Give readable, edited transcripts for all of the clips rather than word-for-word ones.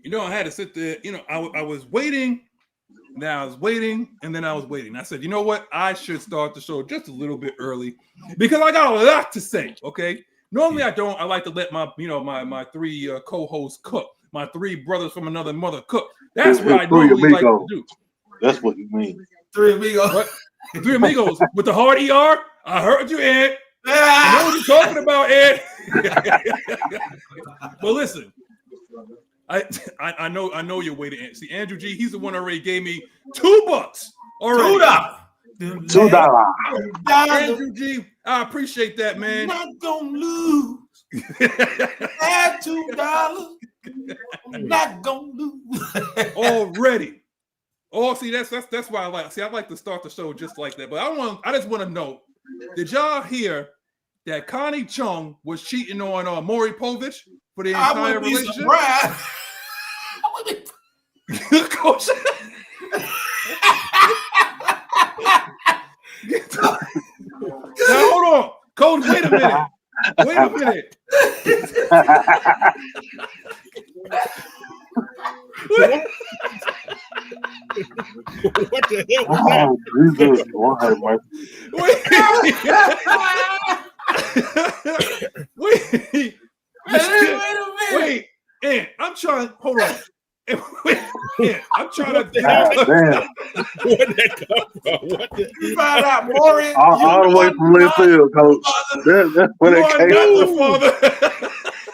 I had to sit there. I was waiting. Now I was waiting, and then I was waiting. I said, you know what? I should start the show just a little bit early because I got a lot to say. Okay. Normally I don't. I like to let my three co-hosts cook. My three brothers from another mother cook. That's what I normally like to do. That's what you mean. Three amigos. What? Three amigos with the hard ER. I heard you, Ed. I know what you're talking about, Ed. But listen, I know your way to answer. See, Andrew G, he's the one already gave me $2 already. $2. Andrew G, I appreciate that, man. Not gonna lose. Add $2. I'm not gonna lose. Already. Oh, see, that's why I like. See, I like to start the show just like that. But I just want to know, did y'all hear that Connie Chung was cheating on Maury Povich for the entire relationship? Coach. Now, hold on, Coach. Wait a minute. Wait a minute. What the hell was that? Jesus, wait, and I'm trying. Hold on. I'm trying to. Where'd that come from? What the? You found out, Maury. All the way from left field, Coach. That's where they came from.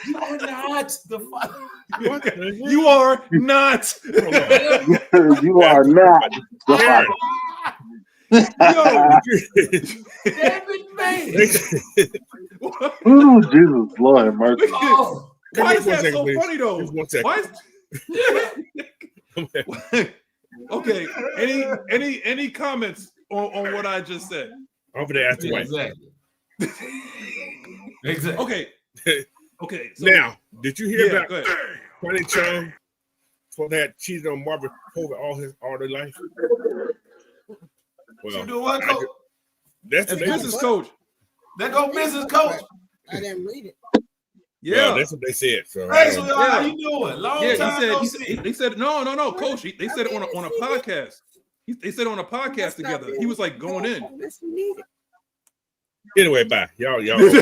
You are not the father. You are not. You are not the father. David May. Oh, Jesus, Lord have mercy. Oh. Why is that so funny though? Why is... Okay. Any comments on what I just said? Over there after Exactly. Okay. So, now, did you hear about Connie Chung for that cheated on Marvin Povich all their life? Well, you do what, Coach? That's Mrs. Coach. There go Mrs. Coach. I didn't read it. Yeah, that's what they said. So, hey, so how you doing? Long time he said no, Coach. They said it on a podcast. They said it on a podcast together. He was like going in. Anyway, bye. Y'all. Bye. It's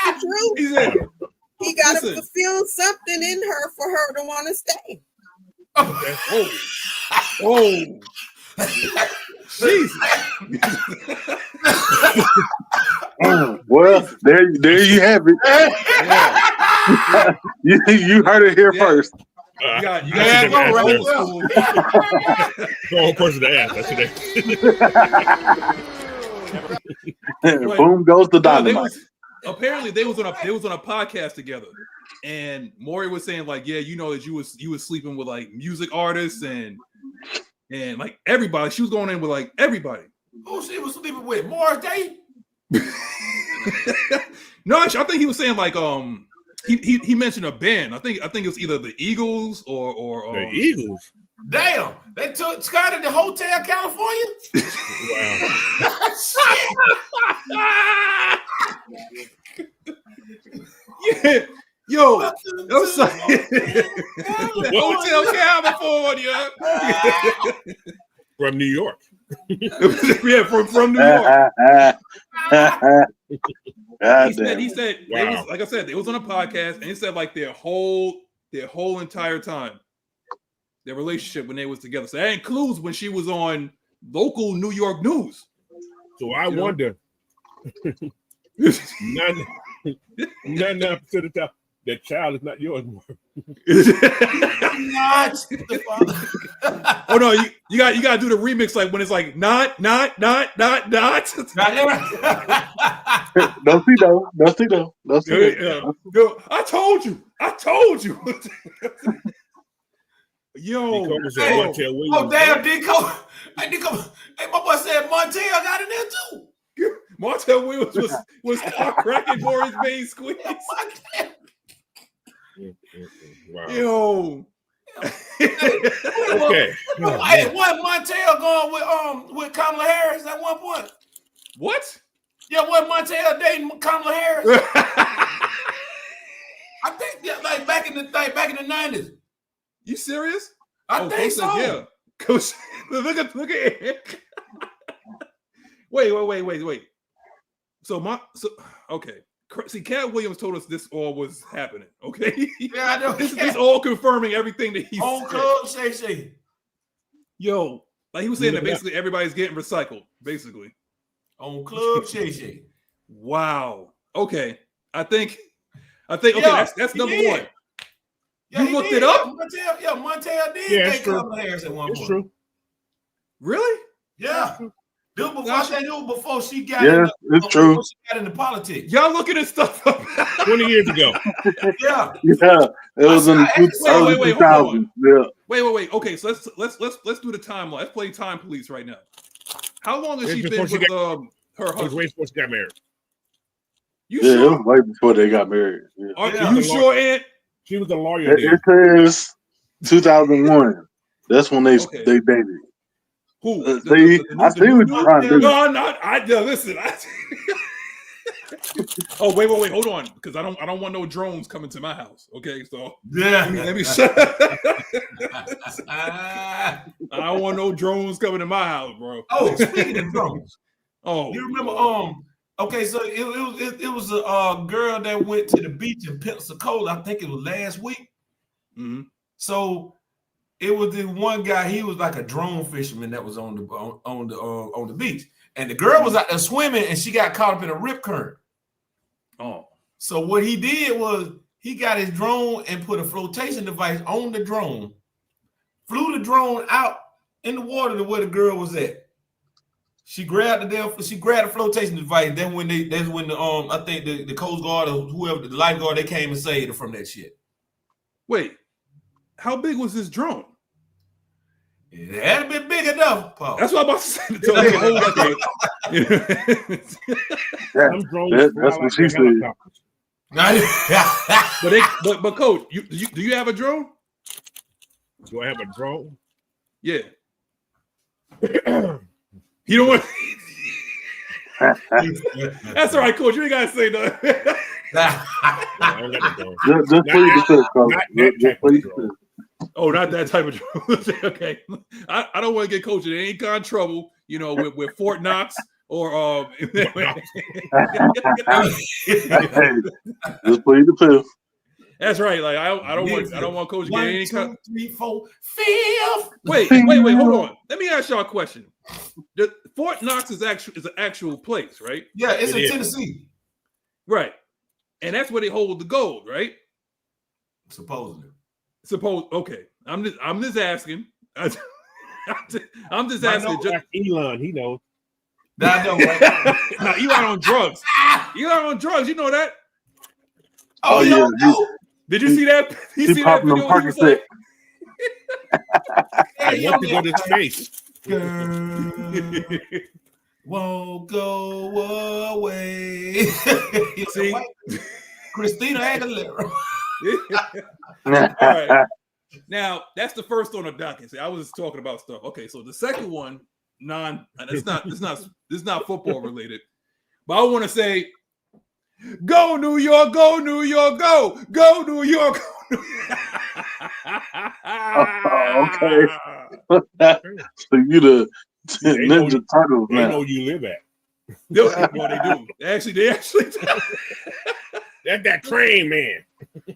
the truth. He said, he got to fulfill something in her for her to want to stay. Oh. Jesus. Well, there you have it. You heard it here first. You got wrong person to ask. That's Boom goes the dynamite. Apparently, they was on a podcast together, and Maury was saying like, yeah, that you was sleeping with like music artists and like everybody. She was going in with like everybody. Who she was sleeping with? Morris Day? No, actually, I think he was saying like he mentioned a band. I think it was either the Eagles or the Eagles. Damn, they took Scott at the Hotel California. Yeah, yo, I'm sorry. Hotel California from New York. Yeah, from New York. He said wow. It was, like I said, it was on a podcast, and he said like their whole entire time, their relationship when they was together. So that includes when she was on local New York news. So I wonder, 99% of the time, that child is not yours anymore. Not the father. Oh no, you got to do the remix like when it's like not. Don't see though. Yo, I told you. Yo. Damn, Dico. Hey, my boy said Montel got in there too. Montel Williams was cracking Maury's main squeeze. Wow. Yo. Okay. Hey, wasn't Montel going with Kamala Harris at one point? What? Yeah, wasn't Montel dating Kamala Harris? Yeah, like back in the 90s. You serious? I think Coach so. said, yeah. Coach, look at it. Wait. So okay. See, Cat Williams told us this all was happening. Okay. Yeah, I know. This all confirming everything that he On said. Club Shay. Yo, like he was saying that basically everybody's getting recycled. Basically. On Club Shay. Wow. Okay. I think. Okay. That's number one. Yeah, you looked it up? Montel did get Kamala Harris at one point. It's true. Really? Yeah. Before she got it's true. Before she got into politics. Y'all looking at stuff up 20 years ago. Yeah. Yeah. It was in the wait, 2000s. Yeah. Wait. Okay, so let's do the timeline. Let's play time police right now. How long has she been with her It was husband? way before she got married. You Yeah, it sure? was way before they got married. Yeah. Are you sure, Ant? She was a lawyer. It says 2001. That's when they dated. Who? I see what you're trying to do. No, listen. Oh, wait, hold on, because I don't want no drones coming to my house. Okay, so let me shut. I don't want no drones coming to my house, bro. Oh, speaking of drones, you remember? Okay, so it was a girl that went to the beach in Pensacola. I think it was last week. Mm-hmm. So it was the one guy. He was like a drone fisherman that was on the beach, and the girl was out there swimming, and she got caught up in a rip current. Oh, so what he did was he got his drone and put a flotation device on the drone, flew the drone out in the water to where the girl was at. She grabbed the flotation device. That's when I think the Coast Guard or whoever, the lifeguard, they came and saved her from that shit. Wait, how big was this drone? It had been big enough, Paul. That's what I'm about to say. That's what she said. But Coach, do you have a drone? Do I have a drone? Yeah. You don't want. That's all right, Coach. You ain't gotta say nothing. Oh, not that type of drone. Okay, I don't want to get Coach in any kind of trouble. You know, with Fort Knox or Just plead the fifth. That's right. Like I don't want Coach getting any kind. 1, 2, 3, 4, 5th. Wait. Hold on. Let me ask y'all a question. Fort Knox is an actual place, right? Yeah, it's in Tennessee. Right, and that's where they hold the gold, right? Supposedly. Okay. I'm just asking. I'm just asking. Like Elon, he knows. I know, right? Now Elon on drugs. Elon on drugs. You know that? Oh yeah. Did you see that? You see that video? He was like, I want to go to space. Won't go away. See, Christina Aguilera. All right. Now that's the first on the docket. See, I was talking about stuff. Okay, so the second one, it's not football related, but I want to say, go New York, go New York, go New York. Okay. So you the Ninja Turtles They now. know you live at. Well, they do. They actually. That's that train, man.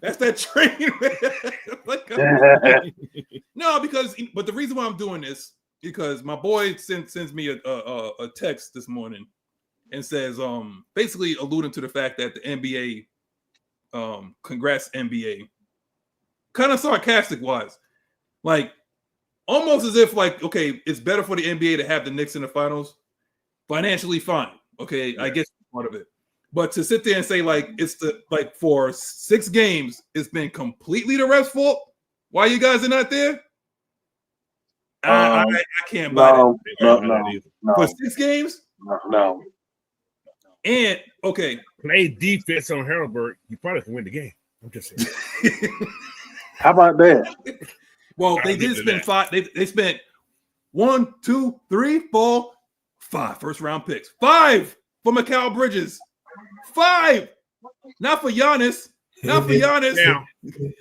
That's that train. No, but the reason why I'm doing this because my boy sends me a text this morning and says basically alluding to the fact that the NBA, congrats NBA, kind of sarcastic wise, like almost as if like, okay, it's better for the NBA to have the Knicks in the finals, financially fine, okay, I guess part of it, but to sit there and say like it's for 6 games it's been completely the refs' fault. Why you guys are not there? I can't buy that. No. For 6 games? No. And okay, play defense on Harrisburg. You probably can win the game. I'm just saying. How about that? Well, they did spend 5. They spent 1, 2, 3, 4, 5 first round picks. 5 for Mikal Bridges. 5, not for Giannis. Not for Giannis. Now,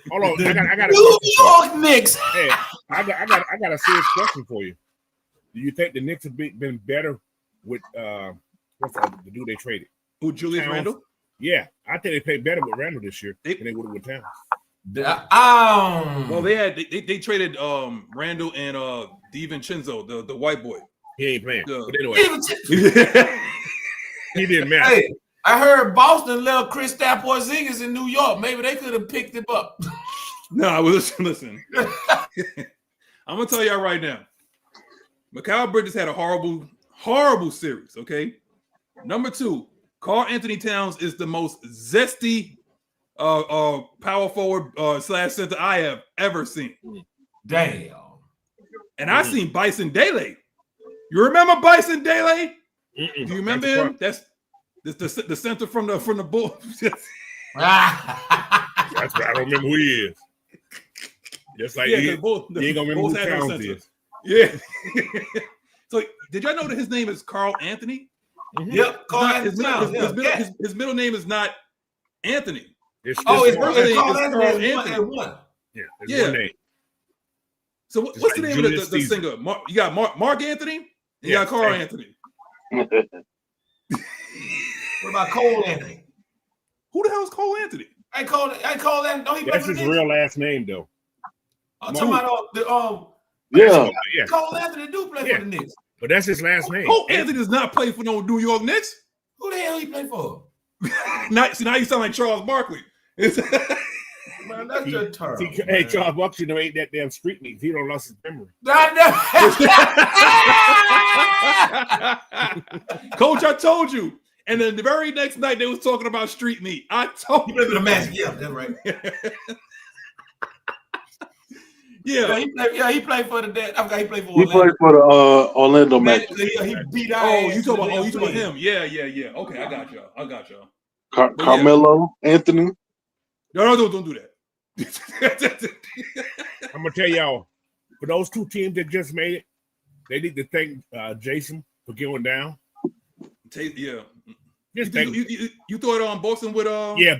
hold on. I got a New question for York Knicks. you. Hey, I got a serious question for you. Do you think the Knicks have been better with what's the dude they traded? Who, Julius Towns? Randle? Yeah, I think they played better with Randle this year than they would have with Towns. Well, they traded Randle and DiVincenzo, the white boy. He ain't playing. But anyway, he didn't matter. Hey, I heard Boston left Kristaps Porzingis in New York. Maybe they could have picked him up. No, listen. I'm gonna tell y'all right now. Mikal Bridges had a horrible series. Okay, number 2, Karl Anthony Towns is the most zesty power forward / center I have ever seen. Damn. And I seen Bison Dele. You remember Bison Dele? Do you remember him? That's the center from the Bulls. I don't remember who he is. Just like he ain't gonna remember who Towns is. Yeah. So did y'all know that his name is Karl Anthony? Yep. His middle name is not Anthony. It's Karl Anthony. Yeah, one name. So what's the name of the singer? You got Mark Anthony and you got Karl Anthony. What about Cole Anthony? Who the hell is Cole Anthony? I call that. Don't he That's his real last name, though. I'm talking about Cole Anthony do play for the Knicks. But that's his last name. Cole Anthony does not play for no New York Knicks. Who the hell he play for? Now you sound like Charles Barkley. Man, that's just terrible. Hey, Charles Barkley ain't that damn street meat. He don't lost his memory. Coach, I told you. And then the very next night they was talking about street meat. I told you. The Magic, yeah, that's right. Yeah, he played for the dad. I forgot he played for. He played for the Orlando Magic. He beat out. Oh, you talking about him? Yeah. Okay, I got y'all. Carmelo Anthony. No, don't do that. I'm gonna tell y'all, for those two teams that just made it, they need to thank Jason for going down. Yeah. Just you thought Boston would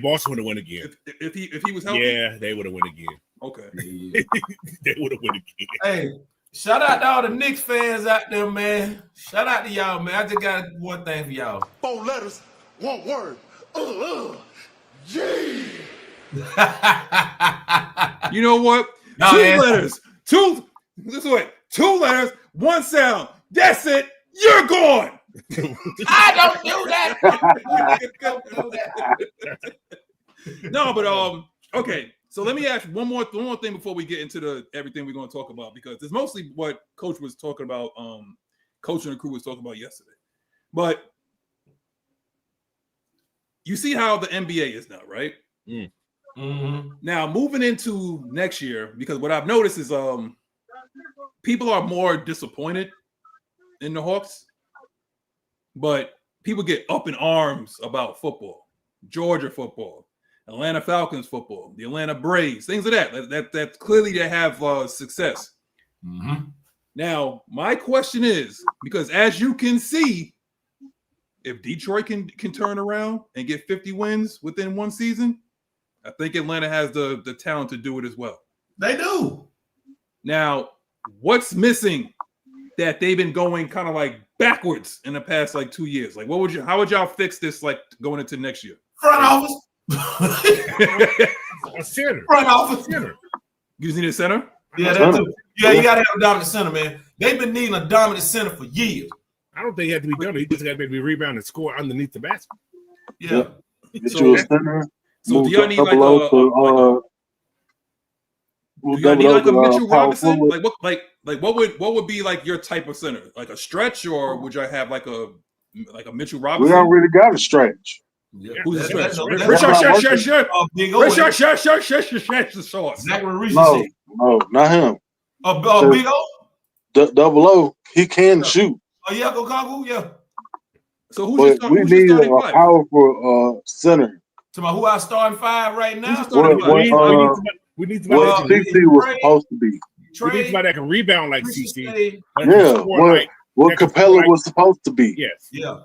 Boston would have won again. If he was healthy? Yeah, they would have won again. Okay. They would have won again. Hey, shout out to all the Knicks fans out there, man. Shout out to y'all, man. I just got one thing for y'all. 4 letters, 1 word. G. You know what? No, 2 letters. 2 letters, 1 sound. That's it. You're gone. I don't do that. Don't do that. No, but okay. So let me ask one more thing before we get into everything we're going to talk about, because it's mostly what Coach was talking about. Coach and the crew was talking about yesterday. But you see how the NBA is now, right? Mm-hmm. Now moving into next year, because what I've noticed is people are more disappointed in the Hawks, but people get up in arms about football, Georgia football, Atlanta Falcons football, the Atlanta Braves, things like that. That clearly they have success. Mm-hmm. Now, my question is, because as you can see, if Detroit can turn around and get 50 wins within one season, I think Atlanta has the talent to do it as well. They do. Now, what's missing that they've been going kind of like backwards in the past like 2 years? Like, how would y'all fix this like going into next year? Front office. A center. Front office. Center. You need a center? Yeah, that too. Yeah, you got to have a dominant center, man. They've been needing a dominant center for years. I don't think he had to be done. He just got to be rebound and score underneath the basket. Yeah. Get you a center. So do y'all need like a Mitchell Robinson? What would be like your type of center? Like a stretch, or would y'all have like a Mitchell Robinson? We already got a stretch. Yeah. Who's a stretch? Zachary Reese. No, not him. Big O? Double O, he can shoot. Oh, yeah, go Congo, yeah. So who's we need a powerful center. To who our starting 5 right now? We need what CC was supposed to be. We need somebody that can rebound like CC. Yeah, what Capella was supposed to be. Yes. Yeah.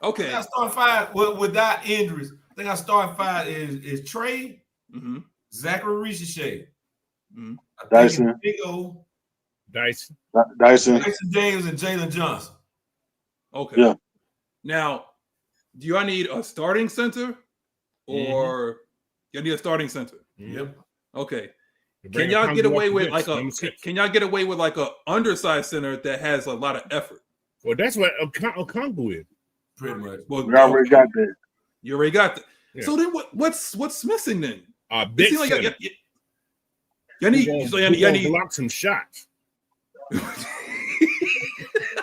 Okay. Our starting 5 without injuries. I think our starting 5 is Trey, Mm-hmm. Zachary Richichet. Mm-hmm. Dyson. Big O. Dyson. Dyson. Dyson James and Jalen Johnson. Okay. Yeah. Now, do y'all need a starting center or y'all need a starting center? Yep. Okay. Can y'all get away with like a undersized center that has a lot of effort? Well, that's what Okongwu is. Pretty much. Well, We already got that. You already got that. Yeah. So then what's missing then? Big like center. You need block some shots.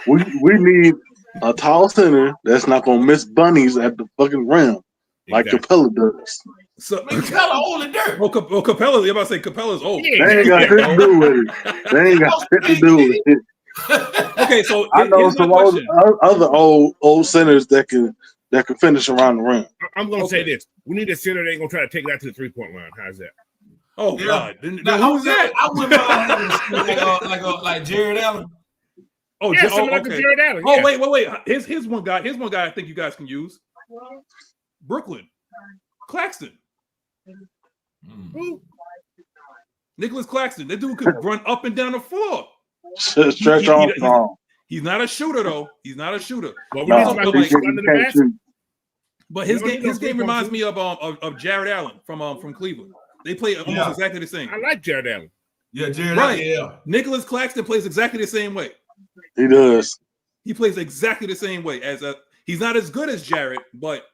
We need a tall center that's not gonna miss bunnies at the fucking rim like Capella does. So Capella old and dirt. Well, Capella, you're about to say Capella's old. They ain't got shit to do with it. They ain't got shit to do with it. Okay, so I know some other old centers that can finish around the rim. I'm gonna say this: we need a center that ain't gonna try to take that to the 3-point line. How's that? Oh Yeah. God! Now, who's that? I wouldn't mind having like Jared Allen. Oh, yeah, like okay. Jared Allen. Oh, yeah. wait. Here's one guy. Here's one guy I think you guys can use. Brooklyn, Claxton. Who? Nicholas Claxton. That dude could run up and down the floor. Stretch Armstrong. He's not a shooter though. He's not a shooter. Well, But his game reminds me of Jared Allen from Cleveland. They play almost exactly the same. I like Jared Allen. Yeah, Jared Allen. Yeah. Nicholas Claxton plays exactly the same way. He does. He plays exactly the same way he's not as good as Jared, but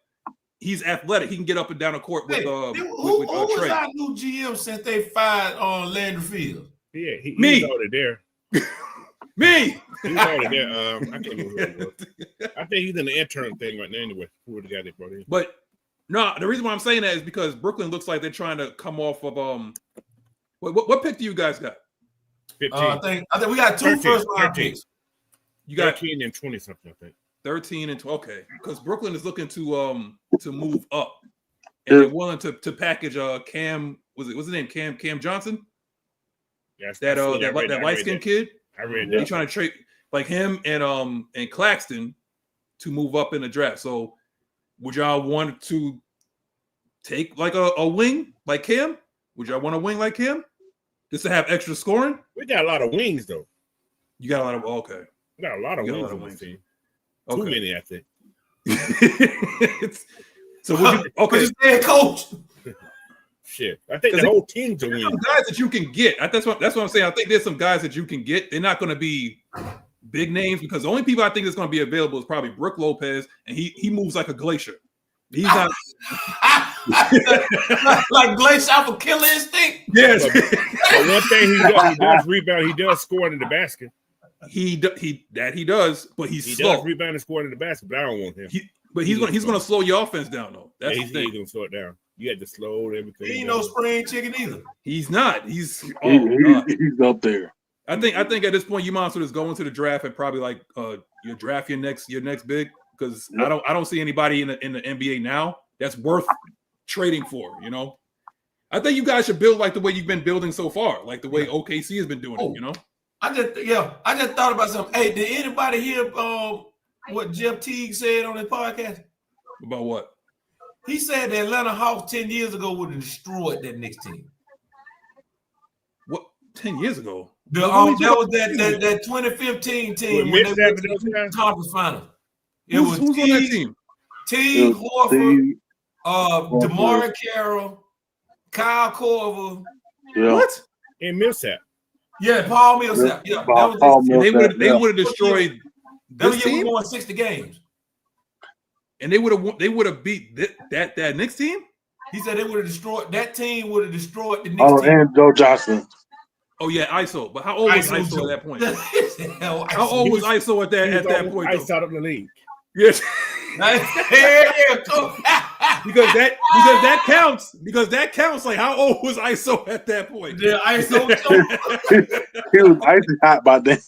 he's athletic. He can get up and down the court with who Trey. was our new GM since they fired on Landry Field? Yeah, Me. He's already there. Me. He's already there. I can't remember who it was. I think he's in the intern thing right now. Anyway, who would have got it brought in? But no, the reason why I'm saying that is because Brooklyn looks like they're trying to come off of What pick do you guys got? 15. I think we got 2 first round picks. You got 13 and 20 something, I think. 13 and 12. Okay, because Brooklyn is looking to move up, and they're willing to package Cam. What's his name? Cam Johnson. Yes, that light skinned kid. I read that. They're trying to trade like him and Claxton to move up in the draft. So would y'all want to take like a wing like Cam? Would y'all want a wing like him just to have extra scoring? We got a lot of wings though. You got a lot of okay. We got a lot of wings on this team. Too many, I think. So would you okay? Head coach. Shit, I think the whole team's a win. Guys that you can get. That's what I'm saying. I think there's some guys that you can get. They're not going to be big names because the only people I think that's going to be available is probably Brook Lopez, and he moves like a glacier. He's not like glacier off of killer instinct. Yes. But one thing he does rebound. He does score into the basket. He does, but he slow. Does rebound and score into the basket. But I don't want him. He's gonna slow your offense down though. That's the thing. He's gonna slow it down. You had to slow everything. He ain't no spring chicken either. He's not. He's up there. I think at this point you might as well just go into the draft and probably like you draft your next big because I don't see anybody in the NBA now that's worth trading for. You know, I think you guys should build like the way you've been building so far, like the way OKC has been doing it. You know, I just thought about something. Hey, did anybody hear what Jeff Teague said on his podcast? About what? He said the Atlanta Hawks 10 years ago would have destroyed that Knicks team. What? 10 years ago? That was that 2015 team when they went to the conference final. Who's on that team? Teague, Horford, DeMar Carroll, Kyle Korver. Yeah. What? And Millsap. Yeah, Paul Millsap. Yeah, they would have destroyed this team. We won 60 games. And they would have beat that Knicks team. He said they would have destroyed that team. Would have destroyed the Knicks team. And Joe Johnson. Oh yeah, ISO. But how old was ISO at that point? How old was ISO at that point? ISO out of the league. Yes. because that counts. Because that counts. Like how old was ISO at that point? Yeah, ISO. He was icy hot by then.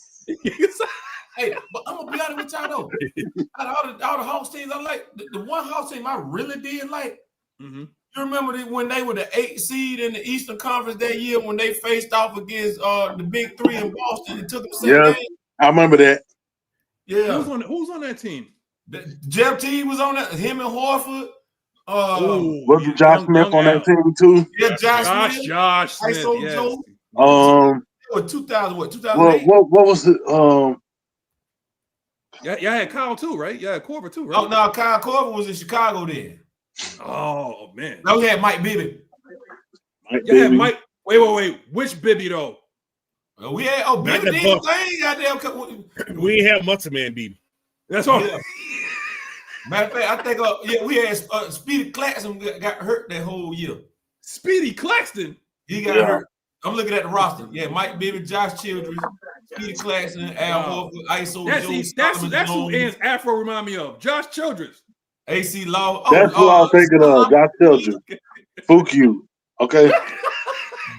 Hey, but I'm gonna be honest with y'all though. Out of all the Hawks teams, I like the one Hawks team I really did like. Mm-hmm. You remember when they were the 8th seed in the Eastern Conference that year when they faced off against the Big Three in Boston and took them 7 games? I remember that. Yeah. Who's on that team? Jeff Teague was on that. Him and Horford. Was it Josh Smith on that team too? Yeah, Josh Smith. Josh Smith. ISO Yes. Joe. What 2000? What 2008? what was it? Yeah, I had Kyle too, right? Yeah, Corver too, right? Oh no, Kyle Corver was in Chicago then. Oh man. No, we had Mike Bibby. Yeah, Mike. Wait. Which Bibby though? We had Not Bibby the did Bucks. goddamn. We ain't have Muscle Man beat. That's all. Yeah. Matter of fact, I think we had Speedy Claxton got hurt that whole year. Speedy Claxton. He got hurt. I'm looking at the roster. Yeah, Mike Bibby, Josh Childress, Speedy Claxton, Al Horford, ISO Joe. That's who Ann's Afro remind me of. Josh Childress. AC Law. That's who I was thinking of. Josh Childress. Fuck you. Okay.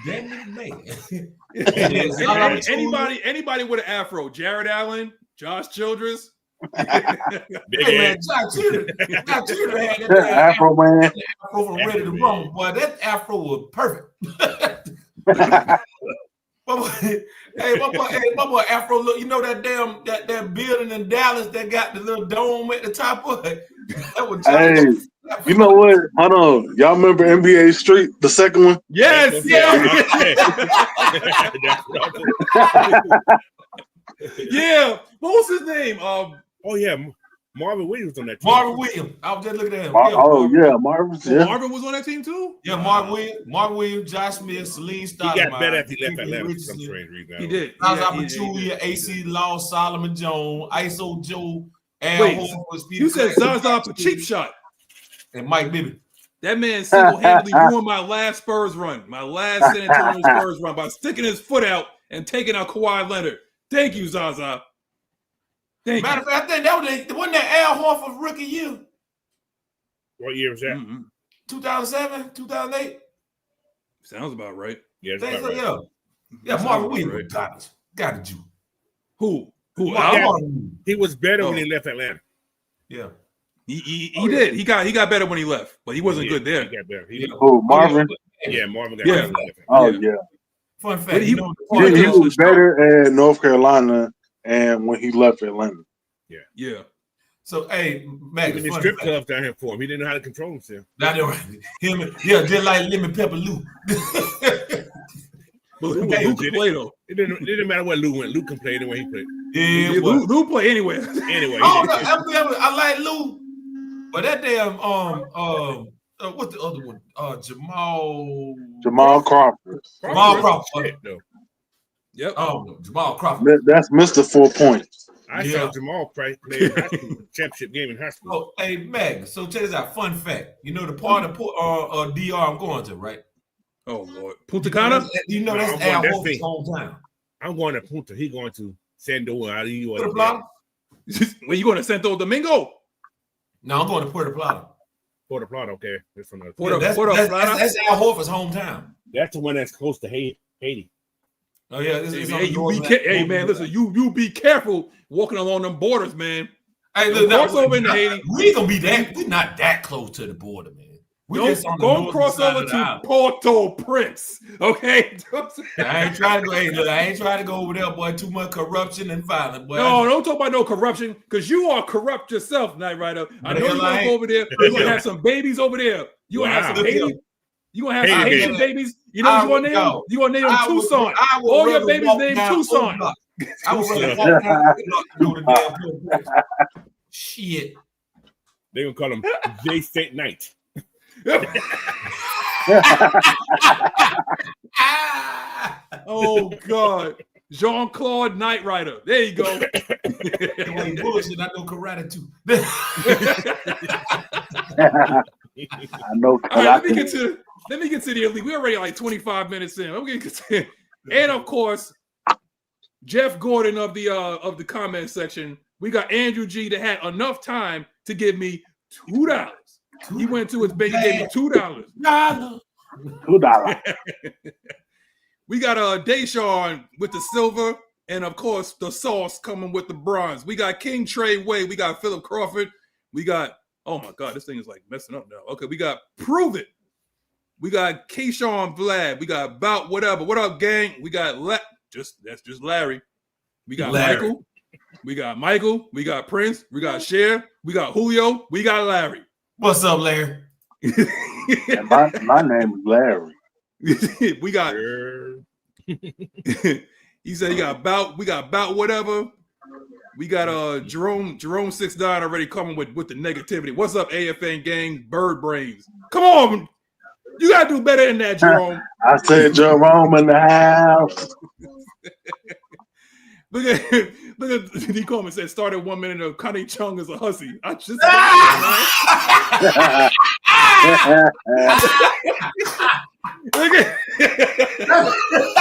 Damn it, man. Anybody with an Afro? Jared Allen, Josh Childress. Hey man, Josh Childress had that Afro man. Afro from Ready to Rumble. Boy, that Afro was perfect. My boy Afro, look, you know that damn that building in Dallas that got the little dome at the top of it? That was Hey, you know what? Hold on. Y'all remember NBA Street, the second one? Yes, yeah. What was his name? Oh yeah, Marvin Williams on that team. Marvin Williams. I was just looking at him. Marvin. Yeah. Marvin was on that team too. Yeah, Marvin Williams, Josh Smith, Celine Stoudemire. He got better after he left Atlanta for some strange reason. He did. Zaza Pachulia, AC Law, Solomon Jones, ISO Joe, Al Horford, you said Zaza for cheap shot. And Mike Bibby. That man single-handedly ruined my last Spurs run, my last San Antonio Spurs run by sticking his foot out and taking out Kawhi Leonard. Thank you, Zaza. Matter of fact, I think that wasn't that Al Horford rookie year. What year was that? 2007, 2008. Sounds about right. Yeah, about right. Yeah, Marvin Williams. Got you. Who? He was better when he left Atlanta. Yeah. He did. He got better when he left, but he wasn't good there. He got better. Marvin? Yeah, Marvin got better. Oh, yeah. Fun fact. He was better at North Carolina and when he left Atlanta. Yeah. So, hey, Maggie, he strip clubs down here for him. He didn't know how to control himself. Just like Lemon Pepper Lou. Lou could play though. It didn't matter where Lou went. Lou can play anywhere he played. Yeah, Lou play anywhere. Anyway. I like Lou, but that damn what's the other one? Jamal Crawford. Jamal Crawford. Yep. Oh, Jamal Crawford. That's Mr. 4 points. I saw Jamal played high school championship game in high school. Oh, hey, Meg. So check this out. Fun fact. You know the part of DR I'm going to, right? Oh Lord, Punta Cana. You know that's Al Horford's hometown. I'm going to Punta. He's going to Santo. Puerto Plata. Where you going to Santo Domingo? No, I'm going to Puerto Plata. Puerto Plata, okay. That's another. That's Al Horford's hometown. That's the one that's close to Haiti. Oh yeah, hey man, listen, you be careful walking along them borders, man. Hey, look, cross over into Haiti. We ain't gonna be that. We're not that close to the border, man. Don't cross over to Port-au-Prince, okay? I ain't trying to go. Hey, look, I ain't trying to go over there, boy. Too much corruption and violence, boy. No, don't talk about no corruption, because you are corrupt yourself, Nyght Ryder. I know you're gonna go over there. You're gonna have some babies over there. You gonna have some Haiti. You gonna have some Haitian babies. You know what you gonna name them? You gonna name them Tucson. All your babies named Tucson. I would rather walk down the damn shit. They gonna call him J State Nyght. Oh God, Jean-Claude Nyght Ryder. There you go. Bullshit, I know karate too. I know. All right, let me get to the elite. We're already like 25 minutes in. I'm gonna continue. And of course, Jeff Gordon of the comment section. We got Andrew G that had enough time to give me $2. He went to his bank and gave me $2. $2. We got Deshaun with the silver, and of course the sauce coming with the bronze. We got King Trey Way. We got Philip Crawford. We got, oh my God, this thing is like messing up now. Okay, we got Prove It. We got Keyshawn Vlad. We got Bout Whatever. What up, gang? We got that's just Larry. We got Larry. Michael. We got Michael. We got Prince. We got Cher. We got Julio. We got Larry. What's up, Larry? And my name is Larry. We got. He said he got about. We got about whatever. We got Jerome 6'9" already coming with the negativity. What's up, AFN gang? Bird brains. Come on, you gotta do better than that, Jerome. I said Jerome in the house. Look at D. Coleman said started 1 minute of Connie Chung is a hussy. I just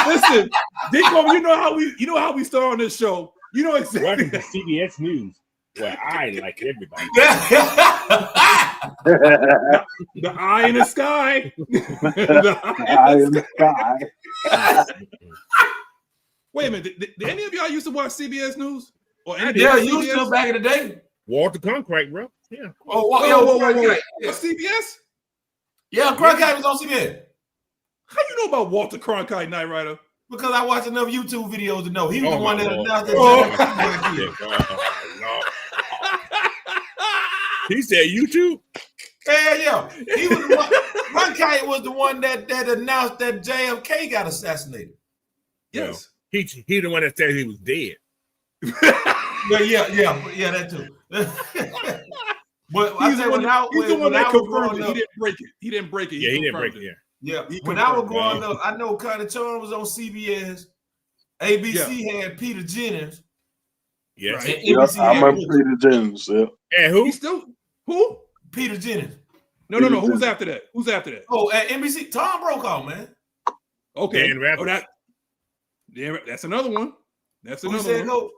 listen, D. Coleman, you know how we start on this show. You know exactly. Welcome to CBS News, where I like everybody. The eye in the sky. The eye in the sky. Wait a minute. Did any of y'all used to watch CBS News? Or Yeah, you used to back in the day. Walter Cronkite, bro. Yeah. Whoa. CBS? Yeah, Cronkite was on CBS. How you know about Walter Cronkite, Nyght Ryder? Because I watched enough YouTube videos to know he was the one that announced that. He said YouTube? Yeah. He was the one. Cronkite was the one that announced that JFK got assassinated. Yes. He the one that said he was dead. Yeah, that too. But He's the one that confirmed it. He didn't break it. Yeah, he didn't break it. Yeah. When I was growing up, I know Connie Chung was on CBS. ABC had Peter Jennings. Yes. Right? I remember Peter Jennings. Yeah. And who? Who? Peter Jennings. No. Who's after that? Oh, at NBC, Tom Brokaw, man. Okay. Dan Ravitch. That's another one. Who said go?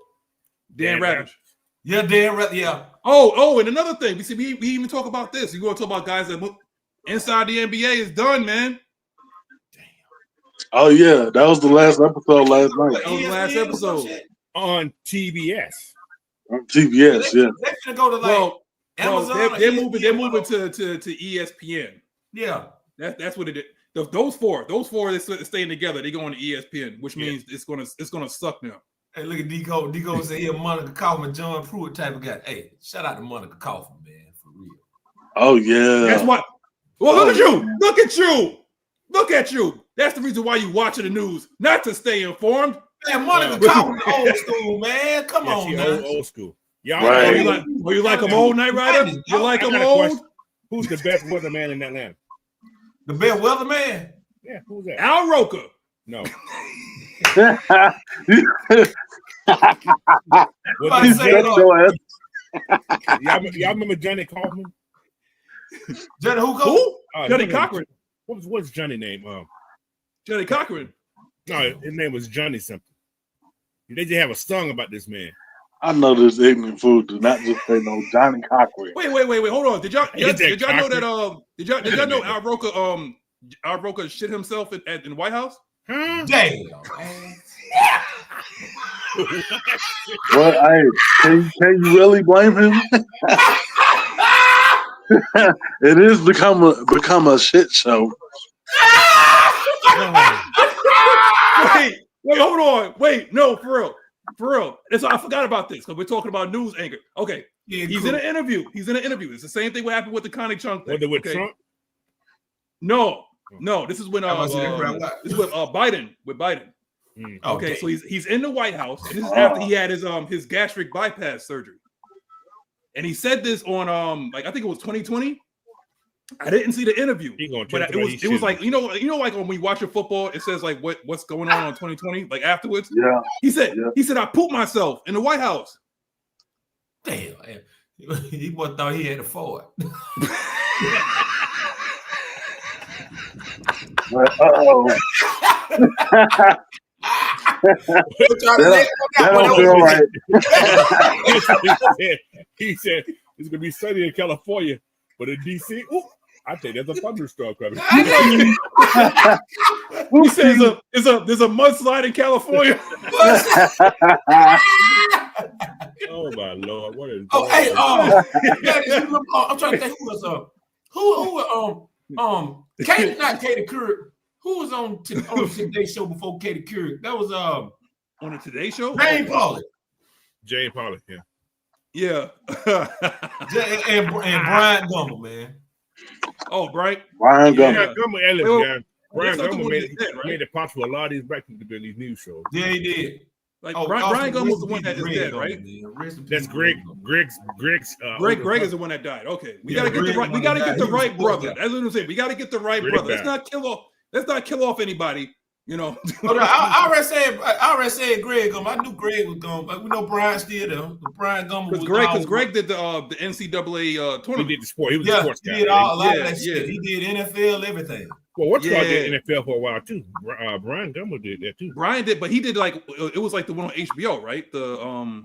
Dan Ravitch. Yeah, Dan Ravitch. Yeah. Oh, and another thing. We even talk about this. You going to talk about guys that look inside the NBA is done, man. Oh yeah, that was the last episode last night. That was the last episode On TBS. On TBS, yeah. They're gonna go to Amazon. They're moving to ESPN. Yeah. That's what it is. Those four are staying together. They go on to ESPN, which means it's gonna suck now. Hey, look at Deco. Deco said he a Monica Kaufman, John Pruitt type of guy. Hey, shout out to Monica Kaufman, man, for real. Oh yeah. That's what. Well, look at you. Look at you. That's the reason why you watching the news, not to stay informed. Man, Monica Kaufman, old school, man. Come on, man. Old school. Y'all, right. You like them old, Nyght Ryder? You like them old? Who's the best weatherman in Atlanta? The best weatherman? Yeah, who's that? Al Roker. No. Y'all remember Johnny Kaufman? Johnny who? Johnny Cochran. What's Johnny's name? Johnny Cochran. No, his name was Johnny something. They just have a song about this man. I know this ignorant food do not just say no Johnny Cochran. Wait, hold on. Did y'all know that did y'all know Al Roker shit himself in the White House? Damn. Well, can you really blame him? It is become a shit show. Wait, hold on. Wait, no, for real. I forgot about this because we're talking about news anchor. Okay, yeah, he's in an interview. It's the same thing what happened with the Connie Chung thing. With Trump? No. This is when this is with Biden. With Biden. Okay, so he's in the White House, and this is after he had his gastric bypass surgery. And he said this on I think it was 2020. I didn't see the interview, but it was like you know like when we watch a football, it says like what's going on 2020 like afterwards. Yeah. He said I pooped myself in the White House. Damn, he thought he had a Ford. He said it's gonna be sunny in California, but in DC, I think there's a thunderstorm coming. He says there's a mudslide in California. Oh my Lord! What is? I'm trying to think who was Katie, not Katie Couric. Who was on the Today Show before Katie Couric? That was on the Today Show. Jane Pauley, yeah. Yeah. and Brian Gumble, man. Oh, Brian Brian Yeah. Gumble. Gumble, Wait, Brian that's not the Gumble one made he's dead, right? made it possible for a lot of these black people to be on these news shows. Yeah, he did. Like Oh, Brian Gumbel's the rest one in that is peace, dead, Greg right? Gumbel, man. Rest in That's peace, Greg's. Greg is the one that died. Okay, we Yeah, gotta get Greg the right. We the one gotta that get died. the He was right the fourth brother. guy. That's what I'm saying. We gotta get the right Greg brother. died. Let's not kill off anybody. You know. Oh, no, I already said Greg Gumbel. I knew Greg was gone, but we know Brian still there. Brian Gumbel was Because Greg did the NCAA He tournament. did the sport. He was a yeah, sports he guy. did a lot Yeah, of that shit. He did NFL, everything. Well, what's Yeah. did NFL for a while too. Brian Gumble did that too. Brian did, but he did like it was like the one on HBO, right? The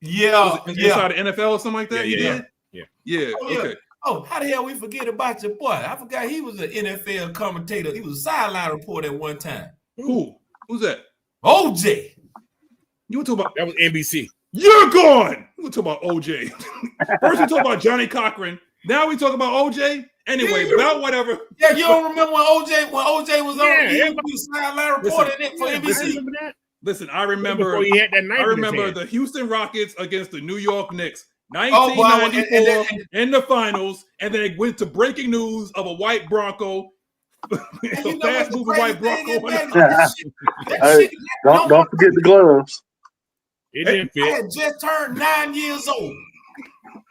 Yeah, inside the NFL or something like that. Yeah, he yeah, did. yeah. Yeah. Oh, yeah. Okay. Oh, how the hell we forget about your boy? I forgot he was an NFL commentator. He was a sideline reporter at one time. Who's that? OJ. You were talking about? That was NBC. You're gone. We talk about OJ. First we talk about Johnny Cochran. Now we talk about OJ. Anyway, about whatever. Yeah, you don't remember when OJ was on? Yeah, He everybody- was a sideline reporter for NBC. Remember that? Listen, I remember. Before he had that knife I in his remember hand. the Houston Rockets against the New York Knicks, Oh, wow, 1994 and in the finals, and then it went to breaking news of a white Bronco, And a you know what the fast-moving white crazy thing Bronco. is, man? That Hey, shit- Don't forget the gloves. It didn't I fit. had just turned 9 years old.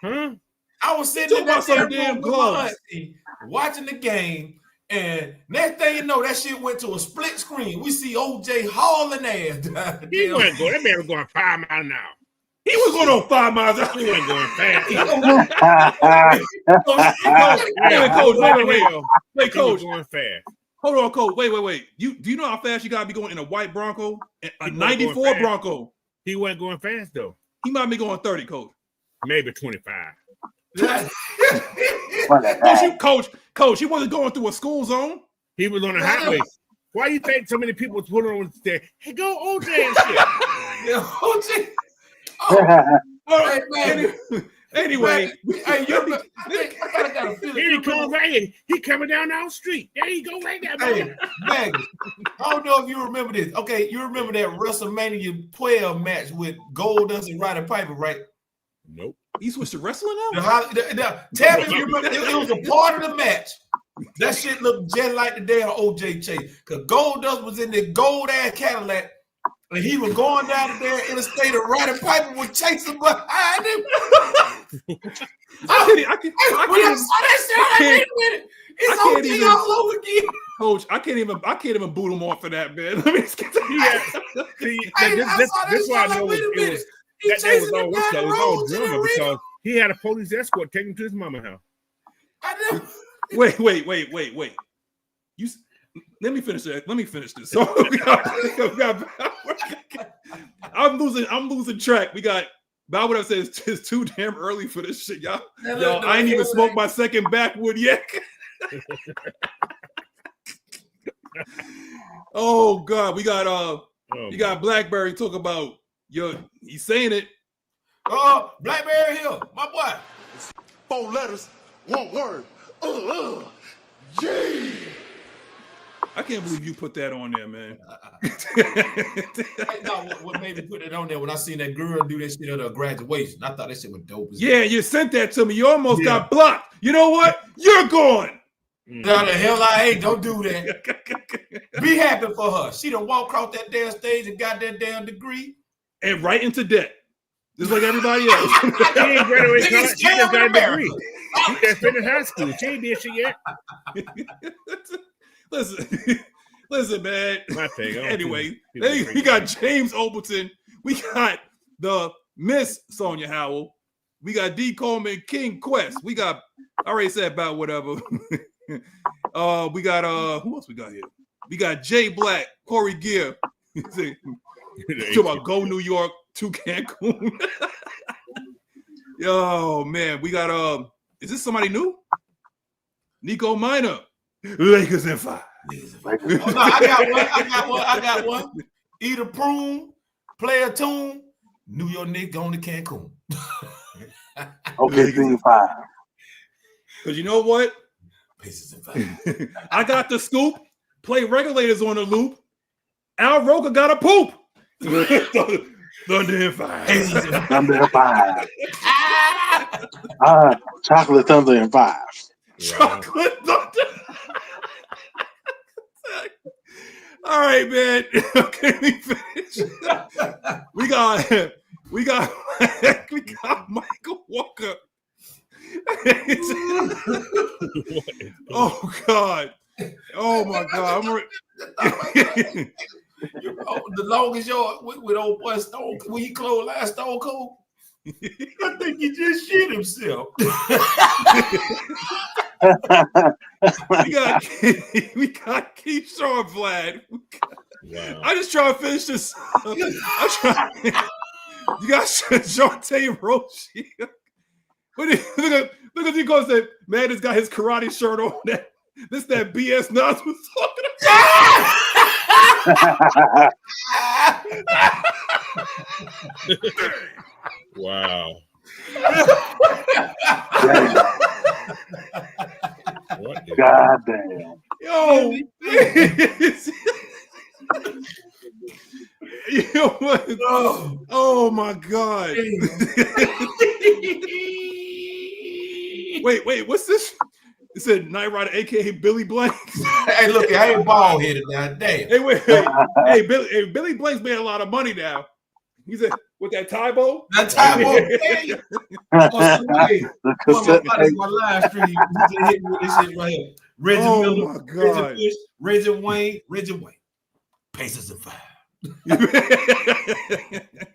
Huh? I was sitting Talk in that about some damn damn room with my gloves. auntie, watching the game, and next thing you know, that shit went to a split screen. We see OJ hauling ass. He wasn't going. That man was going 5 miles an hour. He was going on 5 miles an He wasn't going fast. Coach, wait, He was Coach. going fast. Hold on, Coach. Wait. Do you know how fast you gotta be going in a white Bronco? A wasn't 94 going fast. Bronco. He wasn't going fast though. He might be going 30, Coach. Maybe 25. Coach, he wasn't going through a school zone. He was on the highway. Why you think so many people was putting on the stand? Hey, go OJ and shit. Yeah, OJ. Well, Hey, man. anyway, Hey, I got a feeling. Here he comes right here. He coming down our street. There you go, right there, Hey, man. Maggie, I don't know if you remember this. Okay, you remember that WrestleMania 12 match with Goldust and Ryder Piper, right? Nope. he switched to wrestling now. Tell me if you remember. It was a part of the match. That shit looked just like the damn OJ chase. Because Goldust was in the gold ass Cadillac, and he was going down the damn interstate, and Ryder Piper was chasing behind him. I can't When I saw that shit, I can't- minute. It's I can't OJ even- all over again. Coach, I can't even boot him off for that, man. Let me just get See, Hey, this I this, saw that this shit, why I like, know wait a it minute. was He that was chasing all him what's down it the was all road to the drama arena. because he had a police escort taking him to his mama's house. I know. Wait. Let me finish that. Let me finish this. So I'm losing track. We got Bob would have said it's too damn early for this shit, y'all. Y'all, I ain't even smoked my second backwood yet. Oh God, we got you got Blackberry talk about he's saying it. Oh, Blackberry Hill, my boy. 4 letters, 1 word. Yeah. I can't believe you put that on there, man. No, what made me put it on there when I seen that girl do that shit at her graduation? I thought that shit was dope. Yeah, you sent that to me. You almost got blocked. You know what? You're gone. No, the hell I ain't. Don't do that. Be happy for her. She done walked across that damn stage and got that damn degree. And right into debt. Just like everybody else. She ain't graduated college. She just got a America. degree. She just finished high school. She ain't did shit yet. Listen, man. My thing. Anyway, we got James Overton. We got the Miss Sonia Howell. We got D. Coleman, King Quest. We got, I already said about whatever. We got who else we got here? We got Jay Black, Corey Gear. Talk about go New York to Cancun. Yo, man, we got is this somebody new? Nico Minor. Lakers in 5. Oh, no, I got one. Eat a prune, play a tune. New York Knicks going to Cancun. Okay, Team 5. Because you know what? Pieces in 5. I got the scoop. Play Regulators on the loop. Al Roker got a poop. Thunder in 5. Pieces in 5. Thunder in 5. Chocolate Thunder in 5. Chocolate thunder. All right, man. Okay, let me finish. We got Michael Walker. Oh God. Oh my God. The longest yard with old boy Stone when he closed last Stone Cold. I think he just shit himself. we got Keith Shaw, Vlad. Wow. I just try to finish this. You got Shante Roshi. Look at you go say, man, this got his karate shirt on. That BS Nas was talking about. Wow. What the God damn. Yo, yo, what? Oh my God. Wait, what's this? It said Nyght Ryder, aka Billy Blanks. Hey, look, I ain't bald headed now. Damn. Hey, Billy Blanks made a lot of money now. He said, with that Tybo? That Tybo. Hey, my live stream. He just hit me with this shit right here. Reggie Miller, my God. Reggie Wayne. Pacers and 5.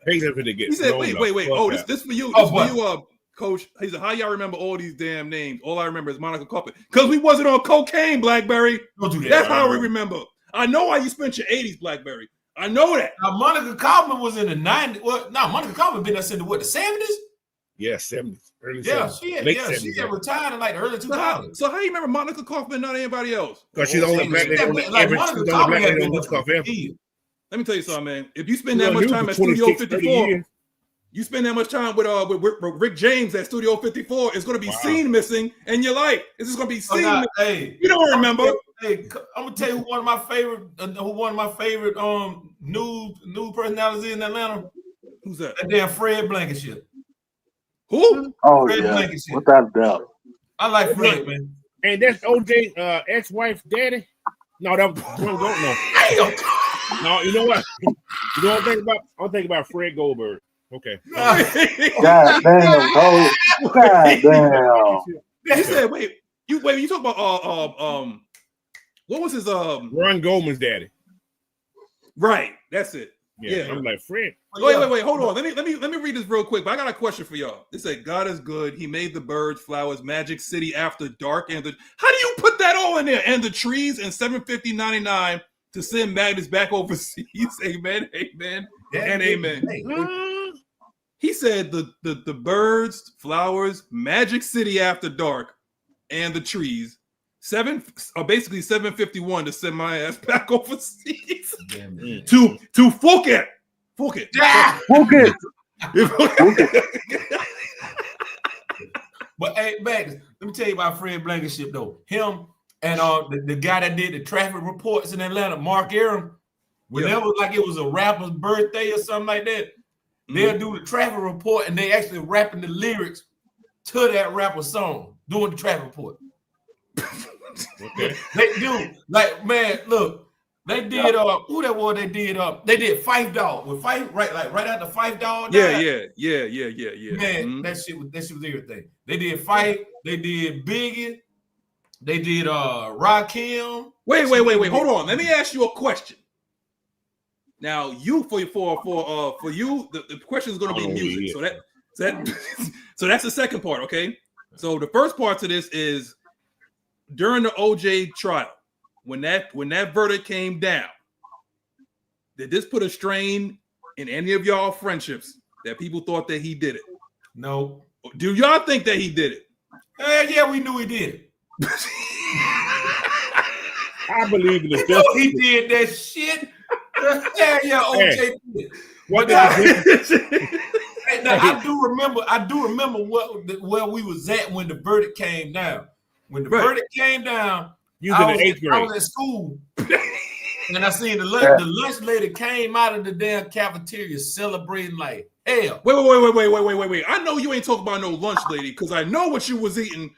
He said, wait. Oh, this for you. This for you, Coach. He said, how y'all remember all these damn names? All I remember is Monica Kaufman. Because we wasn't on cocaine, Blackberry. Don't do that. That's how we remember. I know how you spent your 80s, Blackberry. I know that. Now, Monica Kaufman was in the 90s. Well, no, Monica Kaufman been there since the 70s? Yeah, 70s. Early 70s. She had retired in like the early 2000s. So how you remember Monica Kaufman, not anybody else? Because she's the only black lady on the West Coast ever. Let me tell you something, man. If you spend that much time at Studio 54, you spend that much time with Rick James at Studio 54, it's going to be scene missing in your life. It's just going to be scene missing. Hey, you don't remember. Hey, I'm gonna tell you who one of my favorite news personalities in Atlanta. Who's that? That damn Fred Blankenship. Who? Oh Fred yeah, Blankenship. without a doubt. I like Fred, man. And that's OJ ex-wife daddy. No, that was no. You know what? You know what I'm thinking about? I'm thinking about Fred Goldberg. Okay. God damn, Cole. God damn. He said, wait. You talk about what was his Ron Goldman's daddy? Right, that's it. Yeah. I'm like Fred. Wait, hold on. Let me read this real quick. But I got a question for y'all. It said, God is good. He made the birds, flowers, Magic City after dark, and how do you put that all in there? And the trees and $750.99 to send magnets back overseas. Amen. And amen. He said the birds, flowers, Magic City after dark, and the trees. Basically $751 to send my ass back overseas to Phuket. Yeah. Phuket. But hey, Max, let me tell you about Fred Blankenship though. Him and the guy that did the traffic reports in Atlanta, Mark Aram. Whenever like it was a rapper's birthday or something like that, they'll do the traffic report and they actually rapping the lyrics to that rapper song doing the traffic report. Okay. They do like man, look, they did who that was? They did Fife Dog with Fife right after Fife Dog. Yeah. Man, that shit was everything. They did Fife, they did Biggie, they did Rakim. Wait, hold on. Let me ask you a question. Now, you for you, the question is going to be music. So that's the second part, okay? So the first part to this is during the OJ trial, when that verdict came down, did this put a strain in any of y'all friendships that people thought that he did it? No. Do y'all think that he did it? Yeah, we knew he did it. I believe in this. He did that shit. Yeah, OJ did it. What I do remember where we was at when the verdict came down. When the verdict came down, I was at school and I seen the lunch lady came out of the damn cafeteria celebrating like hell. Wait. I know you ain't talking about no lunch lady because I know what you was eating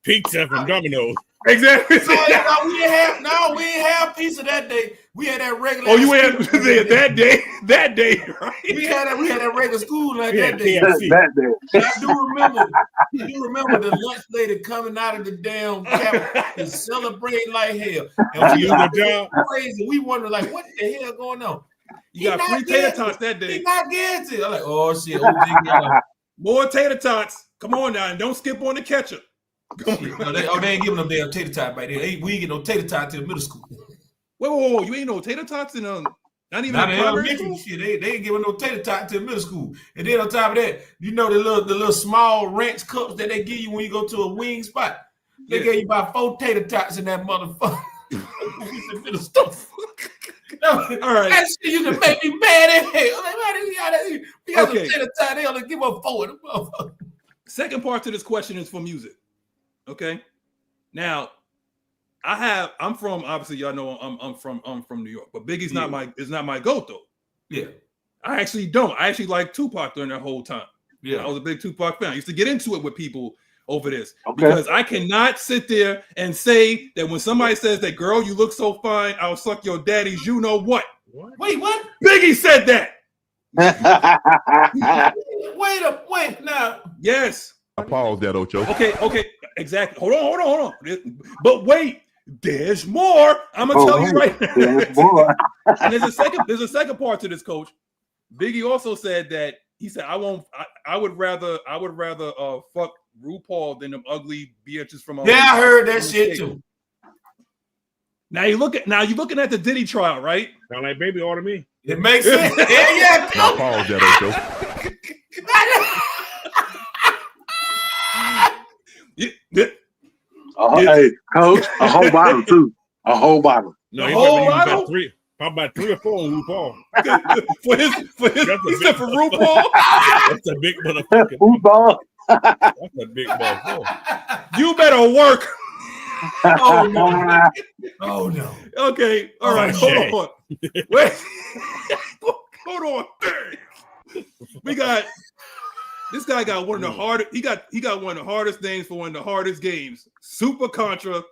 Pizza from Domino's. Exactly. We didn't have pizza that day. We had that regular. Oh, you had that day, right? We had that regular school like Yeah, that day. That day. I do remember the lunch lady coming out of the damn cabinet and celebrating like hell. And we were crazy. We wonder like, what the hell going on? You got free tater tots that day. He not getting it. I'm like, oh shit. More tater tots. Come on now, and don't skip on the ketchup. They ain't giving them damn tater tot back there. We ain't get no tater tot till middle school. Whoa, you ain't no tater tots in not even Not in in primary elementary school? shit. They ain't giving no tater tot till middle school. And then on top of that, you know the little small ranch cups that they give you when you go to a wing spot. They gave you about 4 tater tots in that motherfucker. All right. That shit used to make me mad as hell. I'm like, man, you got some Okay. tater tot, they only give up 4 of them. Second part to this question is for music. Okay. Now, I'm from, obviously y'all know I'm from New York, but Biggie's not my GOAT though. Yeah. I actually don't. I actually like Tupac during that whole time. Yeah. I was a big Tupac fan. I used to get into it with people over this Okay. because I cannot sit there and say that when somebody says that, girl, you look so fine, I'll suck your daddy's, you know what? Wait, what? Biggie said that. Wait now. Yes. I paused that, Ocho. Okay, exactly. Hold on. But wait, there's more. I'm gonna tell you right now. And there's a second part to this, coach. Biggie also said that he said, I would rather fuck RuPaul than them ugly bitches from Yeah, I heard that shit too. Now you're looking at the Diddy trial, right? Sound like baby order me. It makes sense. Yeah. I paused that, Ocho. Hey, coach, a whole bottle too. A whole bottle. No, The he whole probably bottle? about 3 or 4 on RuPaul. for his he said for RuPaul. That's a big motherfucker. Football. That's a big motherfucker. You better work. Oh no. Oh no. Okay, all right, Shay. hold on. Wait. Hold on. We got this guy got one of the hardest. He got one of the hardest names for one of the hardest games. Super Contra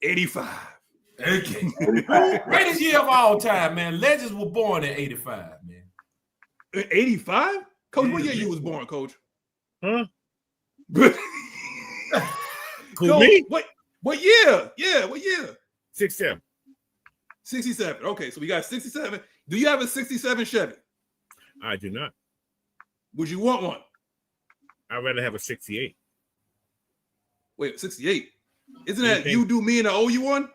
85. Okay. Greatest year of all time, man. Legends were born in 85, man. 85? Coach, what year Yeah. you was born, Coach? Huh? Coach, Me? what year? Yeah, what year? 6'7". 67. Okay, so we got 67. Do you have a 67 Chevy? I do not. Would you want one? I'd rather have a 68. Wait, 68. Isn't that you do me and I owe you one?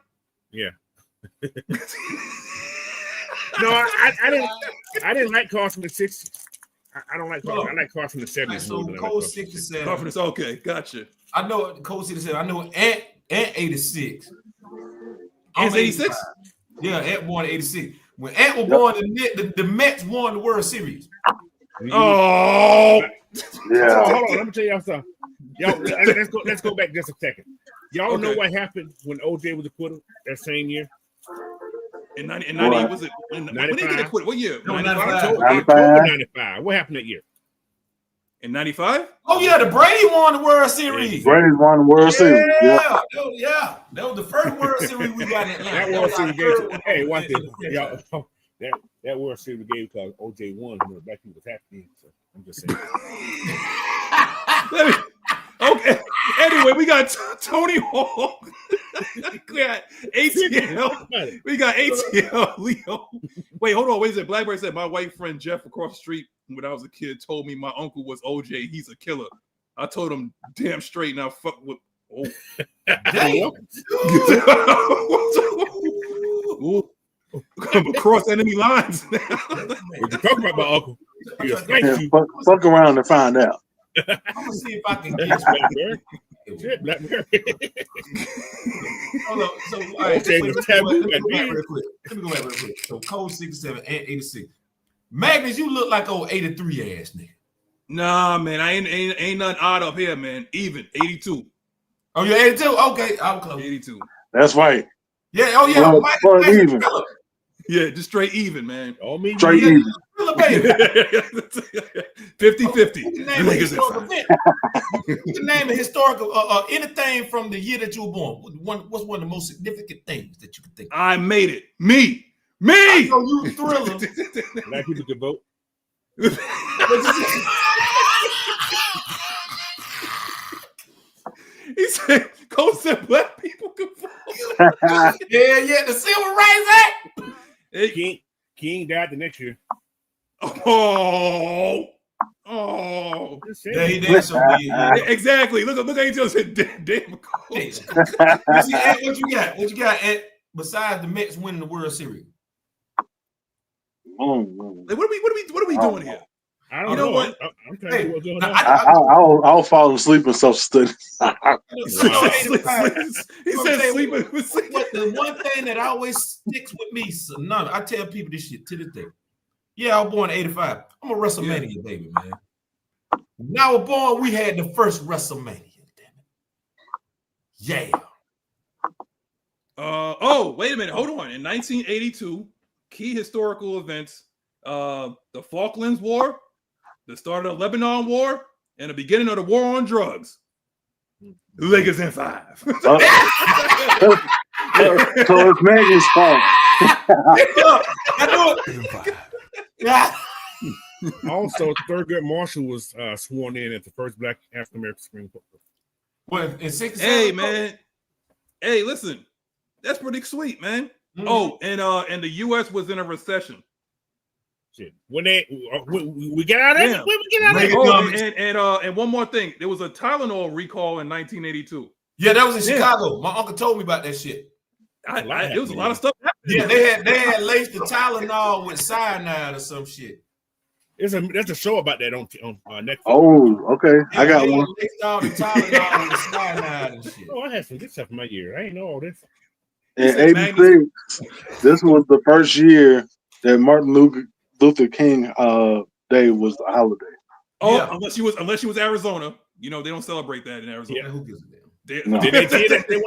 Yeah. No, I didn't like cars from the 60s. I don't like cars. I like cars from the 70s. So more than I like Code cars from the 67. Confidence. Okay, gotcha. I know Code 67. I know Ant 86. Ant's 86? Yeah, Ant born in 86. When Ant was born, the Mets won the World Series. 60s. Oh, Yeah. Hold on. Let me tell y'all something. Y'all, let's go back just a second. Y'all know what happened when OJ was acquitted that same year? in 90, was it? When did he get acquitted? What year? No, 95? 95. October 95. What happened that year? In 95? Oh yeah, the Brady won the World Series. Brady's won the World Series. Yeah. That was the first World Series we got in That Atlanta. World Series That gave. Hey, watch this. was Y'all, that World Series gave because OJ won. You know, black people was happy. So I'm just saying. Okay. Anyway, we got Tony Hawk. We got ATL. We got ATL. Leo. Wait, hold on. Wait a second. Blackberry said my white friend Jeff across the street when I was a kid told me my uncle was OJ. He's a killer. I told him damn straight. Now fuck with. Oh. Damn. Ooh. Across enemy lines. What you talking about, my uncle? He a snake Yeah, you. fuck around and find out. I'm gonna see if I can guess. Blackberry. Shit, Blackberry. Hold on. So, all right, Okay, let me the go taboo back got real quick. Let me go back real quick. So, Code 67 and 86. Magnus, you look like old 83 ass nigga. Nah, man, I ain't nothing odd up here, man. Even 82. Oh, you're 82? Okay, I'm close. 82. That's right. Yeah, oh yeah. Well, Mike, even. Yeah, just straight even, man. All me. Straight Yeah, even. you Thriller, baby. 50-50. You can name a historical event. You can name a historical anything from the year that you were born. What's one of the most significant things that you can think of? I made it. Me. I know you Thriller. Black people can vote. He said, Coach said black people can vote. Yeah, the Civil Rights Act. Hey. King died the next year. Oh. Yeah, he did so big. Yeah. Exactly. Look how you just said, damn, Coach. Hey, what you got? What you got, Ed, besides the Mets winning the World Series? Like, what are we doing here? I don't You know what? I'm trying to see what's going on. I'll fall asleep and self-study. He said sleeping. The one thing that always sticks with me, I tell people this shit to this day. Yeah, I was born in 85. I'm a Wrestlemania baby, man. When I was born, we had the first Wrestlemania. Damn it. Yeah. Oh, wait a minute. Hold on. In 1982, key historical events, the Falklands War, the start of the Lebanon War, and the beginning of the war on drugs. Lakers in 5. So it's Maggie's fault. I know it. Yeah. Also, Thurgood Marshall was sworn in as the first Black African American Supreme Court. What, in 67? Hey, man. Hey, listen. That's pretty sweet, man. Mm-hmm. Oh, and the U.S. was in a recession. Shit. When we get out of it, when we get out of it. Oh, and one more thing. There was a Tylenol recall in 1982. Yeah, that was in Chicago. My uncle told me about that shit. It was a lot of stuff happening. Yeah, they had laced the Tylenol with cyanide or some shit. There's a show about that on Netflix. Oh, okay. Yeah, I got one. Laced all the Tylenol with cyanide and shit. Oh, I had some good stuff in my year. I ain't know all this. In 86, this was the first year that Martin Luther King Day was the holiday. Oh, yeah. unless she was Arizona. You know, they don't celebrate that in Arizona. Yeah, who gives a damn? They won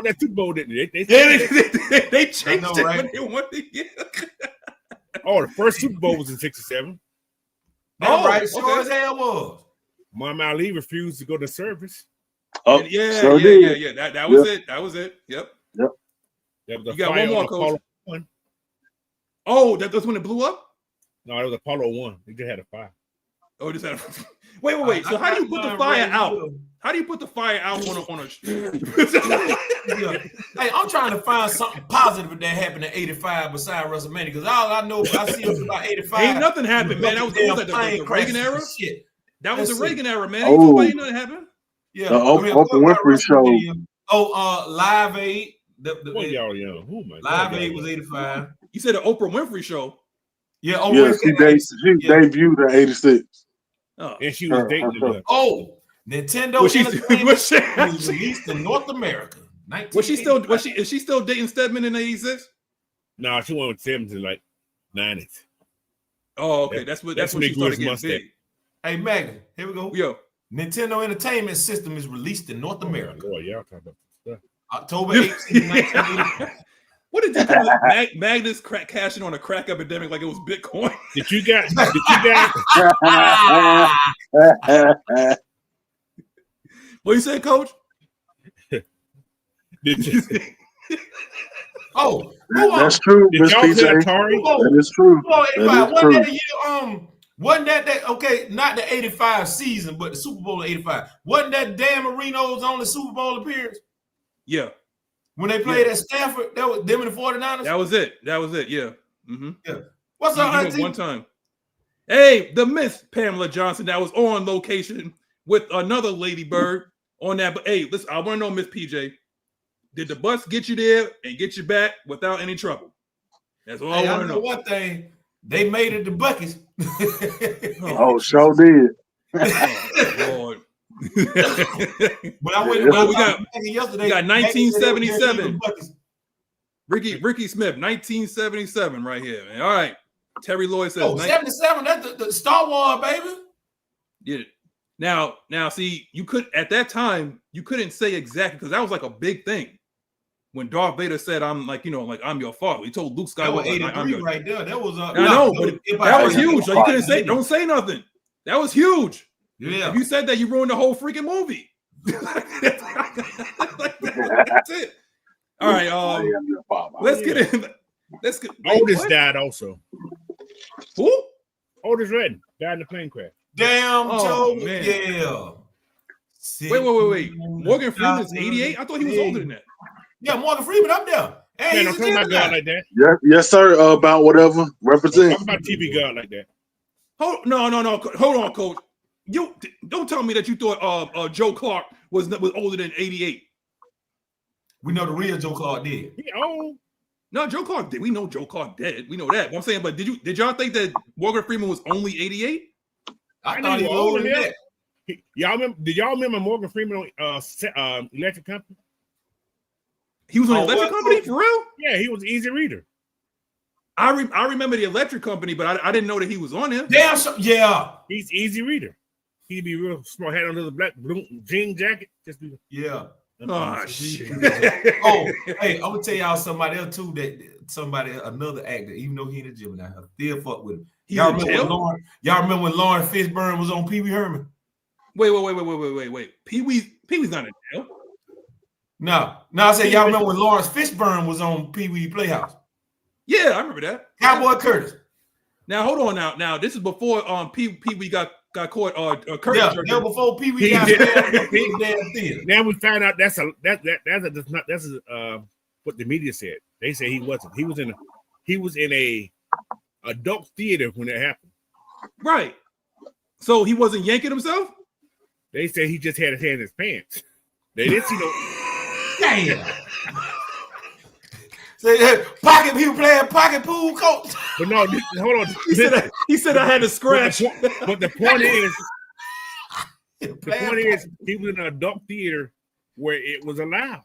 that Super Bowl, didn't they? They changed it right? when they won the year. Oh, the first Super Bowl was in 67. That's right. Sure as hell was. Muhammad Ali refused to go to service. Oh, yeah. That was it. That was it. Yep. You got one more, Coach. Oh, that's when it blew up? No, it was Apollo 1. They just had a fire. Oh, it just had a Wait. So how do you put the fire out? How do you put the fire out on a Hey, I'm trying to find something positive that happened in 85 besides WrestleMania, because all I know I see is about 85. Ain't nothing happened, man. That was the Reagan era. Shit. That was the Reagan era, man. Ain't nobody nothing happened. Yeah. The Oprah Winfrey show. Oh, Live Aid. Y'all young. Oh my Live Aid was 85. You said the Oprah Winfrey show. Yeah, she debuted in 86. Oh. And she was dating the Nintendo was released in North America. Is she still dating Stedman in 86? No, she went with Stedman in like 90s. Oh, okay. That's when she started getting big. Hey, Maggie, here we go. Yo. Nintendo Entertainment System is released in North America. Boy, y'all talking about stuff. October 18, 1985. What did you do? Magnus cashing on a crack epidemic like it was Bitcoin? Did you got? What you say, Coach? Did you? That's true. Did y'all play Atari? That is true. Wasn't that okay? Not the 85 season, but the Super Bowl of 85. Wasn't that Dan Marino's only Super Bowl appearance? Yeah. When they played at Stanford, that was them and the 49ers? That was it. Yeah. Mm-hmm. Yeah. What's up, Auntie? One time. Hey, the Miss Pamela Johnson that was on location with another Lady Bird on that. But hey, listen, I want to know, Miss PJ, did the bus get you there and get you back without any trouble? That's all I want to know. One thing, they made it to Buc-ee's. Sure did. Oh, Lord. But I went we got 1977. Ricky Smith, 1977, right here, man. All right. Terry Lloyd says 77. That's the Star Wars, baby. Yeah. Now, see, you could at that time you couldn't say exactly because that was like a big thing. when Darth Vader said, "I'm like, I'm your father." He told Luke That was Skywalker, "I'm 83 your." right there. That was I know, but that was huge. So you couldn't say, Yeah. don't say nothing. That was huge. Yeah. If you said that, you ruined the whole freaking movie. That's it. All right. Let's get in. Let's get. Oldest died also. Who? Oldest Redden died in the plane crash. Damn, Oh, Joe. man. Yeah. Wait. Morgan Freeman's 88? I thought he was older than that. Yeah, Morgan Freeman up there. Hey, Man, he's don't a talk about God Gemini. like that. Yes, sir. About whatever. Represent. Talk about TV God like that. No. Hold on, Coach. You don't tell me that you thought Joe Clark was older than 88. We know the real Joe Clark did. He old. No, Joe Clark did. We know Joe Clark dead. We know that. But I'm saying, but did y'all think that Morgan Freeman was only 88? I thought he was older than that. Y'all remember? Did y'all remember Morgan Freeman on Electric Company? He was on the Electric Company for real? Yeah, he was Easy Reader. I remember the Electric Company, but I didn't know that he was on him. Damn, yeah. He's Easy Reader. He'd be real smart, had on a black blue jean jacket. Just be Yeah. Oh shit. Oh, hey, I'm gonna tell y'all somebody else too. Another actor, even though he in the gym now, I still fuck with him. Y'all remember when Lawrence Fishburne was on Pee Wee Herman? Wait. Pee-wee's not in jail. No, I said y'all remember when Lawrence Fishburne was on Pee Wee Playhouse? Yeah, I remember that. Cowboy Curtis. Now hold on. Now this is before Pee Wee got caught. Curtis. Yeah, before Pee Wee got damn theater. Now we found out that's what the media said. They say he wasn't. He was in a adult theater when it happened. Right. So he wasn't yanking himself? They say he just had his hand in his pants. They didn't see no. Damn. Say pocket. He was playing pocket pool, coach. But no, hold on. He said I had to scratch. But the point is, he was in an adult theater where it was allowed.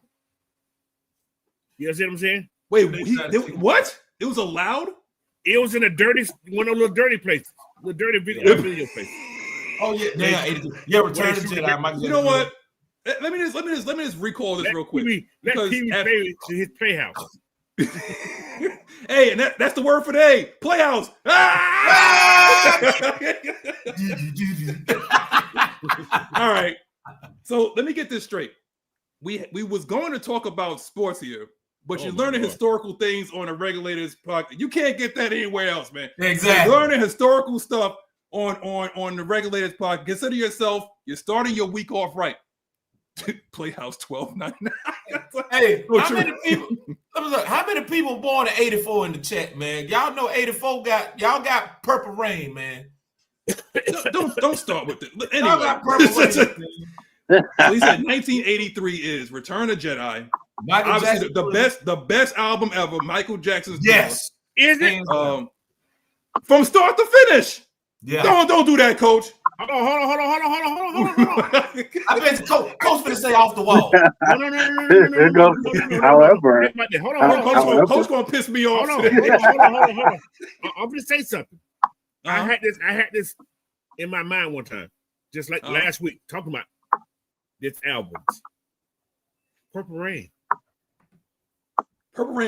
You see what I'm saying? Wait, what? It was allowed? It was in one of those little dirty places, the dirty video place. Oh yeah, yeah. Return to Jedi. You know what? Let me just recall this real quick. Let TV play to his playhouse. Hey, and that's the word for the day. Playhouse. All right. So let me get this straight. We was going to talk about sports here, but you're learning historical things on a Regulators podcast. You can't get that anywhere else, man. Exactly. You're learning historical stuff on the Regulators podcast. Consider yourself, you're starting your week off right. Playhouse 1299. Hey, how many people born in 84 in the chat, man? Y'all know 84 got Purple Rain, man. Don't start with it. Y'all Anyway, got Purple Rain. So he said 1983 is Return of Jedi. Obviously, the best album ever. Michael Jackson's. Yes. Is it? From start to finish. Yeah. Don't do that, Coach. Hold on. I bet Coach finna say off the wall. No. However, Coach gonna piss me off. Hold on. I'm gonna say something. I had this in my mind one time, just like last week, talking about this albums. Purple Rain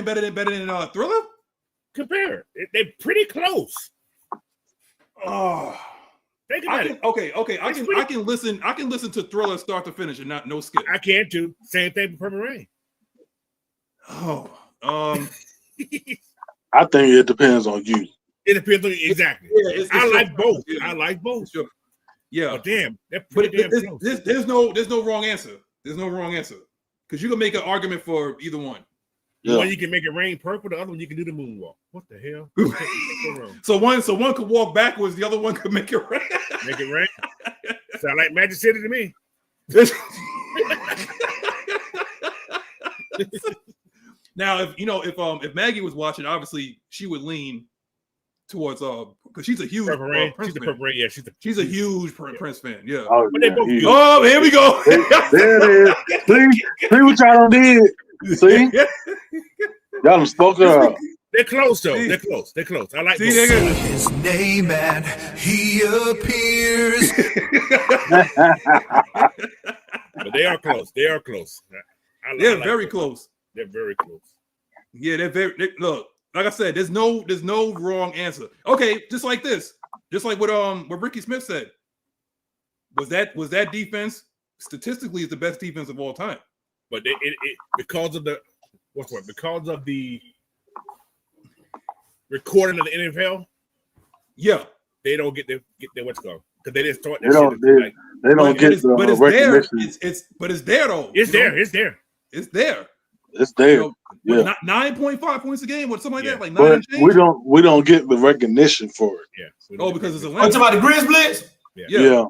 better than Thriller. Compare it. They're pretty close. Oh. Think about it. Okay. I can listen to Thriller start to finish and no skip. I can too. Same thing with Purple Rain. Oh. I think it depends on you. It depends on you. Exactly. Yeah, I like both. I like both. Yeah. Oh, damn. That's pretty damn close. There's no wrong answer. There's no wrong answer. Because you can make an argument for either one. Yeah. One you can make it rain purple, the other one you can do the moonwalk. What the hell? So one could walk backwards, the other one could make it rain. Make it rain. Sound like Magic City to me. Now, if Maggie was watching, obviously she would lean towards because she's a huge Purple Rain. Prince She's a fan. Purple Rain. Yeah, she's a huge Prince fan. Yeah. Oh, But they both good. Oh, here we go. there it is. See what y'all done did. See? Y'all done spoke it up. They're close though. They're close. I like His name and he appears. But they are close. They're very close. They're very close. Yeah, look. Like I said, there's no wrong answer. Okay, just like this, just like what Ricky Smith said. Was that defense statistically is the best defense of all time? But because of the recording of the NFL. Yeah, they don't get their what's called because they didn't start. They don't get the recognition. But it's there though. It's there. It's there. It's there. Yeah. 9.5 points a game or something like that. Like 9 but and change. we don't get the recognition for it. Yeah. Oh, because it's a win. Oh, about the Grizz Blitz? Yeah.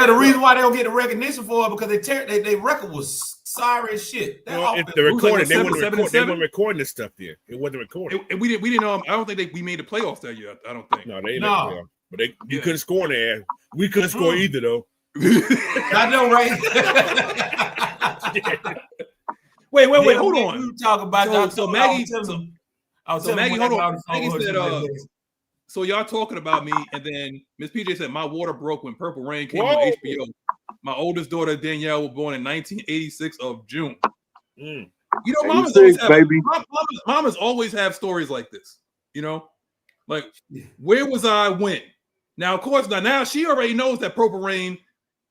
The reason why they don't get the recognition for it because their record was sorry as shit. If they're recording, they weren't recording this stuff there. It wasn't recorded. And we didn't. I don't think we made the playoffs that year. I don't think. No, they didn't. No. But you couldn't score in their ass. We couldn't score either though. I know, right? Wait, hold on. We talk about so Maggie. Maggie, hold on. Maggie said, so y'all talking about me, and then Miss PJ said my water broke when Purple Rain came on HBO. My oldest daughter Danielle was born in 1986 of June. You know, mamas always have stories like this. You know, like where was I when? Now, of course, now she already knows that Purple Rain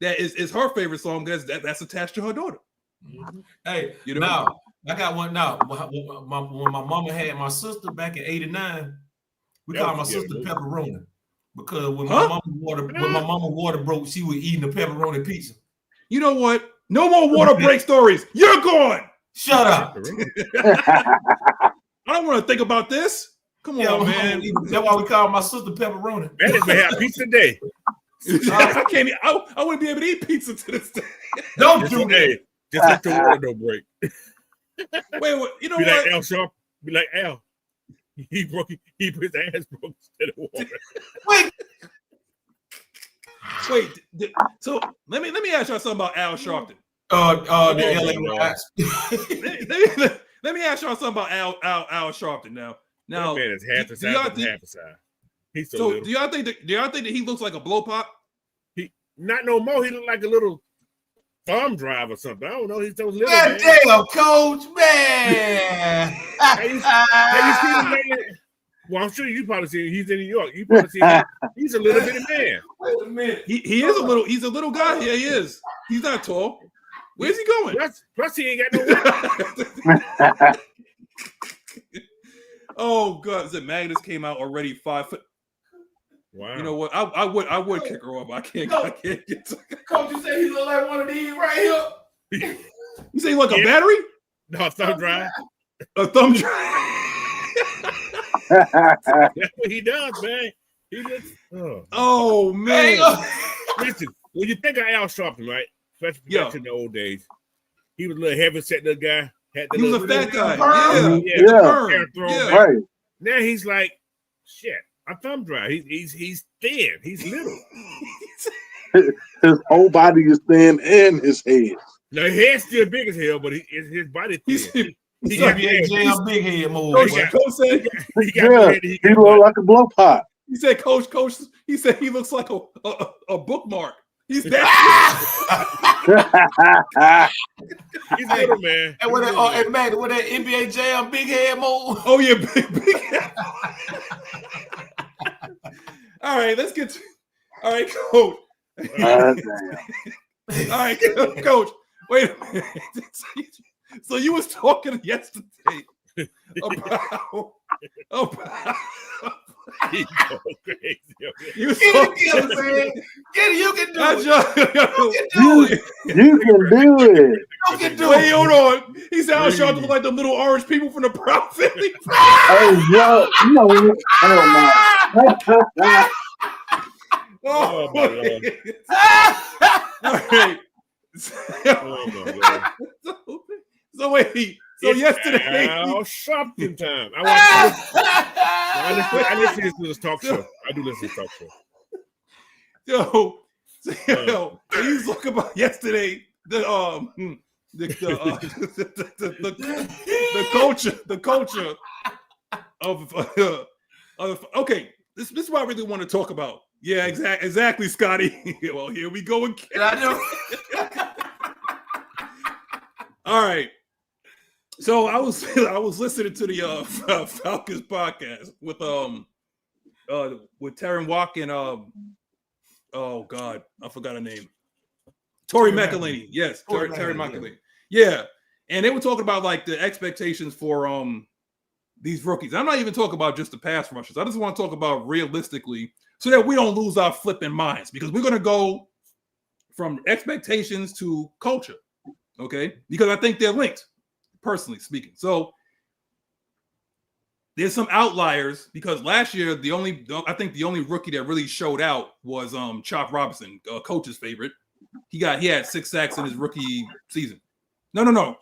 that is her favorite song because that's attached to her daughter. Hey, you know, now I got one now. When my mama had my sister back in '89, we called my sister Pepperoni because when my mama water broke, she was eating the pepperoni pizza. You know what? No more water break stories. You're gone. Shut up. I don't want to think about this. Come on, man. That's why we call my sister Pepperoni. Man, if we have pizza day. I can't. I wouldn't be able to eat pizza to this day. Don't do that. Just let the water don't break. Wait, you know be what? Like Al Sharp. Be like Al. He his ass broke instead of water. Wait. So let me ask y'all something about Al Sharpton. The LA Rats. Let me ask y'all something about Al Sharpton now. Now, that man is half the size of half the size. He's so little. Do y'all think that he looks like a blow pop? He not no more. He look like a little thumb drive or something. I don't know. He's so little. God damn, coach, man. Have you seen him, man? Well, I'm sure you probably seen him. He's in New York. You probably seen him. He's a little bitty man. Wait a minute. He is a little. He's a little guy. Yeah, he is. He's not tall. Where's he going? Plus he ain't got no weight. Oh God! The Magnus came out already 5 foot. Wow. You know what? I would kick her off. I can't get to... Coach, you say he look like one of these right here? You say he like a battery? No, a thumb drive. A thumb drive. That's what he does, man. He just oh man. Listen, when you think of Al Sharpton, right? Especially back in the old days, he was a little heavy set little guy. He was a fat guy. Yeah. Right. Now he's like, shit, a thumb drive. He's thin. He's little. His whole body is thin and his head. Now his head's still big as hell, but his body thin. He got big head move. He look like a blow pot. He said, Coach. He said he looks like a bookmark. He's that. He's little, man. And with that NBA Jam big head move. Oh yeah, big head. All right, let's get to. All right, Coach. All right, Coach. Wait a minute. So you was talking yesterday about you can do it. You can do it. You can do it. Wait, hold on. He said Al Sharpton look like the little orange people from the Proud Family. Oh, yo, Oh my Lord. All right. So wait. So it's yesterday, Al Sharpton time. I listen to this talk show. I do listen to talk show. So you talk about yesterday the culture of okay. This is what I really want to talk about. Yeah, exactly, Scotty. Well, here we go again. I know. All right. So I was listening to the Falcons podcast with Taryn Walk and oh God, I forgot her name. Tori McElhaney. Yes, Terry McElhaney. Yeah. And they were talking about like the expectations for these rookies. I'm not even talking about just the pass rushers. I just want to talk about realistically so that we don't lose our flipping minds, because we're going to go from expectations to culture. Okay? Because I think they're linked, personally speaking. So there's some outliers, because last year I think the only rookie that really showed out was Chop Robinson, coach's favorite. He had 6 sacks in his rookie season. No.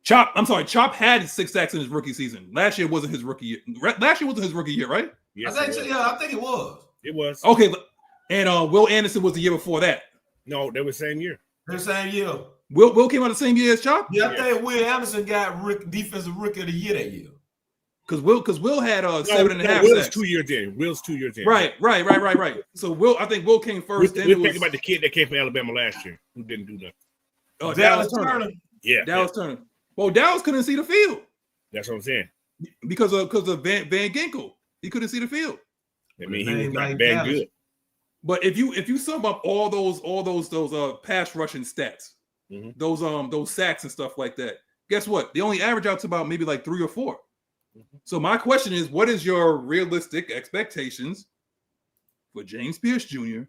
Chop had 6 sacks in his rookie season. Last year wasn't his rookie year. Last year wasn't his rookie year, right? Yes, I think it was. It was. Okay, and Will Anderson was the year before that. No, they were same year. The same year. Will came out the same year as Chop? Yeah, I think Will Anderson got defensive rookie of the year that year. Because Will had 7.5 Will's sacks. 2 years in. Will's 2 years in. Right. So I think Will came first. We're thinking about the kid that came from Alabama last year who didn't do nothing. Oh, Dallas Turner. Yeah, Dallas Turner. Well, Dallas couldn't see the field. That's what I'm saying. Because of Van Ginkel. He couldn't see the field. I mean, he was not that good. But if you sum up all those pass rushing stats, those sacks and stuff like that, guess what? They only average out to about maybe like 3 or 4. So my question is, what is your realistic expectations for James Pierce Jr.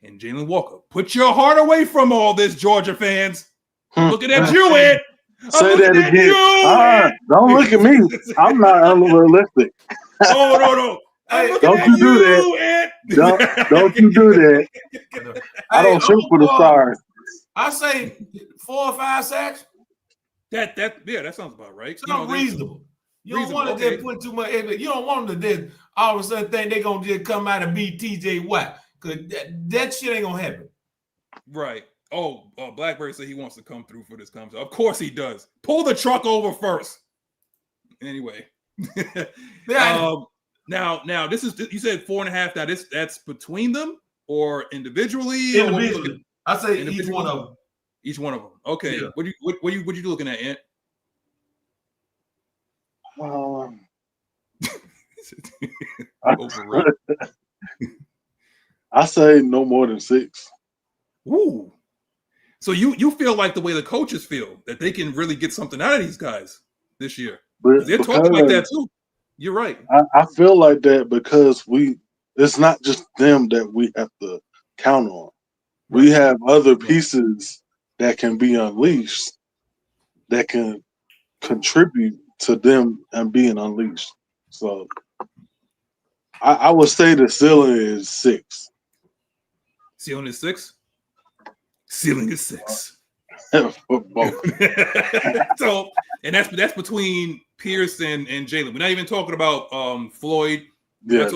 and Jalen Walker? Put your heart away from all this, Georgia fans. Looking at you, Ed. Say that again. Don't look at me. I'm not unrealistic. Oh, no. Don't you do that. Don't you do that. I don't shoot for the stars. I say 4 or 5 sacks. That sounds about right. Sounds reasonable. You don't want to just put too much. You don't want them to just all of a sudden think they're gonna just come out and beat TJ Watt, because that shit ain't gonna happen. Right. Oh, Blackberry said he wants to come through for this conversation. Of course he does. Pull the truck over first. Anyway. Now this is, you said 4.5. Now that's between them or individually? Individually. I say each one of them. Each one of them. Okay. Yeah. What you looking at, Ant? I say no more than 6. Ooh. So you feel like the way the coaches feel, that they can really get something out of these guys this year. They're talking like that too. You're right. I feel like that because it's not just them that we have to count on. We have other pieces that can be unleashed that can contribute to them and being unleashed. So I would say the ceiling is 6. Ceiling is 6? Ceiling is 6. So, and that's between Pierce and Jalen. We're not even talking about Floyd. Yeah,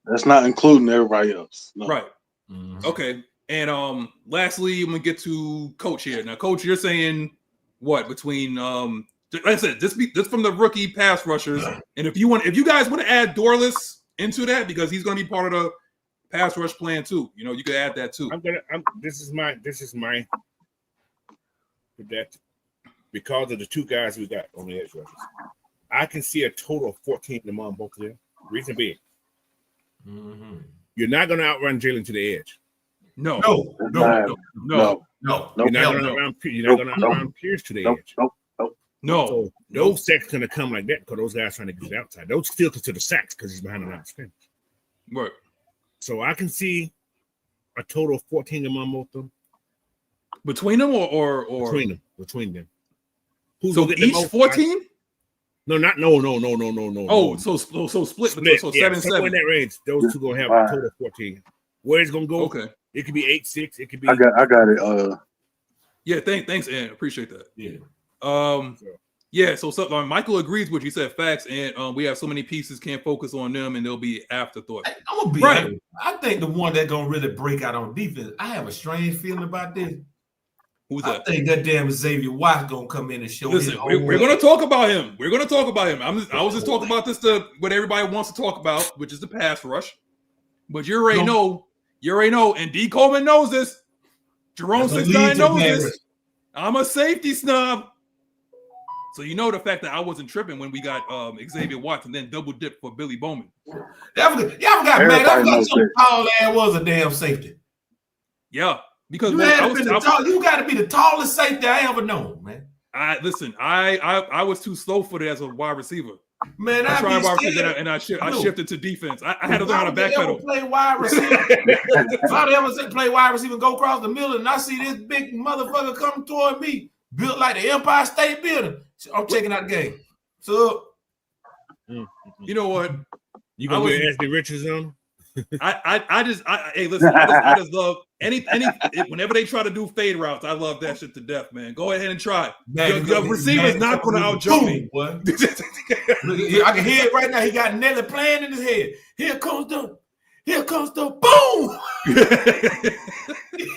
that's not including everybody else. No. Right. Mm-hmm. Okay. And lastly, I'm gonna get to Coach here. Now, Coach, you're saying what between like I said, this from the rookie pass rushers, and if you guys want to add Dorless into that, because he's going to be part of the pass rush plan too. You know, you could add that too. This is my that because of the 2 guys we got on the edge rushers, I can see a total of 14 among both of them. Reason being, you're not going to outrun Jalen to the edge. No. You're not going to outrun Pierce to the edge. No. So those sacks going to come like that because those guys trying to get outside. Those still consider sacks because he's behind the line of scrimmage. Right. So I can see a total of 14 among both of them. Between them or between them. Who's so each 14? No. Oh, so split. So 7-7 in that range. Those 2 gonna have a total of 14. Where it's gonna go? Okay. It could be 8-6. It could be. I got it. Yeah. Thanks, Ant. Appreciate that. Yeah. Yeah. So Michael agrees with you. He said facts, and we have so many pieces, can't focus on them, and they'll be afterthought. I'm gonna be right. I think the one that's gonna really break out on defense. I have a strange feeling about this. Who's that? I think that damn Xavier Watts gonna come in and show. Listen, we're gonna talk about him. I was just talking about this what everybody wants to talk about, which is the pass rush. But you already know, and D. Coleman knows this. Jerome 69 knows this. I'm a safety snob. So you know the fact that I wasn't tripping when we got Xavier Watson, then double dip for Billy Bowman. Y'all forgot, man. I forgot some tall ass was a damn safety. Yeah, because you got to be the tallest safety I ever known, man. I was too slow footed as a wide receiver. Man, I tried wide receiver and I shifted to defense. I had to learn how to backpedal. Play wide receiver. If I ever play wide receiver and go across the middle and I see this big motherfucker coming toward me, built like the Empire State Building, I'm checking out the game. So, you know what? You gonna be Anthony Richards on? Hey, listen, I just love whenever they try to do fade routes, I love that shit to death, man. Go ahead and try. Your receiver's not going to out-jump me. I can hear it right now. He got Nelly playing in his head. Here comes the boom.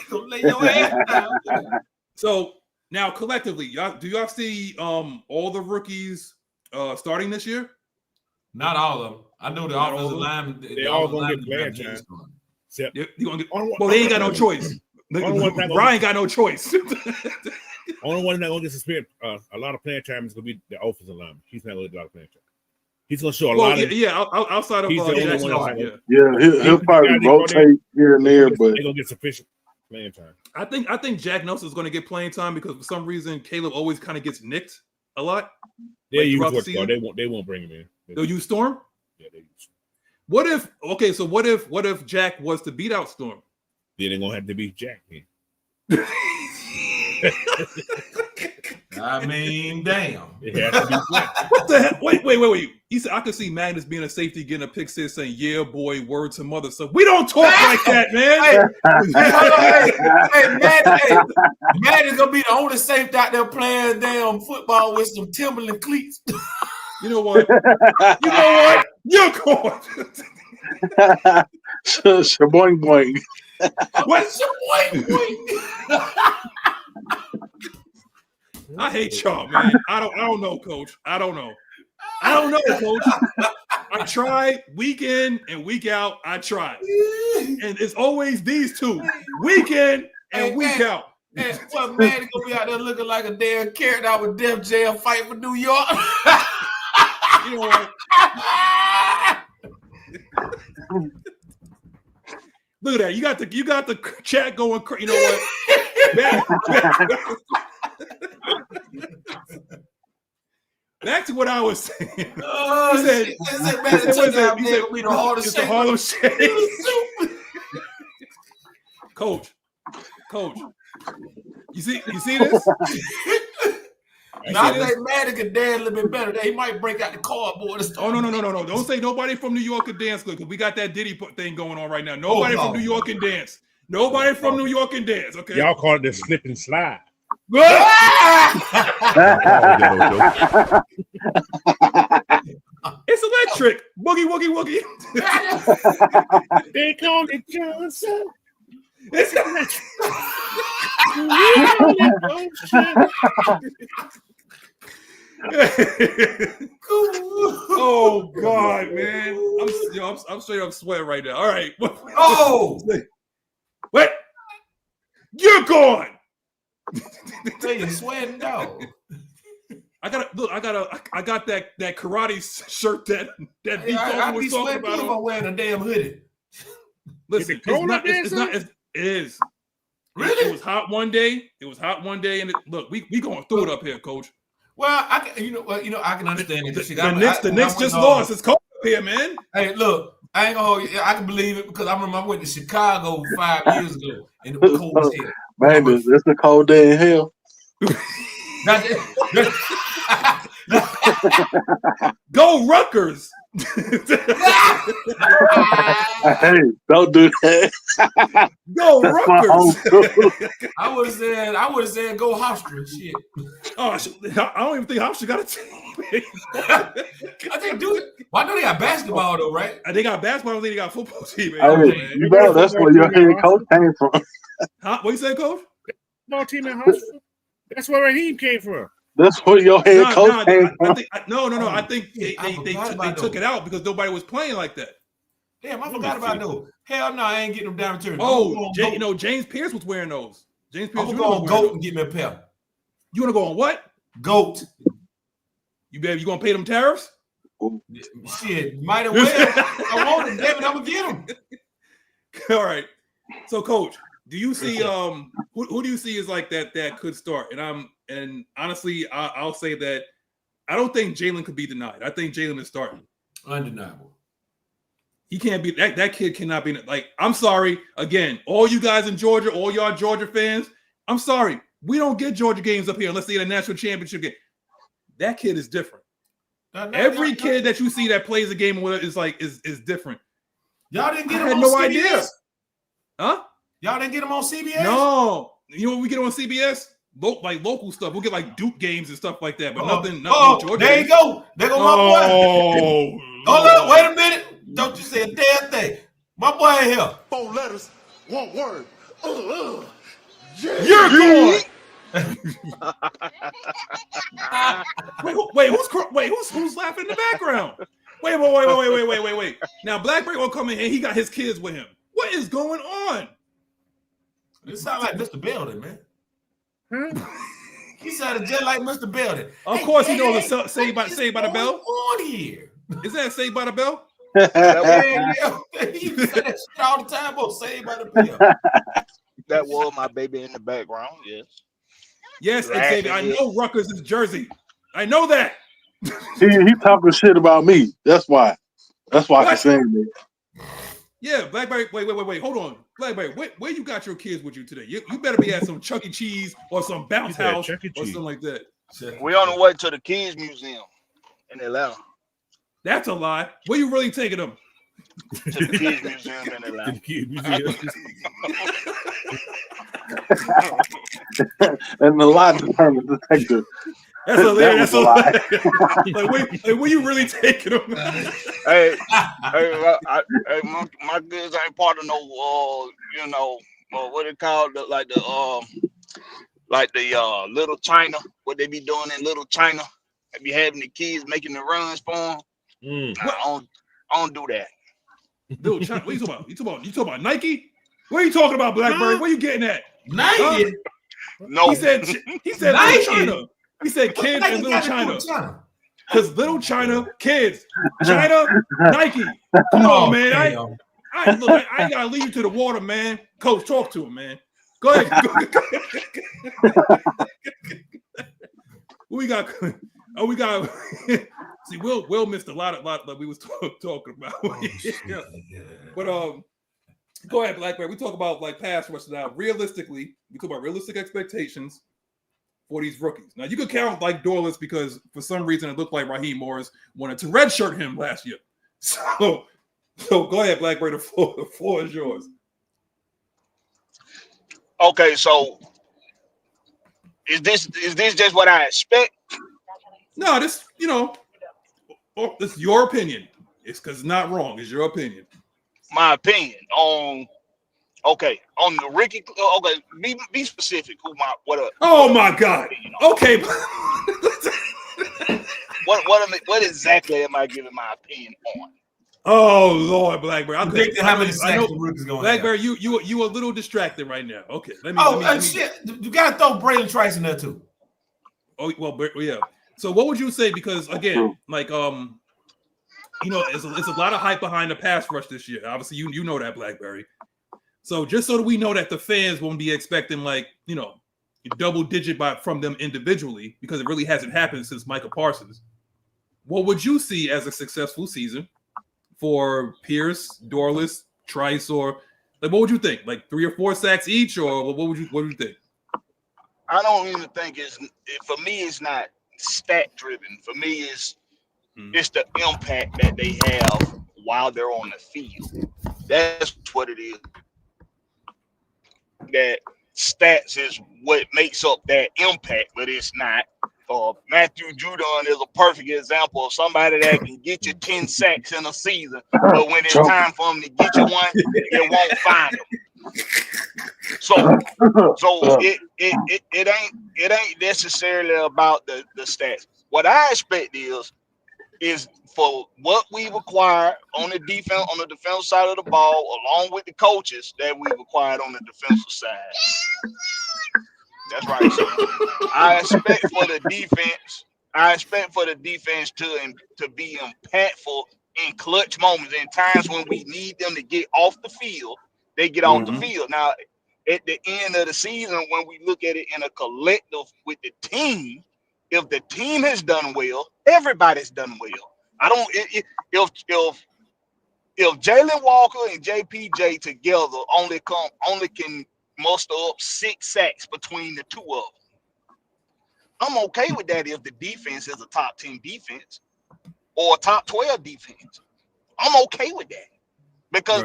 Gonna lay your ass down. So now collectively, do y'all see all the rookies starting this year? Not all of them. I know the offensive linemen. They all gonna get playing time. Well, they ain't got no choice. Brian got no choice. Only one that gonna get suspended a lot of playing time is gonna be the offensive lineman. He's not gonna get a lot of playing time. He's gonna show a lot of outside of he'll probably rotate here and there, but they're gonna get sufficient playing time. I think Jack Nelson is gonna get playing time because for some reason Caleb always kind of gets nicked a lot. They won't bring him in. They'll use Storm? Yeah, they use. What if Jack was to beat out Storm? Then they're gonna have to beat Jack. I mean, damn. It has to be what the heck? Wait. He said I could see Magnus being a safety, getting a pick six, saying, "Yeah, boy, word to mother." So we don't talk like that, man. Magnus gonna be the only safety out there playing damn football with some Timberland cleats. You know what? You're going. Shaboing boing. What's shaboing boing? I hate y'all, man. I don't know, Coach. I don't know, Coach. I try week in and week out. I try, and it's always these two, week in and week out. And what man is gonna be out there looking like a damn character out with Def Jam fight for New York? You know what? Look at that. You got the chat going. You know what? Back to what I was saying. He said, it's the Harlem Shake. Coach. You see this? I think Madden could dance a little bit better. He might break out the cardboard. Oh, no. Don't say nobody from New York can dance good because we got that Diddy thing going on right now. Nobody from New York can dance. Nobody from New York can dance, okay? Y'all call it the slip and slide. It's electric. Boogie, woogie, woogie. They call it Johnson. It's oh God, man! I'm straight up sweating right now. All right. What? You're gone. You're sweating, dog. I got that karate shirt that D. Kaufman was talking about. I'm wearing a damn hoodie. Listen, it's not. It is. Really? It was hot one day. And look, we going through it up here, Coach. Well, I can understand it. The Knicks just lost. It's cold up here, man. Hey, look, I ain't gonna hold you. I can believe it because I remember I went to Chicago 5 years ago and it was cold as hell. Man, it's a cold day in hell. Go Rutgers. Hey, don't do that. Go Rutgers. I would have said go Hofstra. Shit. Oh, I don't even think Hofstra got a team. I think do it. Well, I know they got basketball though, right? They got basketball. I think they got football team. Hey, you know that's where your head coach came from. Huh? What you say, Coach? Football team in Hofstra. That's where Raheem came from. That's where your head coach came from. I think they took it out because nobody was playing like that. Damn, I forgot about those. Hell no, I ain't getting them down return. Oh, James Pierce was wearing those. James Pierce. I'm gonna go on GOAT and get me a pair. You want to go on what? GOAT. You gonna pay them tariffs? Shit, might as well. I want them, David. I'm gonna get them. All right. So, Coach, do you see who do you see is like that could start? And honestly, I'll say that I don't think Jalen could be denied. I think Jalen is starting. Undeniable. He can't be that kid cannot be like. I'm sorry again, all you guys in Georgia, all y'all Georgia fans. I'm sorry, we don't get Georgia games up here unless they get a national championship game. That kid is different. Every kid that you see that plays a game with is different. Y'all didn't get him I had on no CBS? idea. Huh? Y'all didn't get him on CBS? No. You know what we get on CBS? Like local stuff. We'll get like Duke games and stuff like that, but nothing Georgia. There you go. There go my boy. Hold up, wait a minute. Don't you say a damn thing. My boy here. 4 letters, 1 word. You're going. Who's laughing in the background? Wait. Now Blackberry gonna come in here. He got his kids with him. What is going on? It sounds like Mr. Belding, man. He sounded just like Mr. Belding. Of course, he knows the Saved by the Bell. On here. Is that Saved by the Bell? Yeah. He say that shit all the time. Oh, Saved by the Bell. That was my baby in the background. Yes. Yes, Xavier. I know Rutgers is Jersey. I know that. He talking shit about me. That's why. I can say that. Yeah, Blackberry. Wait. Hold on, Blackberry. Where you got your kids with you today? You better be at some Chuck E. Cheese or some bounce house or something like that. We on the way to the Kids Museum in Atlanta. That's a lie. Where you really taking them? To the Kids Museum in Atlanta. And the lie determines the detective. That's a lie. Like, where you really taking them? Hey, my kids ain't part of no, what they call it, like the Little China. What they be doing in Little China? They be having the kids making the runs for them. I don't do that. Little China. What you talking about Nike? What are you talking about, Blackberry? Where you getting at? Nike. No. He said Little China. He said kids and Little China. Because Little China, kids, China, Nike. Come on, man. I ain't gotta lead you to the water, man. Coach, talk to him, man. Go ahead. We got. See, Will missed a lot that we was talking about. Yeah. But go ahead, Blackberry. We talk about like pass rush now. Realistically, we talk about realistic expectations for these rookies. Now you could count like Dorless because for some reason it looked like Raheem Morris wanted to redshirt him last year. So go ahead, Blackberry. The floor is yours. Okay, so is this just what I expect? No, this this is your opinion. It's because it's not wrong. It's your opinion. My opinion on the Ricky. Okay, be specific. Oh my God. Okay. what exactly am I giving my opinion on? Oh Lord, Blackberry. I know the rookies going. Blackberry, you a little distracted right now. Okay, let me. Shit! You gotta throw Braylon Trice in there too. Oh well, yeah. So what would you say? Because again, like it's a lot of hype behind the pass rush this year. Obviously, you know that, Blackberry. So just so that we know that the fans won't be expecting double digit from them individually, because it really hasn't happened since Micah Parsons. What would you see as a successful season for Pierce, Dorless, Trice, or like what would you think? Like 3 or 4 sacks each, or what would you think? I don't even think for me it's not stat driven. For me it's the impact that they have while they're on the field. That's what it is. That stats is what makes up that impact, but it's not. Matthew Judon is a perfect example of somebody that can get you 10 sacks in a season, but when it's time for him to get you one, you won't find him. So it ain't necessarily about the stats. What I expect is for what we've acquired on the defensive side of the ball, along with the coaches that we've acquired on the defensive side. That's right. So I expect for the defense I expect for the defense to be impactful in clutch moments, in times when we need them to get off the field. They get off the field. Now, at the end of the season, when we look at it in a collective with the team, if the team has done well, everybody's done well. If Jalen Walker and JPJ together only can muster up 6 sacks between the two of them, I'm okay with that if the defense is a top 10 defense or a top 12 defense. I'm okay with that because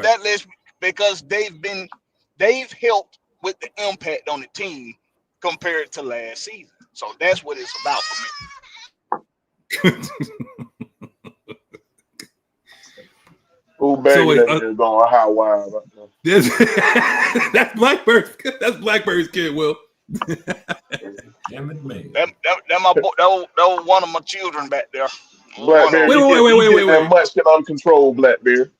because they've helped with the impact on the team compared to last season. So that's what it's about for me. Oh, baby, is going high wild right now. That's Blackberry's kid, Will. That was one of my children back there. Blackberry, wait. That much can uncontrol Blackberry.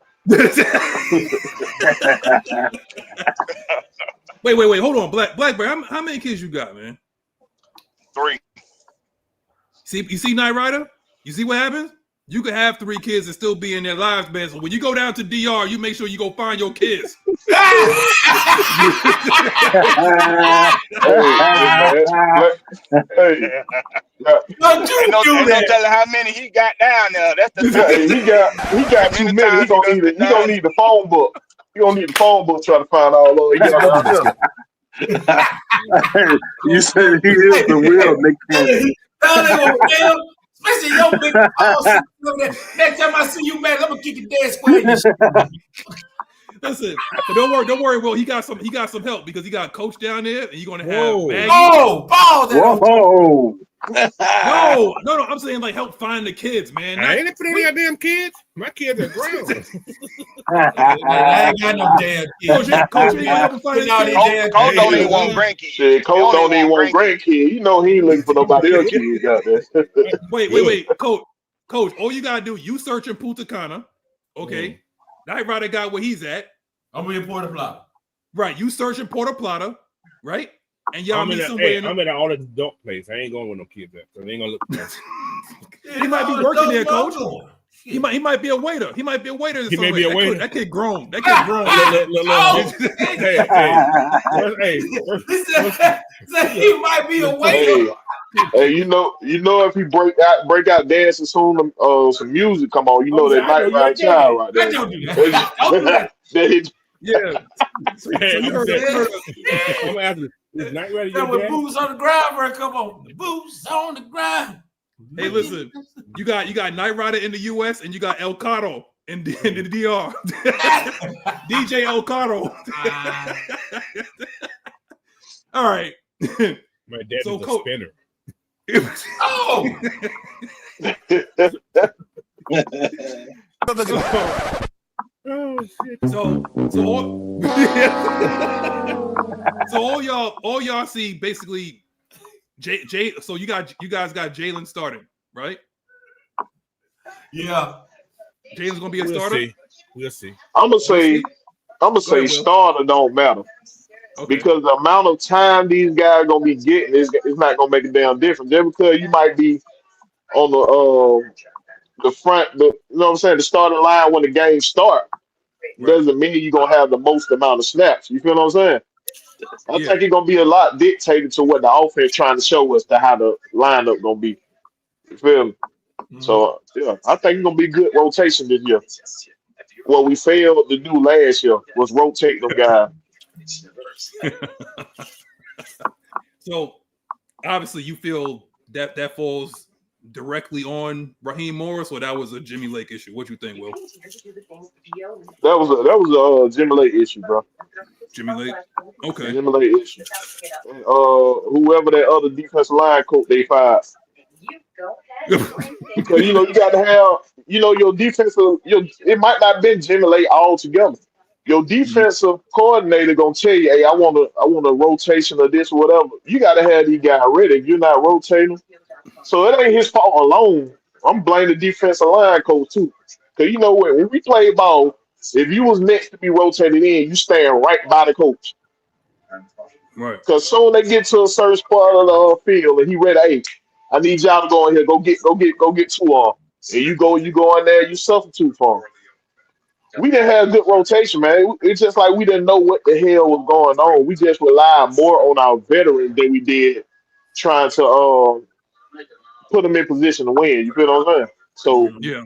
Wait. Hold on, Blackberry. How many kids you got, man? 3. You see Nyght Ryder? You see what happens? You can have 3 kids and still be in their lives, man. So when you go down to DR, you make sure you go find your kids. Hey, don't tell her how many he got down there. That's the thing. He got too many. He gonna need the phone book. You don't need the phone book trying to find all of it. You said he is the real nickname. Especially your big balls. Next time I see you, man, I'm gonna kick your dead square. Listen, but don't worry. Well, he got some help because he got a coach down there, and you're gonna have Maggie. Whoa! No, I'm saying like help find the kids, man. I ain't for any damn kids. My kids are grown. I ain't got no damn kids. Coach ain't helping find his kids. Coach don't even want grandkids. Shit, Coach don't even want grandkids. You know he ain't looking for nobody else kids out there. Wait, Coach, all you gotta do, you search in Punta Cana, okay? Nyght Ryder got where he's at. I'm in Puerto Plata. Right, you search in Puerto Plata, right? And y'all meet somewhere. I'm at all adult place. I ain't going with no kids there, so they ain't gonna look. He might be working there, Coach. He might be a waiter. He might be a waiter. He may be a waiter. That kid grown. Hey, he might be a waiter. Hey, you know if he break out dancing soon, some music come on. You know that Nyght Ryder child right there. Don't do that. Yeah. I'm asking, is Nyght Ryder your dad? Boots on the ground, bro. Come on, the boots on the ground. Hey, listen, you got Nyght Ryder in the US and you got El Caro in the DR. DJ El Caro. All right. My dad is a spinner. So all y'all see basically Jay. So you guys got Jalen starting, right? Yeah. Jalen's gonna be a starter. We'll see. I'm gonna say starter don't matter. Okay. Because the amount of time these guys are gonna be getting is not gonna make a damn difference. Just because you might be on the front, you know what I'm saying, the starting line when the game starts, doesn't mean you're gonna have the most amount of snaps. You feel what I'm saying? I think it's gonna be a lot dictated to what the offense trying to show us to how the lineup gonna be. You feel me? Mm-hmm. So I think it's gonna be good rotation this year. What we failed to do last year was rotate them guys. So obviously you feel that falls directly on Raheem Morris, or that was a Jimmy Lake issue? What you think, Will? That was a Jimmy Lake issue, bro. Jimmy Lake? Okay. Jimmy Lake issue. Whoever that other defensive line coach they fired. Because you gotta have your defensive. It might not have been Jimmy Lake altogether. Your defensive coordinator gonna tell you, "Hey, I want a rotation of this or whatever." You gotta have these guys ready. If you're not rotating, so it ain't his fault alone. I'm blaming the defensive line coach too, because when we play ball, if you was next to be rotated in, you stand right by the coach. Right. Because soon they get to a certain spot of the field and he ready, hey, I need y'all to go in here, go get 2 on. And you go in there, you substitute for them. We didn't have good rotation, man. It's just like we didn't know what the hell was going on. We just relied more on our veterans than we did trying to put them in position to win. You feel what I'm saying? So yeah,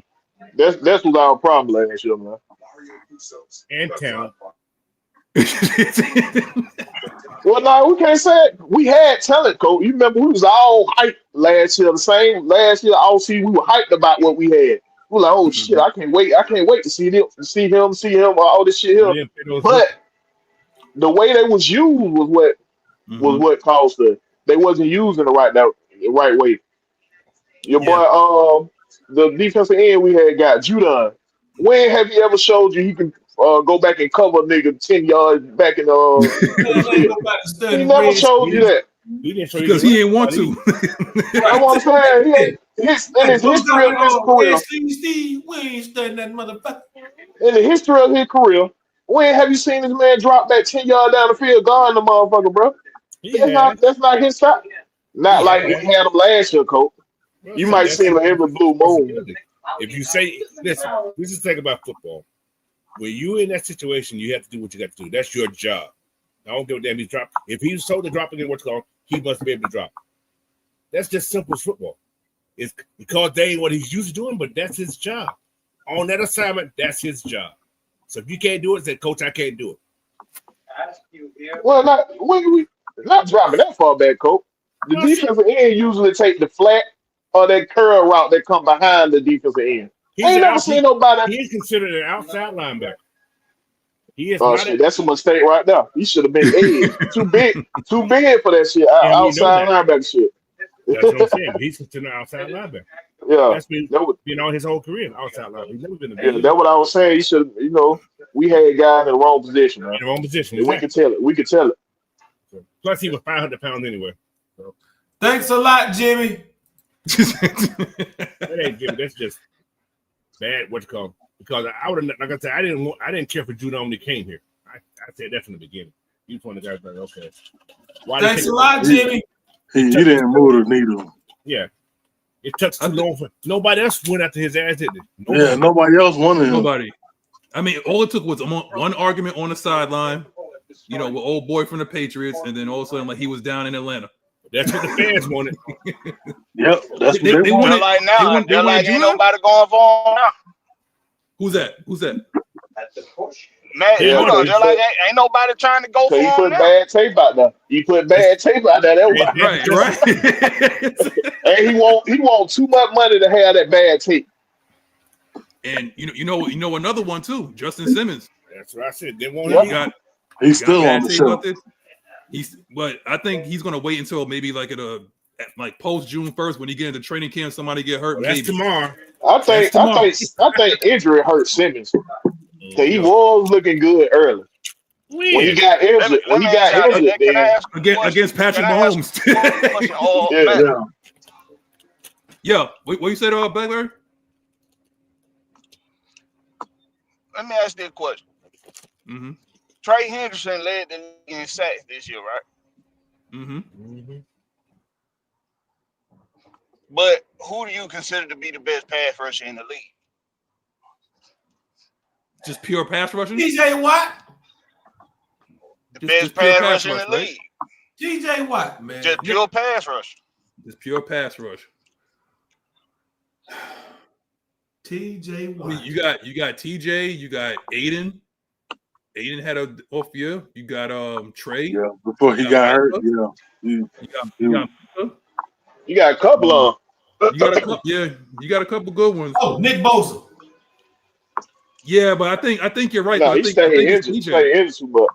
that's was our problem last year, man. And talent. Well, no, we can't say it. We had talent, coach. You remember we was all hyped last year. The same last year, all season we were hyped about what we had. We were like, oh shit, I can't wait to see him, all this shit here. But the way they was used was what caused us. They wasn't used in the right way. Your boy, the defensive end we had got Judon. When have he ever showed you he can go back and cover a nigga 10 yards back in he never showed you that. Because he ain't want to. I want to say in his history of his career. In the history of his career, when have you seen this man drop that 10 yard down the field guarding the motherfucker, bro? That's not his style. Not like we had him last year, coach. You might see him every blue moon. If you say, listen, this is the thing about football. When you're in that situation, you have to do what you got to do. That's your job. I don't give a damn. He's dropped. If he's told to drop again, what's called, he must be able to drop. That's just simple as football. It's because they ain't what he's used to doing, but that's his job. On that assignment, that's his job. So if you can't do it, say, Coach, I can't do it. Well, not dropping that far back, coach. The defensive end usually take the flat or that curl route that come behind the defensive end. I ain't never seen nobody. He is considered an outside linebacker. He is. Shit, that's a mistake right there. He should have been edge. too big for that shit. Outside linebacker shit. That's what I'm saying. He's considered an outside linebacker. Yeah, that's been his whole career outside linebacker. He's never been a that's what I was saying. He should. We had guys in the wrong position, man. In the wrong position. Exactly. We could tell it. Plus, he was 500 pounds anyway. So. Thanks a lot, Jimmy. That ain't Jimmy. That's just bad. What you call? Because I would have, like I said, I didn't care for Judon when he came here. I said that from the beginning. You was one of the guys like, okay. Thanks a lot, Jimmy. He didn't move the needle. Yeah. It took too long for nobody else went after his ass, did they? Nobody else wanted him. Nobody. I mean, all it took was one argument on the sideline, with old boy from the Patriots, and then all of a sudden, like, he was down in Atlanta. That's what the fans wanted. Yep, that's what they wanted. They're like now. They're like, ain't nobody going for him now. Who's that? Man, they're like, ain't nobody trying to go for him. He put bad tape out there. Right. And he want too much money to have that bad tape. And you know another one too, Justin Simmons. That's what I said. They want he's still on the show. But I think he's gonna wait until maybe like post June 1st when he get into training camp, somebody get hurt. Well, that's tomorrow. I think injury hurt Simmons. He was looking good early. When he got injured, against Patrick Mahomes. Yeah. What you said about Blackberry? Let me ask you a question. Mm-hmm. Trey Henderson led the league in sacks this year, right? Mm-hmm. But who do you consider to be the best pass rusher in the league? Just pure pass rushing? TJ Watt. The best pass rusher in the league. TJ Watt, man. Just pure pass rush. Just pure pass rush. TJ Watt. I mean, you got TJ, you got Aiden. Aiden had a off year. You got Trey. Yeah, before he got hurt. Yeah. You got a couple of them. You got a couple good ones. Oh, Nick Bosa. Yeah, but I think you're right. No, I think it's TJ. But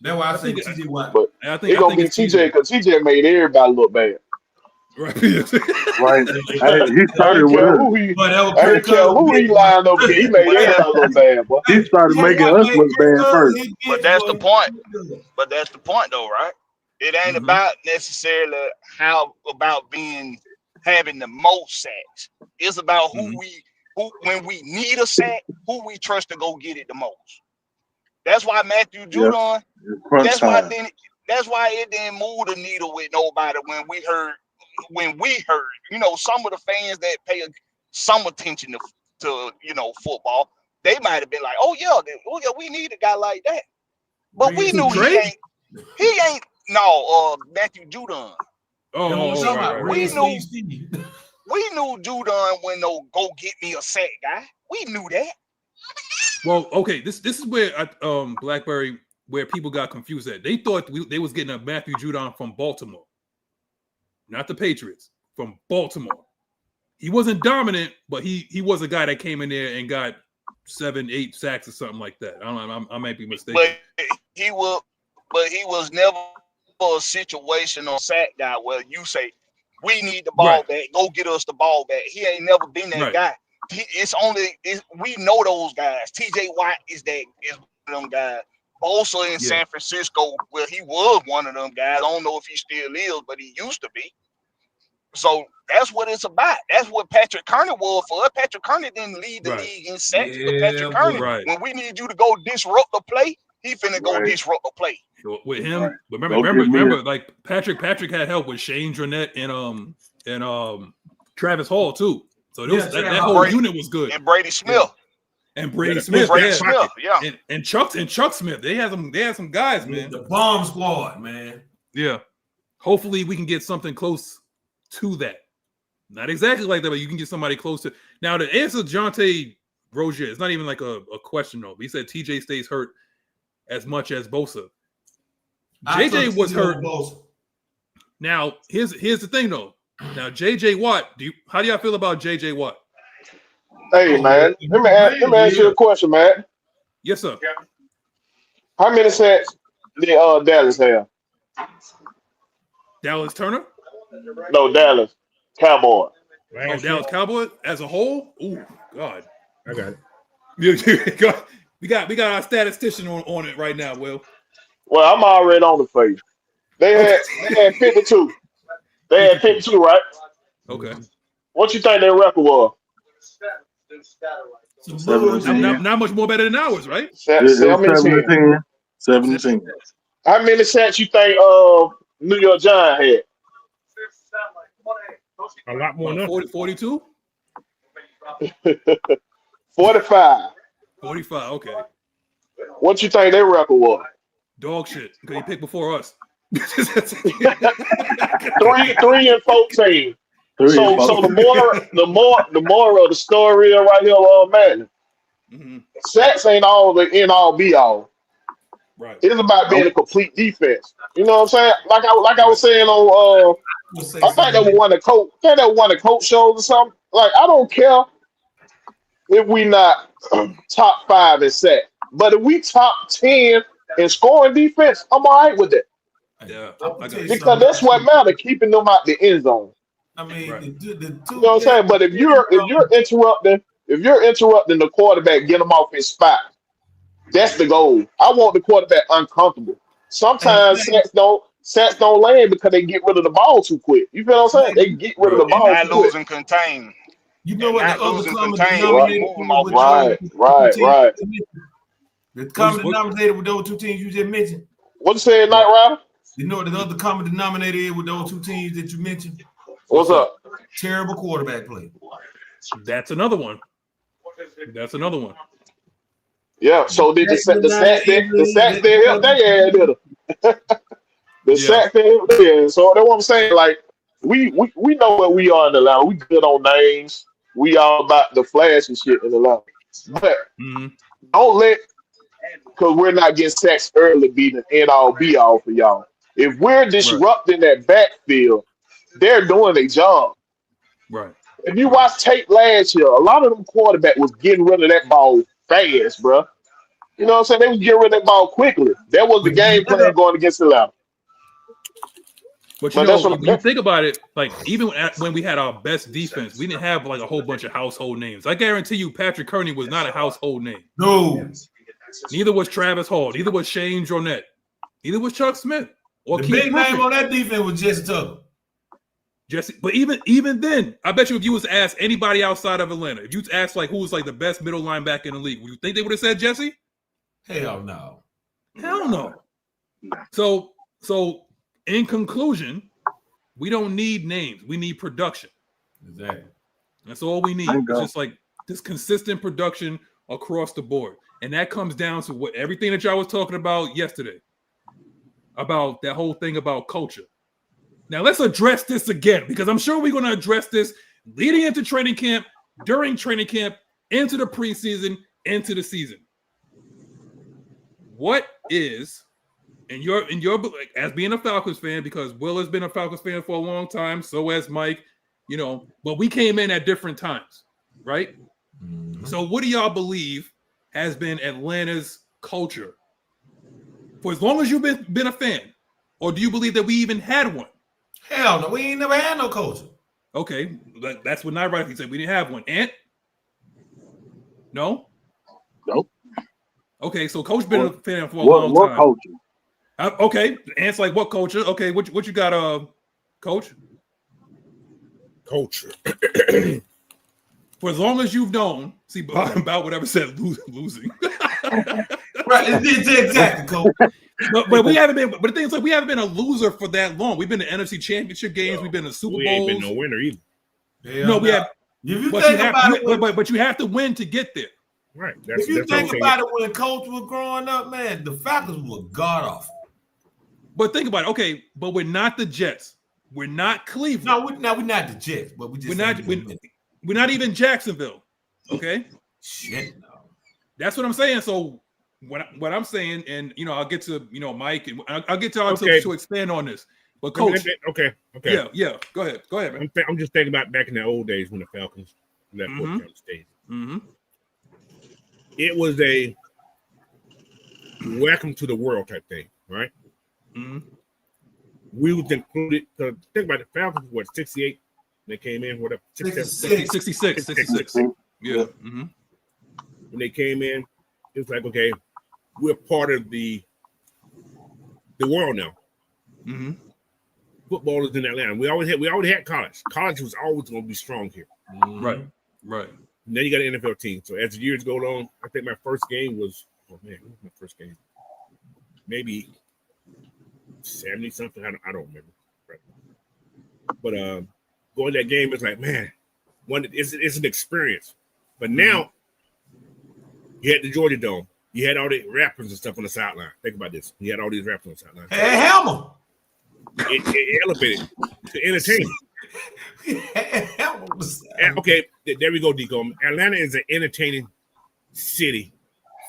that's why I think TJ Watt. But it's gonna be TJ because TJ made everybody look bad. Right. Right. He started with us. I don't care who he lined up with. He made everybody look bad, boy. He started making us look bad first. But that's the point. Though, right? It ain't about necessarily about having the most sacks. It's about who when we need a sack, who we trust to go get it the most. That's why Matthew Judon. That's why it didn't move the needle with nobody when we heard when we heard, some of the fans that pay some attention to football, they might have been like, oh yeah, we need a guy like that. But we knew he ain't Matthew Judon. We knew Judon when go get me a sack guy. We knew that. Well, okay, this is where Blackberry, where people got confused at. They thought they was getting a Matthew Judon from Baltimore, not the Patriots, from Baltimore. He wasn't dominant, but he was a guy that came in there and got 7-8 sacks or something like that. I don't know. I might be mistaken. But he was never a situational sack guy where you say, we need the ball back, go get us the ball back. He ain't never been that guy. We know those guys. TJ Watt is one of them guys. Also in San Francisco, well, he was one of them guys. I don't know if he still is, but he used to be. So that's what it's about. That's what Patrick Kearney was for us. Patrick Kearney didn't lead the league in sacks, but Patrick Kearney, when we need you to go disrupt the play, he finna go disrupt the play. With him, but remember, like Patrick had help with Shane Dronette and Travis Hall too. So that whole unit was good. And Brady Smith. And Brady Smith. And Chuck Smith. They had some guys, man. The bomb squad, man. Yeah. Hopefully we can get something close to that. Not exactly like that, but you can get somebody close to. Now the answer to Jonte Rozier, it's not even like a question though. He said TJ stays hurt as much as Bosa. JJ was hurt. Now here's the thing though. Now JJ Watt, how do y'all feel about JJ Watt? Hey man, let me ask you a question, man. Yes, sir. How many sacks did Dallas have? Dallas Turner? No, Dallas Cowboy. Dallas Cowboy as a whole? Ooh, God. I got it. We got our statistician on it right now, Will. Well, I'm already on the face. They had 52. They had 52, right? Okay. What you think their record was? 17. Not much more better than ours, right? 17. 17. How many sacks you think New York Giants had? A lot more than 42? 45. 45, okay. What you think their record was? Dog shit, because he picked before us. 3-14. So the moral of the story right here, man. Sacks ain't all the end all be all. Right. It's about being a complete defense. You know what I'm saying? Like I was saying on I think that was one of the coach shows or something. Like I don't care if we not top 5 in sack, but if we top 10 in scoring defense, I'm all right with that. Yeah, because that's what matters, keeping them out the end zone. I mean, right. the two, you know what I'm saying? But if you're interrupting the quarterback, get him off his spot. That's the goal. I want the quarterback uncomfortable. Sometimes sacks don't land because they get rid of the ball too quick. You feel what I'm saying? They get rid of the ball too quick. Losing contain. You know what the other common denominator? Right. The common denominator with those two teams you just mentioned. What you saying, Nyght, Ryder? You know what the other common denominator is with those two teams that you mentioned? What's up? Terrible quarterback play. That's another one. Yeah. So did the sacks they help their ass, did it? The sacks they help their ass. So that's what I'm saying. Like we know where we are in the line. We good on names. We all about the flash and shit in the line. But don't let, because we're not getting sacks early, be the end all be all for y'all. If we're disrupting that backfield, they're doing their job. Right. If you watch tape last year, a lot of them quarterback was getting rid of that ball fast, bro. You know what I'm saying? They was getting rid of that ball quickly. That was the game plan going against the line. But you know, when you think about it, like even when we had our best defense, we didn't have like a whole bunch of household names. I guarantee you, Patrick Kearney was not a household name. No. Neither was Travis Hall. Neither was Shane Dronette. Neither was Chuck Smith. Or the Keith big Murphy. name on that defense was Jesse Tucker. But even then, I bet you if you was to ask anybody outside of Atlanta, if you asked like who was like the best middle linebacker in the league, would you think they would have said Jesse? Hell no. Hell no. So in conclusion, We don't need names. We need production. Exactly. That's all we need. It's just like this consistent production across the board. And that comes down to what everything that y'all was talking about yesterday. About that whole thing about culture. Now let's address this again, because I'm sure we're going to address this leading into training camp, during training camp, into the preseason, into the season. What is, in your as being a Falcons fan, because Will has been a Falcons fan for a long time, so has Mike, but we came in at different times, right? Mm-hmm. So what do y'all believe has been Atlanta's culture for as long as you've been a fan? Or do you believe that we even had one? Hell no, we ain't never had no culture. Okay, that's what Nyght said. We didn't have one. Ant? No? Nope. Okay, so Coach been a fan for a long time. What culture? Okay, Ant's like, what culture? Okay, what you got, Coach? Culture. For as long as you've known, see, about whatever said losing. Right, it's exactly, Coach. But we haven't been. But the thing is, like, we haven't been a loser for that long. We've been to NFC Championship games. We've been to Super Bowls. We ain't been no winner either. No, we have. But you have to win to get there. Right. If you think about it, when Coach was growing up, man, the Falcons were god awful. But think about it. Okay, but we're not the Jets. We're not Cleveland. No, we're not the Jets. But we just we're not even Jacksonville. Okay. Shit. No. That's what I'm saying. So. What I'm saying, and I'll get to Mike, and I'll get to to expand on this. But Coach, okay, yeah, go ahead, man. I'm just thinking about back in the old days when the Falcons left Fort Campbell Stadium. Mm-hmm. It was a welcome to the world type thing, right? Mm-hmm. We was included. Think about the Falcons. What 68? They came in. Whatever. 66. Yeah. Mm-hmm. When they came in, it was like, okay, we're part of the world now. Mm-hmm. Football is in Atlanta. We already had college. College was always going to be strong here. Mm-hmm. Right. Now you got an NFL team. So as the years go on, I think my first game was, what was my first game? Maybe 70 something. I don't remember. Right. But going to that game is like, man, it's an experience. But now you had the Georgia Dome. You had all the rappers and stuff on the sideline. Think about this. You had all these rappers on the sideline. Hey, Helmer. It elevated to entertainment. Okay, there we go, Deco. Atlanta is an entertaining city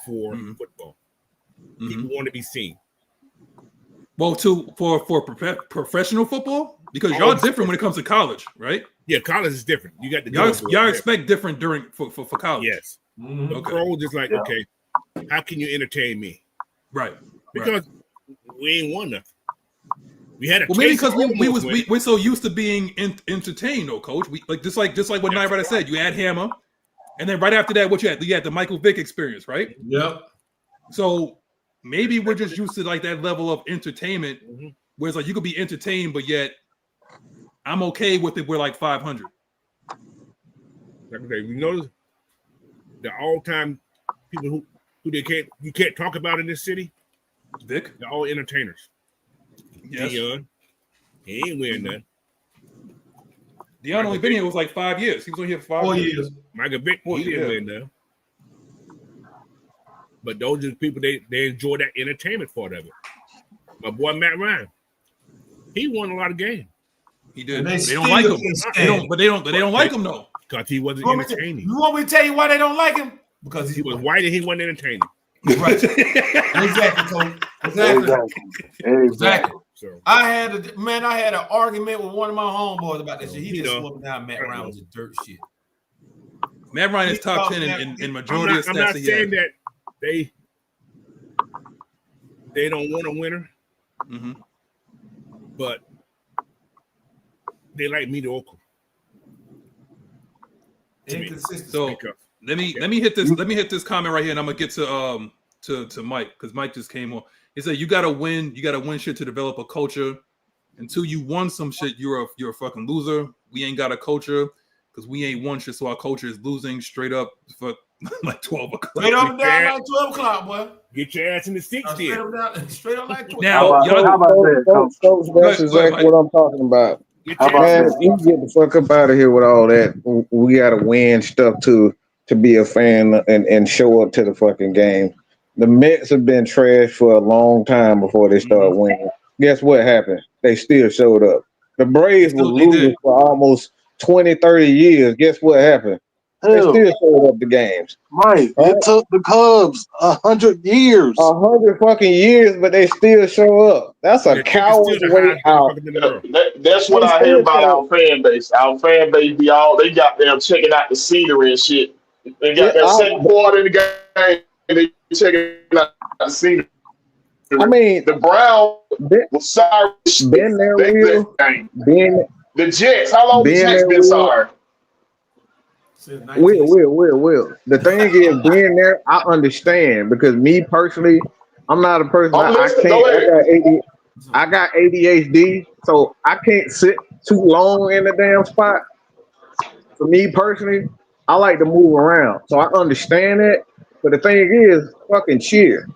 for football. People want to be seen. Well, for professional football, because y'all different when it comes to college, right? Yeah, college is different. You got the y'all expect different for college. Yes. Mm-hmm. The pro just like, okay, how can you entertain me? Right. Because we ain't won nothing. We had maybe because we're so used to being entertained, though, Coach. We just like what Nyght said. You had Hammer, and then right after that, what you had the Michael Vick experience, right? Yep. So maybe we're just used to like that level of entertainment, where it's like you could be entertained, but yet I'm okay with it. We're like 500. Like I say, you notice the all-time people who you can't talk about in this city. Vic, they're all entertainers. Yes. Deion, he ain't winning nothing. Deion only been here was like 5 years. He was only here for 4 years. Michael Vick, he didn't win nothing. But those are the people they enjoy that entertainment part of it. My boy Matt Ryan, he won a lot of games. He did. They don't like him. They don't like him though. Because he wasn't entertaining. You want me to tell you why they don't like him? Because he was white and he wasn't entertaining. Right. Exactly, Coach. Exactly. So I had an argument with one of my homeboys about that shit. He just swooping down Matt Ryan was dirt shit. Matt Ryan is top 10 in majority of stats. I'm not saying that they don't want a winner, but they like mediocre. So let me hit this comment right here, and I'm gonna get to Mike, because Mike just came on. He said you gotta win shit to develop a culture. Until you won some shit, you're a fucking loser. We ain't got a culture because we ain't won shit, so our culture is losing straight up for like 12 o'clock. Straight up and down like 12 o'clock, boy. Get your ass in the 60s. Straight up like 12. Now, Coach, that's exactly what I'm talking about. Man, you get the fuck up out of here with all that. We gotta win stuff to be a fan and show up to the fucking game. The Mets have been trashed for a long time before they start winning. Guess what happened? They still showed up. The Braves were losing for almost 20, 30 years. Guess what happened? They still showed up the games. Right. It took the Cubs 100 years. 100 fucking years, but they still show up. That's a coward's way out. That's what I hear about our fan base. Our fan base be they got them checking out the scenery and shit. They got that second quarter in the game and they checking out the scenery. I mean, the Browns was sorry. Been there, Will. The Jets. How long the Jets been sorry? Will. The thing is, being there, I understand because me personally, I'm not a person. I got ADHD, so I can't sit too long in the damn spot. For me personally, I like to move around, so I understand it. But the thing is, fucking cheer.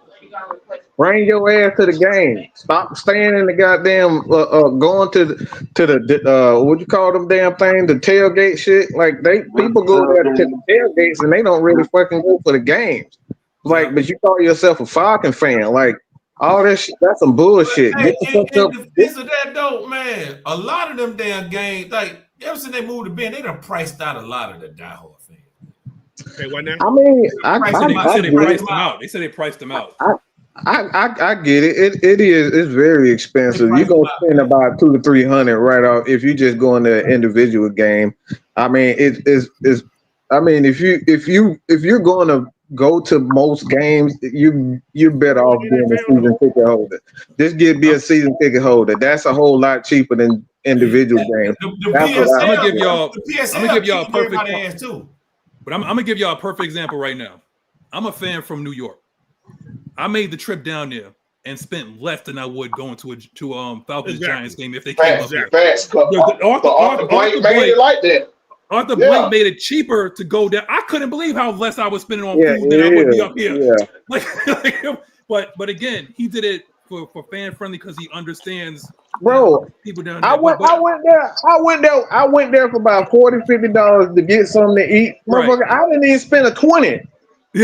Bring your ass to the game. Stop staying in the goddamn going to the what you call them damn thing, the tailgate shit. Like people go there to the tailgates and they don't really fucking go for the games. Like, but you call yourself a Falcon fan. Like all this shit, that's some bullshit. Hey, in defense of that though, man, a lot of them damn games, like ever since they moved to Ben, they done priced out a lot of the diehard fans. Okay, what now? I mean, They said they priced them out. I get it. It's very expensive. You're gonna spend about $200 to $300 right off if you just go into an individual game. I mean, it's I mean, if you're going to go to most games, you're better off being a season ticket holder. Just be a season ticket holder. That's a whole lot cheaper than individual games. I'm gonna give y'all a perfect. But I'm gonna give y'all a perfect example right now. I'm a fan from New York. I made the trip down there and spent less than I would going to Falcons Giants game if they came up here. Arthur Blank made it like that. Arthur Blank made it cheaper to go down. I couldn't believe how less I was spending on food than I would be up here. Yeah. But again, he did it for fan friendly because he understands. Bro, people down there. I went there for about $40, $50 to get something to eat. Motherfucker, I didn't even spend a $20. I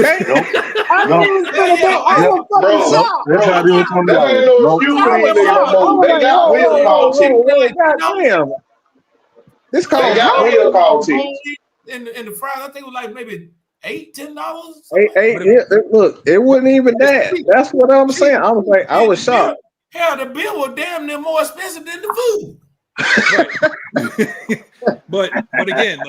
didn't even spend I was fucking shocked. They got wheel call goddamn. This called wheel call tickets. And the fries, I think it was like maybe $10. Look, it wasn't even that. That's what I'm saying. I was shocked. Hell, the bill was damn near more expensive than the food. but again,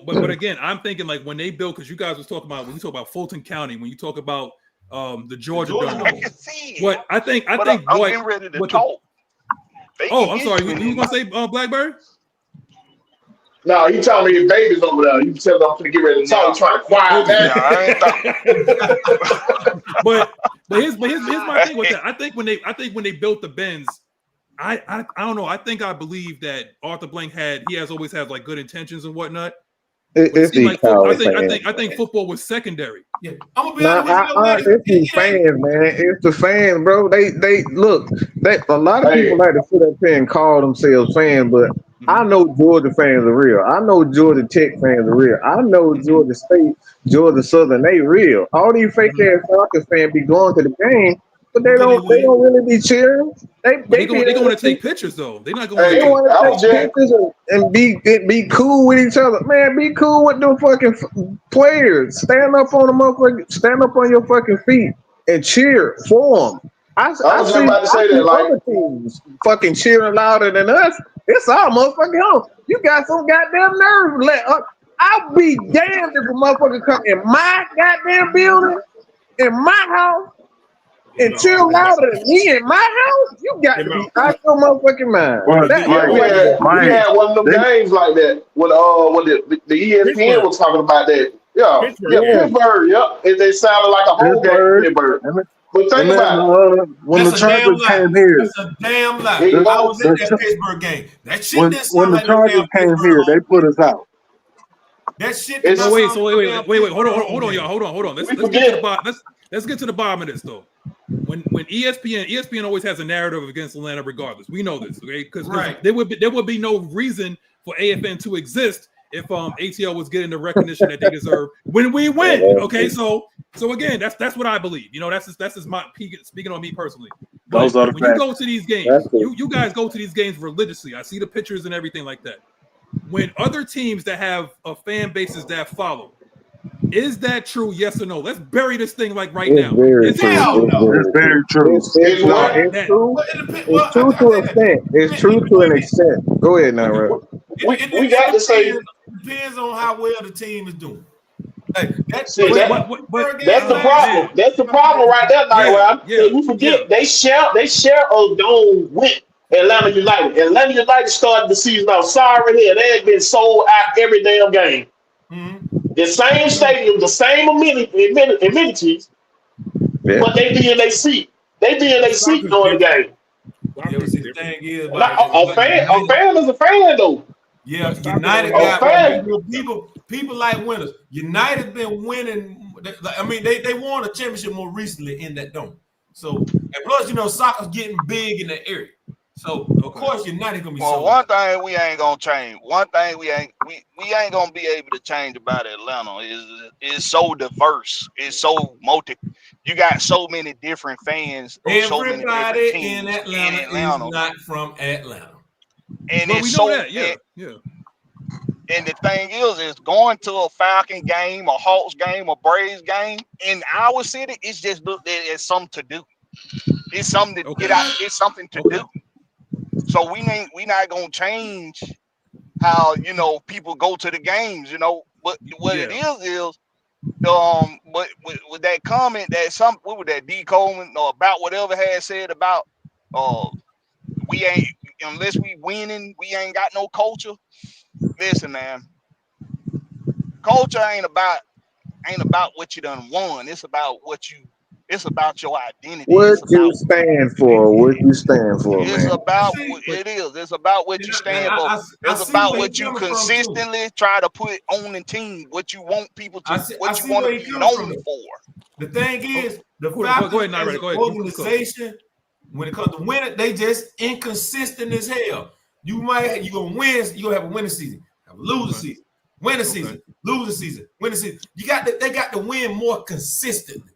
but again, I'm thinking like when they built, because you guys was talking about when you talk about Fulton County, when you talk about the Georgia Dome. What I think I'm getting ready to talk. I'm sorry. You gonna say Blackberry? No, he telling me his baby's over there. You tell them I'm gonna get ready to talk. Trying to quiet that. But here's my thing with that. I think when they built the Benz, I don't know. I believe that Arthur Blank has always had like good intentions and whatnot. I think football was secondary. Yeah, I'm gonna be honest with you. It's the fans, man. It's the fans, bro. They look. A lot of people like to sit up here and call themselves fans, but I know Georgia fans are real. I know Georgia Tech fans are real. I know Georgia State, Georgia Southern, they real. All these fake ass Falcons fans be going to the game, but they don't really be cheering. They going to take pictures though. They're not going to take pictures and be cool with each other. Man, be cool with them fucking players. Stand up on your fucking feet and cheer for them. I was about to say that, like other teams fucking cheering louder than us. It's our motherfucking home. You got some goddamn nerve. I'll be damned if a motherfucker come in my goddamn building, in my house, and chill louder than me in my house. You got to be out your motherfucking mind. We had one of them games like that when the ESPN was talking about that. Pittsburgh. Yep, they sounded like a whole game in Pittsburgh. But think about it. When the Chargers came here, that's a damn lie. I was in that Pittsburgh game. That shit when the Chargers came here, they put us out. That shit. Wait, hold on, y'all. Hold on. Let's get to the bottom of this though. when ESPN always has a narrative against Atlanta regardless. We know this, okay? Because Right. there would be no reason for AFN to exist if ATL was getting the recognition that they deserve when we win. Okay, so again, that's what I believe. You know, that's just my speaking on me personally. But when you go to these games, you guys go to these games religiously. I see the pictures and everything like that. When other teams that have fan bases that follow, is that true? Yes or no? Let's bury this thing like right now. It's very true. It's true. It's true to an extent. It's true to an extent. Go ahead now, Ryder. We got to say depends on how well the team is doing. Like, that's the problem. That's the problem right there, Nyght. We forget they share a dome with Atlanta United. Atlanta United started the season off sorry here. They had been sold out every damn game. The same stadium, the same amenities, but they be in their seat. They be in their seat during the game. The thing is, a fan is a fan though. Yeah, United got people like winners. United been winning. I mean, they won a championship more recently in that dome. So, and plus, you know, soccer's getting big in that area. So, of course, United gonna be. Well, one thing we ain't gonna change. One thing we ain't gonna be able to change about Atlanta is so diverse. It's so multi. You got so many different fans. Everybody in Atlanta is not from Atlanta. And well, it's we know that, yeah. And the thing is going to a Falcon game, a Hawks game, a Braves game in our city. It's just looked at as something to do. It's something to get out. It's something to do. So we not gonna change how people go to the games. But what it is but with that comment that what was that D Coleman or about whatever had said about we ain't unless we winning, we ain't got no culture. Listen, man, culture ain't about what you done won. It's about it's about your identity. What you stand for, it's man. About what it is. It's about what you stand for. It's about what you consistently try to put on the team. What you want people to, what you want to be known for. The thing is, the Falcons as an organization, when it comes to winning, they just inconsistent as hell. You gonna win. You gonna have a winning season, have a losing season, winning season, losing season, winning season. They got to win more consistently.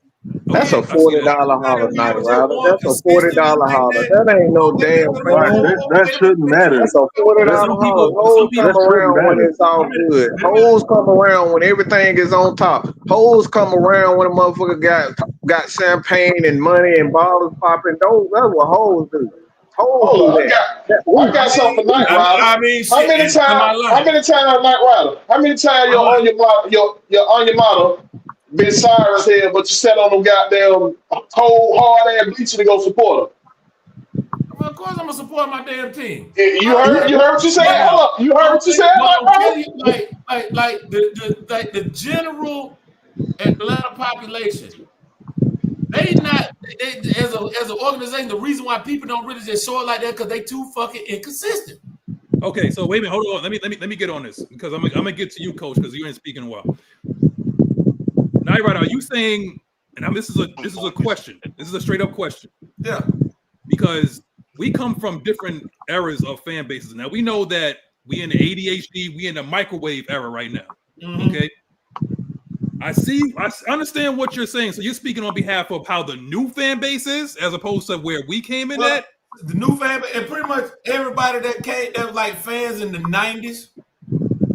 That's a $40 holler, Nyght, Ryder. That's a $40 holler. That ain't no damn thing. That shouldn't matter. That's a $40 holler. Hoes come around when it's all good. Hoes come around when everything is on top. Hoes come around when a motherfucker got champagne and money and bottles popping. That's what hoes do. I got something for Nyght, Ryder. I mean, how many times, Nyght, Ryder? How many times you're on your model? Been sorry as hell, but you sat on them goddamn cold, hard ass bleacher to go support her. Well, of course, I'm gonna support my damn team. You heard what you said. Hold up, you heard what you said, like the general Atlanta population. They as an organization. The reason why people don't really just show it like that because they too fucking inconsistent. Okay, so wait a minute, hold on. Let me get on this because I'm gonna get to you, Coach, because you ain't speaking well. Nyght, are you saying? And this is a question. This is a straight up question. Yeah. Because we come from different eras of fan bases. Now we know that we in the ADHD, we in the microwave era right now. Mm-hmm. Okay. I understand what you're saying. So you're speaking on behalf of how the new fan base is, as opposed to where we came in at. The new fan base, and pretty much everybody that was like fans in the 90s.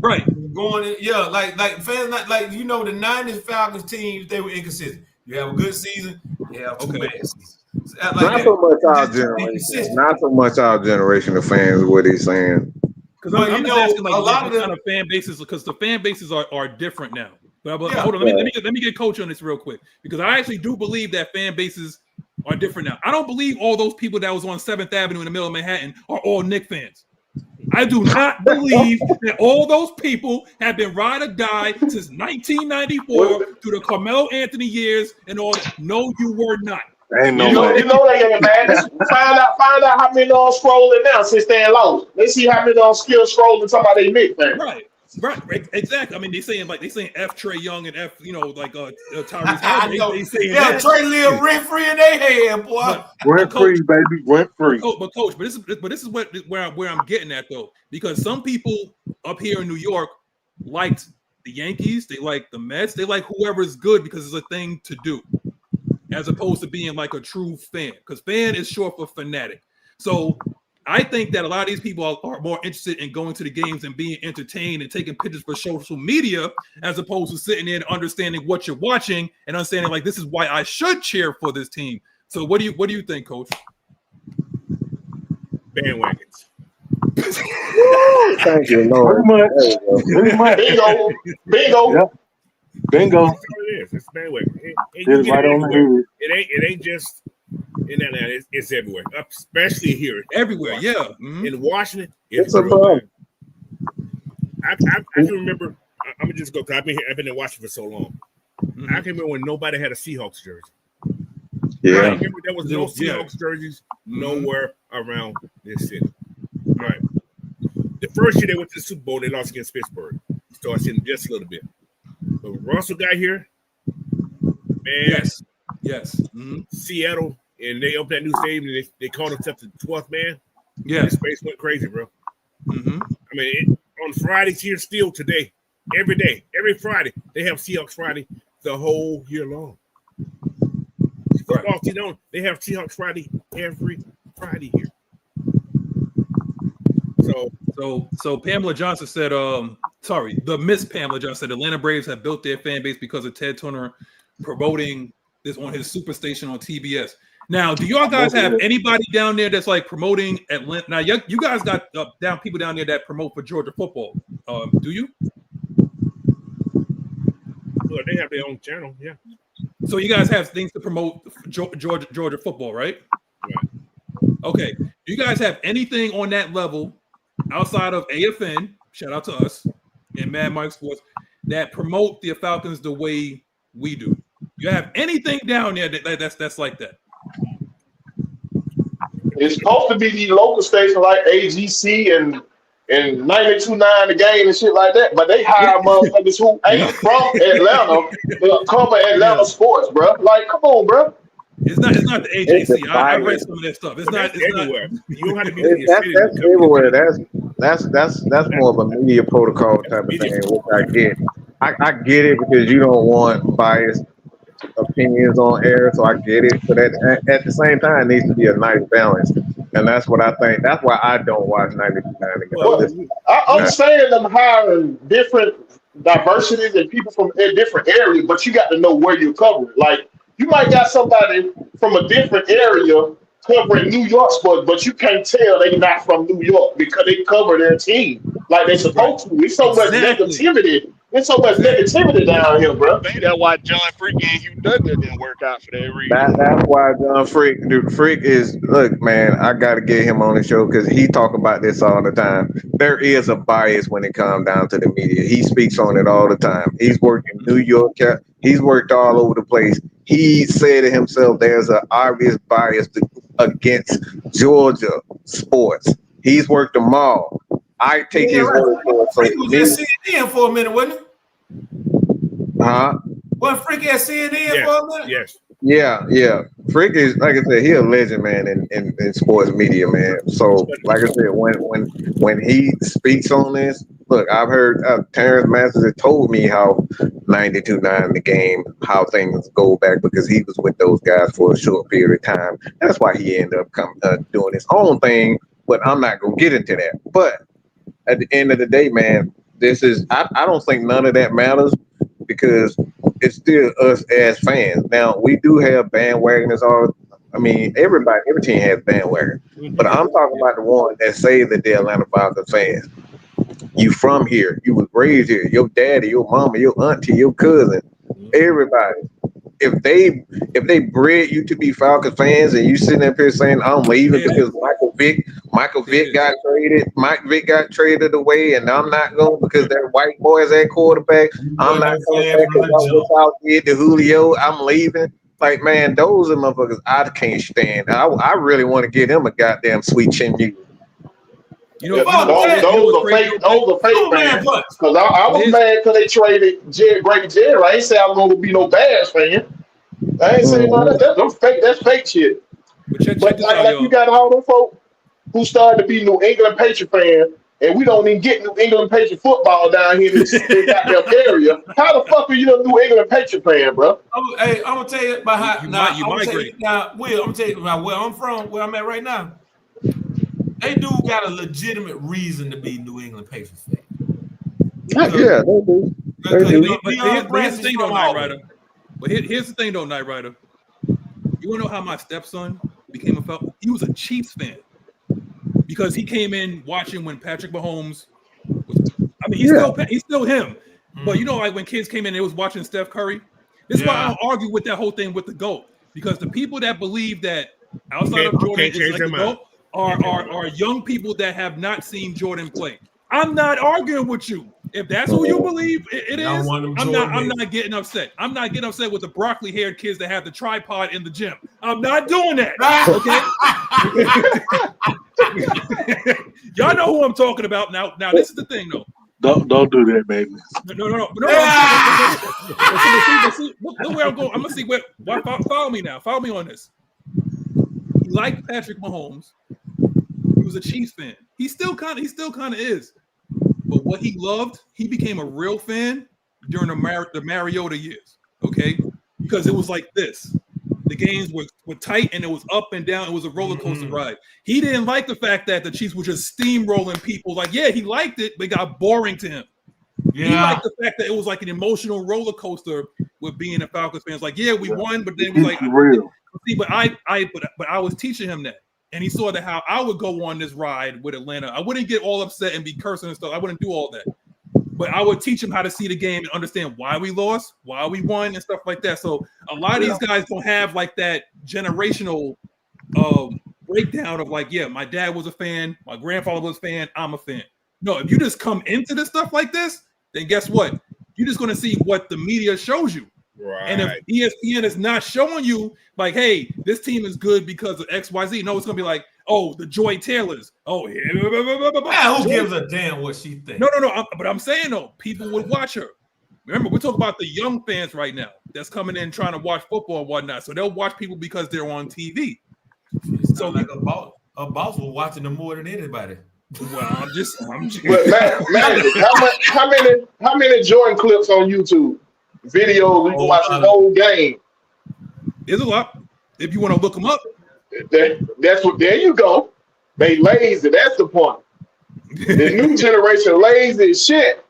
Right. Going in, yeah, like fans, the 90s Falcons teams, they were inconsistent. You have a good season, you have two bad seasons. Not so much our generation. Not so much our generation of fans. What he's saying. Because I'm just asking, like, a lot of kind of fan bases, because the fan bases are different now. But hold on, let me get Coach on this real quick, because I actually do believe that fan bases are different now. I don't believe all those people that was on 7th Avenue in the middle of Manhattan are all Knicks fans. I do not believe that all those people have been ride or die since 1994 through the Carmelo Anthony years and all that. No, you were not. Ain't no way. You know they ain't mad. Find out how many scrolling now since they lost. Let's see how many still scrolling somebody Knicks fans. Right. Right, exactly. I mean, they saying F Trey Young and F, Tyrese. I know. They saying Trey live rent free in their head, boy. Rent free, baby, rent free. But coach, this is where I'm getting at though, because some people up here in New York liked the Yankees, they like the Mets, they like whoever's good because it's a thing to do, as opposed to being like a true fan. Because fan is short for fanatic. So I think that a lot of these people are more interested in going to the games and being entertained and taking pictures for social media, as opposed to sitting there and understanding what you're watching and understanding like this is why I should cheer for this team. So what do you think, Coach? Bandwagons. Thank you, Lord. Pretty much. Bingo. Yep. Bingo. That's all it is. It's bandwagon. It's right on the head. It ain't just in Atlanta. It's everywhere, especially here. Everywhere, yeah. Mm-hmm. In Washington, it's a problem. I can remember. I'm gonna just go because I've been in Washington for so long. Mm-hmm. I can remember when nobody had a Seahawks jersey. Yeah. I remember there was no Seahawks jerseys nowhere around this city. Right. The first year they went to the Super Bowl, they lost against Pittsburgh. So I seen just a little bit. But when Russell got here, man. Yes. Mm-hmm. Seattle, and they opened that new stadium, and they called themselves the 12th man. Yeah. This place went crazy, bro. Mm-hmm. I mean, on Fridays here still today, every day, every Friday, they have Seahawks Friday the whole year long. Football, they have Seahawks Friday every Friday here. So Pamela Johnson said, the Miss Pamela Johnson said Atlanta Braves have built their fan base because of Ted Turner promoting this on his Superstation on TBS. Now, do y'all guys have anybody down there that's like promoting Atlanta? Now, you guys got people down there that promote for Georgia football. Do you? Well, they have their own channel, yeah. So you guys have things to promote Georgia football, right? Right. Okay. Do you guys have anything on that level outside of AFN? Shout out to us and Mad Mike Sports that promote the Falcons the way we do. You have anything down there that's like that? It's supposed to be the local station like AGC and 92.9 the game and shit like that, but they hire motherfuckers who ain't from Atlanta to cover Atlanta sports, bro. Like, come on, bro. It's not the AJC. I read some of that stuff. It's not everywhere. You don't have to be that's everywhere. That's more of a media protocol type of thing, which I get. I get it because you don't want biased opinions on air, so I get it. But at the same time, it needs to be a nice balance, and that's what I think. That's why I don't watch 92.9. Well, I'm saying I'm hiring different diversities and people from a different area, but you got to know where you're covering. Like, you might got somebody from a different area covering New York sports, but you can't tell they're not from New York because they cover their team like they're supposed to. It's so much negativity. There's so much negativity down here, bro. I think that's why John Freak and Hugh Dudley didn't work out for that reason. That's why John Freak. Dude, Freak is, look, man, I got to get him on the show because he talk about this all the time. There is a bias when it comes down to the media. He speaks on it all the time. He's worked in New York. He's worked all over the place. He said to himself, there's an obvious bias against Georgia sports. He's worked them all. I take his word for it. Freak was at CNN for a minute, wasn't it? Huh? Wasn't Freak at CNN for a minute? Yes. Yeah. Freak is, like I said, he a legend, man, in sports media, man. So, like I said, when he speaks on this, look, I've heard Terrence Masters has told me how 92.9 the game, how things go back because he was with those guys for a short period of time. That's why he ended up doing his own thing. But I'm not gonna get into that. But at the end of the day, man, this is I don't think none of that matters because it's still us as fans. Now we do have bandwagoners. Every team has bandwagon. But I'm talking about the one that say that they're Atlanta Falcons fans. You from here, you was raised here, your daddy, your mama, your auntie, your cousin, everybody. If they bred you to be Falcons fans and you sitting up here saying I'm leaving because Michael Vick got traded, Mike Vick got traded away, and I'm not going because that white boy's at quarterback. I'm not going back because I was out here to Julio. I'm leaving. Like, man, those are motherfuckers I can't stand. I really want to give them a goddamn sweet chin music. You know, those are fake. Those are fake fans. Because I was mad because they traded Great Jerry. I ain't say I was gonna be no Bears fan. I ain't saying no, that's fake. That's fake shit. But check But this out, like you got all them folk who started to be New England Patriot fan, and we don't even get New England Patriot football down here in this goddamn area. How the fuck are you a New England Patriot fan, bro? Hey, I'm gonna tell you about how you migrate. Will, I'm gonna tell you about where I'm from, where I'm at right now. They do got a legitimate reason to be New England Patriots fan. Yeah, they do. But here's the thing, though, Nyght Ryder. But here's the thing, though, Nyght Ryder. You wanna know how my stepson became a Falcon? He was a Chiefs fan because he came in watching when Patrick Mahomes. He's still him. But you know, like when kids came in, they was watching Steph Curry. This is why I don't argue with that whole thing with the GOAT, because the people that believe that outside of Jordan is like the GOAT are young people that have not seen Jordan play. I'm not arguing with you. If that's who you believe it is, I'm not getting upset. I'm not getting upset with the broccoli-haired kids that have the tripod in the gym. I'm not doing that. Okay? Y'all know who I'm talking about now. Now this is the thing, though. Don't do that, baby. No. Look where I'm going. I'm gonna see where. Follow me now. Follow me on this. He liked Patrick Mahomes. He was a Chiefs fan. He still kind of is. But what he loved, he became a real fan during the Mariota years. Okay, because it was like this. The games were tight and it was up and down. It was a roller coaster ride. He didn't like the fact that the Chiefs were just steamrolling people. Like, yeah, he liked it, but it got boring to him. Yeah. He liked the fact that it was like an emotional roller coaster with being a Falcons fan. It's like, yeah, we won, but then it was like, real. See, but I was teaching him that, and he saw that how I would go on this ride with Atlanta. I wouldn't get all upset and be cursing and stuff. I wouldn't do all that. But I would teach him how to see the game and understand why we lost, why we won, and stuff like that. So a lot of these guys don't have like that generational breakdown of like, yeah, my dad was a fan, my grandfather was a fan, I'm a fan. No, if you just come into this stuff like this, then guess what? You're just going to see what the media shows you. Right. And if ESPN is not showing you like, hey, this team is good because of XYZ, no, it's going to be like, oh, the Joy Taylors. Oh, yeah. Who gives a damn what she thinks? No. But I'm saying, though, people would watch her. Remember, we're talking about the young fans right now that's coming in trying to watch football and whatnot. So they'll watch people because they're on TV. So like a boss was watching them more than anybody. Well, I'm just. But how many Jordan clips on YouTube? Videos we can watch the whole game. There's a lot. If you want to look them up. That's what. There you go. They lazy. That's the point. The new generation lazy as shit.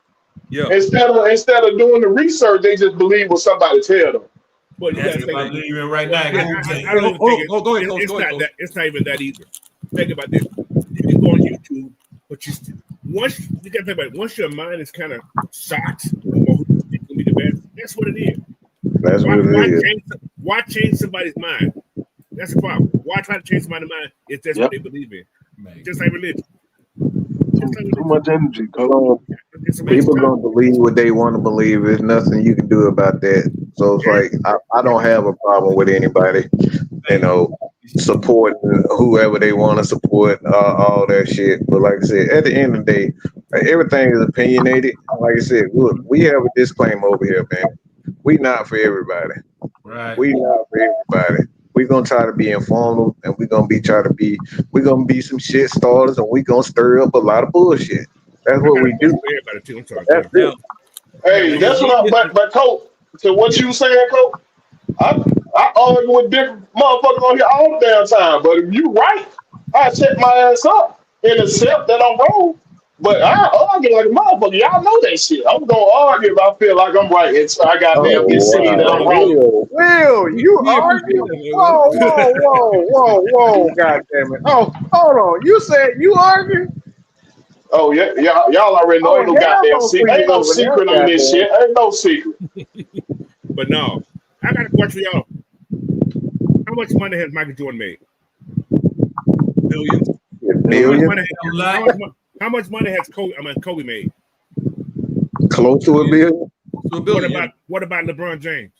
Yeah. Instead of doing the research, they just believe what somebody tell them. But that's what I'm believing right now. I don't know. Go ahead. It's not even that either. Think about this. You can go on YouTube, but once you got to think about it. Once your mind is kind of shocked, be the best. That's what it is. That's what it is. Why change somebody's mind? That's the problem. Why try to change somebody's mind if that's what they believe in? Just like religion. Too much energy. People gonna believe what they want to believe. There's nothing you can do about that. So it's like I don't have a problem with anybody, supporting whoever they want to support, all that shit. But like I said, at the end of the day, everything is opinionated. Like I said, look, we have a disclaimer over here, man. We not for everybody. Right. We not for everybody. We're gonna try to be informal, and we're gonna be some shit starters, and we're gonna stir up a lot of bullshit. That's what we do. That's it. Hey, that's what but Coach, to what you saying, Coach, I argue with different motherfuckers on here all the damn time. But if you right, I set my ass up and accept that I'm wrong. But I argue like a motherfucker. Y'all know that shit. I'm gonna argue if I feel like I'm right. And so I got them get seen that I'm wrong. Will, you argue? Whoa, God damn it. Oh, hold on. You said you argue? Oh, yeah. Y'all already know ain't no goddamn secret. Ain't no secret on this shit. Ain't no secret. But no, I got a question for y'all. How much money has Michael Jordan made? Billions. How much money has Kobe made? Close to $1 billion. What about LeBron James?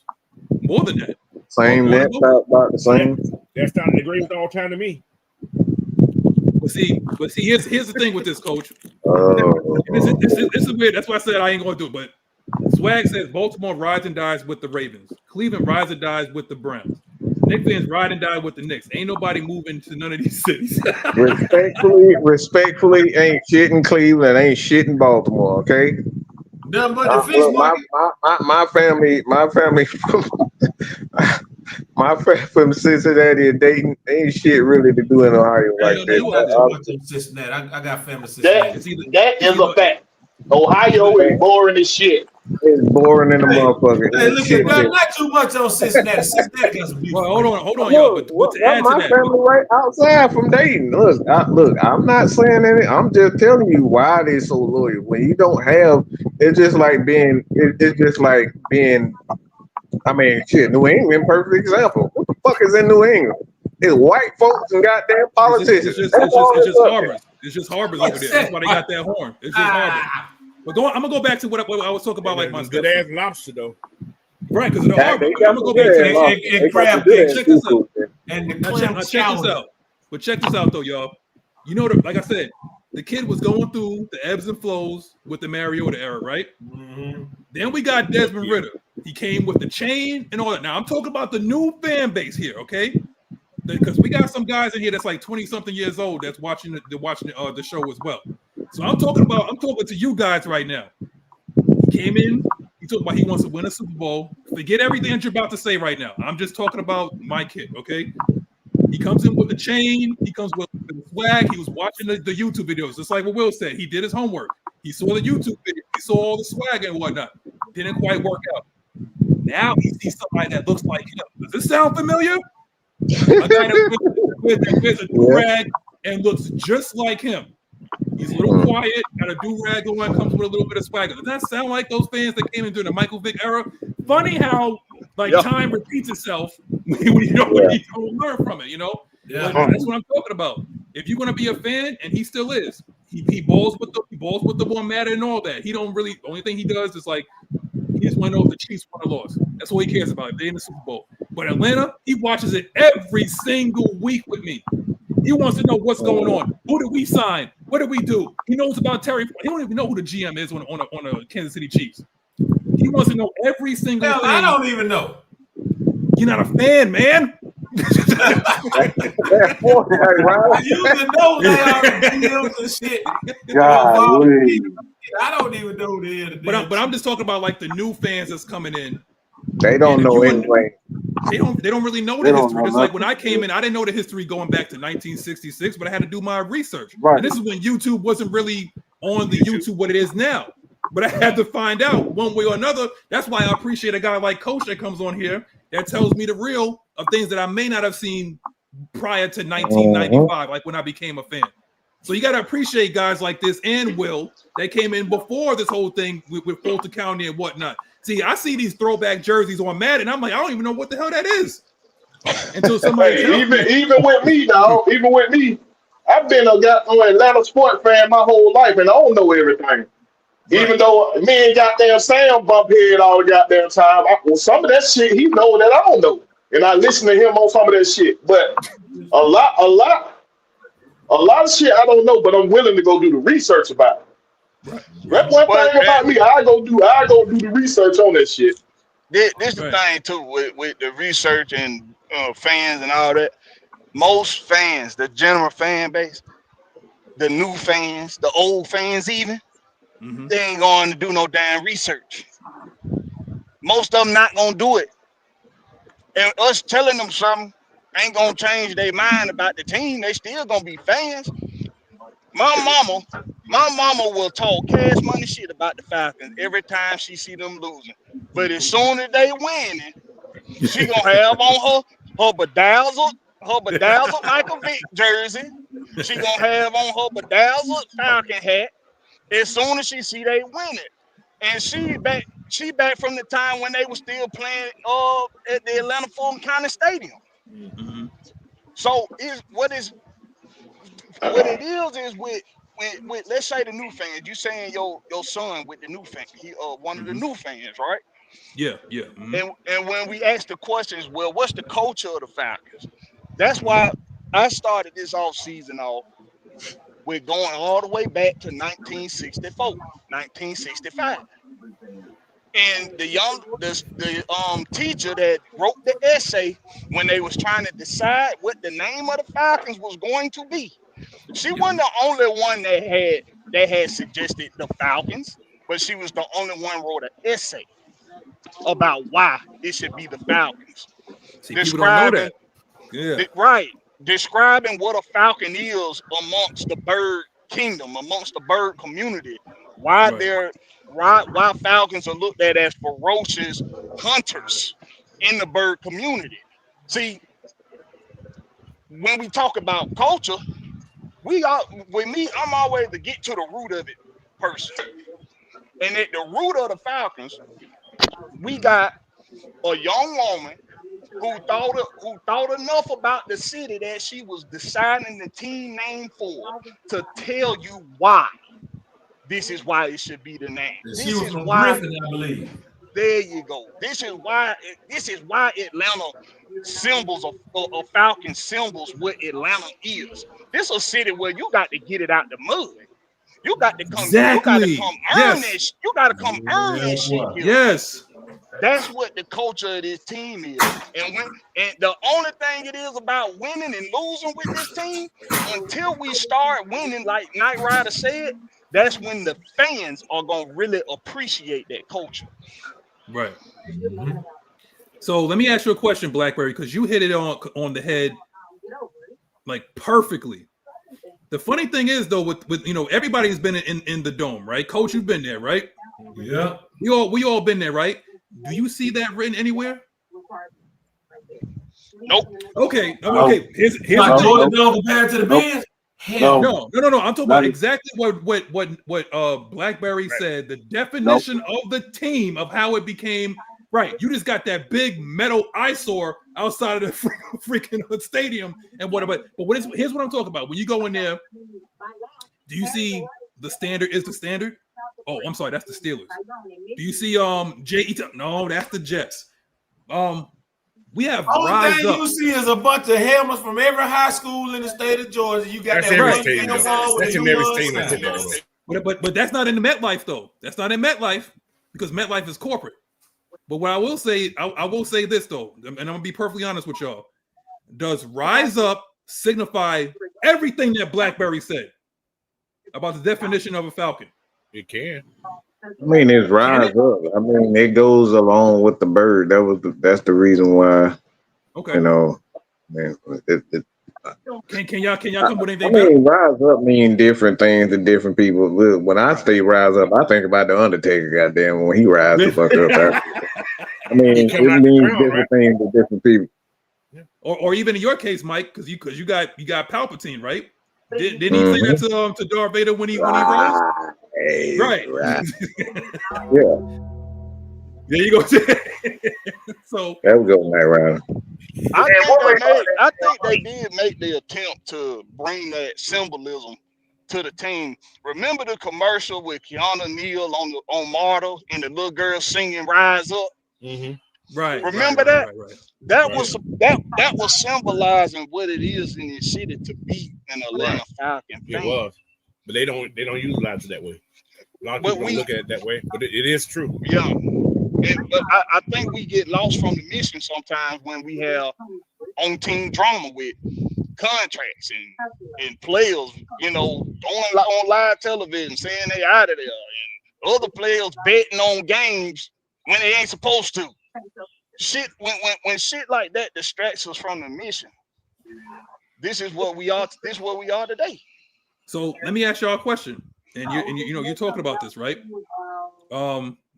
More than that. Same. That's about the same. That's starting the greatest all time to me. But see, here's the thing with this, coach. Oh. It's weird. That's why I said I ain't gonna do it. But Swag says Baltimore rides and dies with the Ravens. Cleveland rides and dies with the Browns. Knicks fans ride and die with the Knicks. Ain't nobody moving to none of these cities. respectfully, ain't shit in Cleveland, ain't shit in Baltimore. Okay. Nothing but the fish market. My family from Cincinnati and Dayton, ain't shit really to do in Ohio like that. Cincinnati. I got family in Cincinnati. That is a fact. Ohio is boring as shit. It's boring in the motherfucker. Hey, look, not too much on Cincinnati. Cincinnati got some beautiful. Well, hold on, y'all. But to add to my that, family right outside from Dayton. Look, I'm not saying anything. I'm just telling you why they're so loyal. When you don't have, it's just like being. I mean, shit. New England, perfect example. What the fuck is in New England? It's white folks and goddamn politicians. It's just harbors over there. That's why they got that horn. It's just harbors. But I'm gonna go back to what I was talking about, like my good ass lobster though. Right, because of the harbor. I'm gonna go back to and crab cakes. Check this out. And the clam check this out. But check this out though, y'all. You know, like I said, the kid was going through the ebbs and flows with the Mariota era, right? Mm-hmm. Then we got Desmond Ritter. He came with the chain and all that. Now I'm talking about the new fan base here, okay? Because we got some guys in here that's like 20-something years old that's watching the show as well. So I'm talking to you guys right now. He came in, he talked about he wants to win a Super Bowl. Forget everything that you're about to say right now. I'm just talking about my kid, okay? He comes in with the chain, he comes with the swag, he was watching the YouTube videos, just like what Will said. He did his homework. He saw the YouTube video, he saw all the swag and whatnot. Didn't quite work out. Now he sees somebody that looks like him. Does this sound familiar? A guy that wears a do-rag and looks just like him. He's a little quiet, got a do-rag on, comes with a little bit of swagger. Does that sound like those fans that came in during the Michael Vick era? Funny how time repeats itself when you don't learn from it, you know? Yeah. But that's what I'm talking about. If you're gonna be a fan, and he still is, he balls with the one matter and all that. He don't really. The only thing he does is like he just want to know if the Chiefs won or lost. That's all he cares about. If they're in the Super Bowl. But Atlanta, he watches it every single week with me. He wants to know what's going on. Who did we sign? What did we do? He knows about Terry. He don't even know who the GM is on a Kansas City Chiefs. He wants to know every single thing. I don't even know. You're not a fan, man. You even know they are GMs and shit. I don't even know who they are. But I'm just talking about like the new fans that's coming in. They don't know anyway. They don't really know the history. It's like when I came in, I didn't know the history going back to 1966, but I had to do my research. Right. And this is when YouTube wasn't really on the YouTube what it is now. But I had to find out one way or another. That's why I appreciate a guy like Coach that comes on here that tells me the real of things that I may not have seen prior to 1995, like when I became a fan. So you got to appreciate guys like this and Will. They came in before this whole thing with Fulton County and whatnot. See, I see these throwback jerseys on Madden. I'm like, I don't even know what the hell that is. Until somebody even with me, dog. Even with me, I've been an Atlanta sports fan my whole life, and I don't know everything. Right. Even though me and goddamn Sam bump head all the goddamn time, some of that shit he know that I don't know, and I listen to him on some of that shit. But a lot of shit I don't know, but I'm willing to go do the research about it. Right. That's one thing about me. I go do the research on that shit. This the thing too with the research and fans and all that. Most fans, the general fan base, the new fans, the old fans even, they ain't going to do no damn research. Most of them not gonna do it. And us telling them something ain't gonna change their mind about the team. They still gonna be fans. My mama will talk cash money shit about the Falcons every time she see them losing. But as soon as they winning, she gonna have on her bedazzled Michael Vick jersey. She gonna have on her bedazzled Falcon hat as soon as she see they win it. And she back from the time when they were still playing at the Atlanta Fulton County Stadium. Mm-hmm. So what it is with let's say the new fans. You saying your son with the new fan, he one of the new fans, right? Yeah. Mm-hmm. And when we ask the questions, well, what's the culture of the Falcons? That's why I started this off season off We're going all the way back to 1964, 1965. And the teacher that wrote the essay when they was trying to decide what the name of the Falcons was going to be, she wasn't the only one that had suggested the Falcons, but she was the only one wrote an essay about why it should be the Falcons. See, people don't know that. Yeah. Right. Describing what a falcon is amongst the bird kingdom, amongst the bird community. Why why falcons are looked at as ferocious hunters in the bird community. See, when we talk about culture, I'm always to get to the root of it person. And at the root of the Falcons, we got a young woman who thought enough about the city that she was deciding the team name for to tell you why. This is why it should be the name. She was from Griffin, I believe. There you go. This is why Atlanta symbols of Falcon symbols what Atlanta is. This is a city where you got to get it out the mud. You got to come. Exactly. You got to come earn this. You got to come earn this shit. Here. Yes. That's what the culture of this team is. And the only thing it is about winning and losing with this team, until we start winning, like Nyght Ryder said, that's when the fans are gonna really appreciate that culture. Right. Mm-hmm. So let me ask you a question, Blackberry, because you hit it on the head like perfectly. The funny thing is, though, with everybody's been in the dome, right? Coach, you've been there, right? Yeah. We all been there, right? Do you see that written anywhere? Nope. Okay. Here's Jordan Bell compared to the Bears? Hell no. I'm talking about exactly what Blackberry said. The definition of the team, of how it became. Right, you just got that big metal eyesore outside of the freaking stadium and whatever. But here's what I'm talking about. When you go in there, do you see the standard is the standard? Oh, I'm sorry, that's the Steelers. Do you see J.E.? No, that's the Jets. We have only thing up. You see is a bunch of helmets from every high school in the state of Georgia. You got that's that every one state. That's in every state. But that's not in the MetLife though. That's not in MetLife because MetLife is corporate. But what I will say, I will say this though, and I'm gonna be perfectly honest with y'all. Does Rise Up signify everything that Blackberry said about the definition of a Falcon? It can. I mean, it's Rise Up. I mean, it goes along with the bird. That's the reason why. Okay. You know, man, can y'all come with anything? I mean, Rise Up mean different things to different people. When I say Rise Up, I think about the Undertaker. Goddamn, when he rises the fuck up. I mean, it means different things to different people. Or even in your case, Mike, because you got Palpatine, right? Didn't he say that to Darth Vader when he rose? Right. Yeah. There you go. So that would go Nyght Ryder. I think they did make the attempt to bring that symbolism to the team. Remember the commercial with Keanu Neal on Marta and the little girl singing "Rise Up"? Mm-hmm. Right. Remember that? That was symbolizing what it is in this city to be an Atlanta Falcon fan. It was, but they don't utilize it that way. A lot of people don't look at it that way, but it is true. Yeah. But I think we get lost from the mission sometimes when we have on-team drama with contracts and players, going on live television saying they out of there, and other players betting on games when they ain't supposed to. Shit, when shit like that distracts us from the mission, this is what we are. This is what we are today. So let me ask y'all a question, and you're talking about this, right?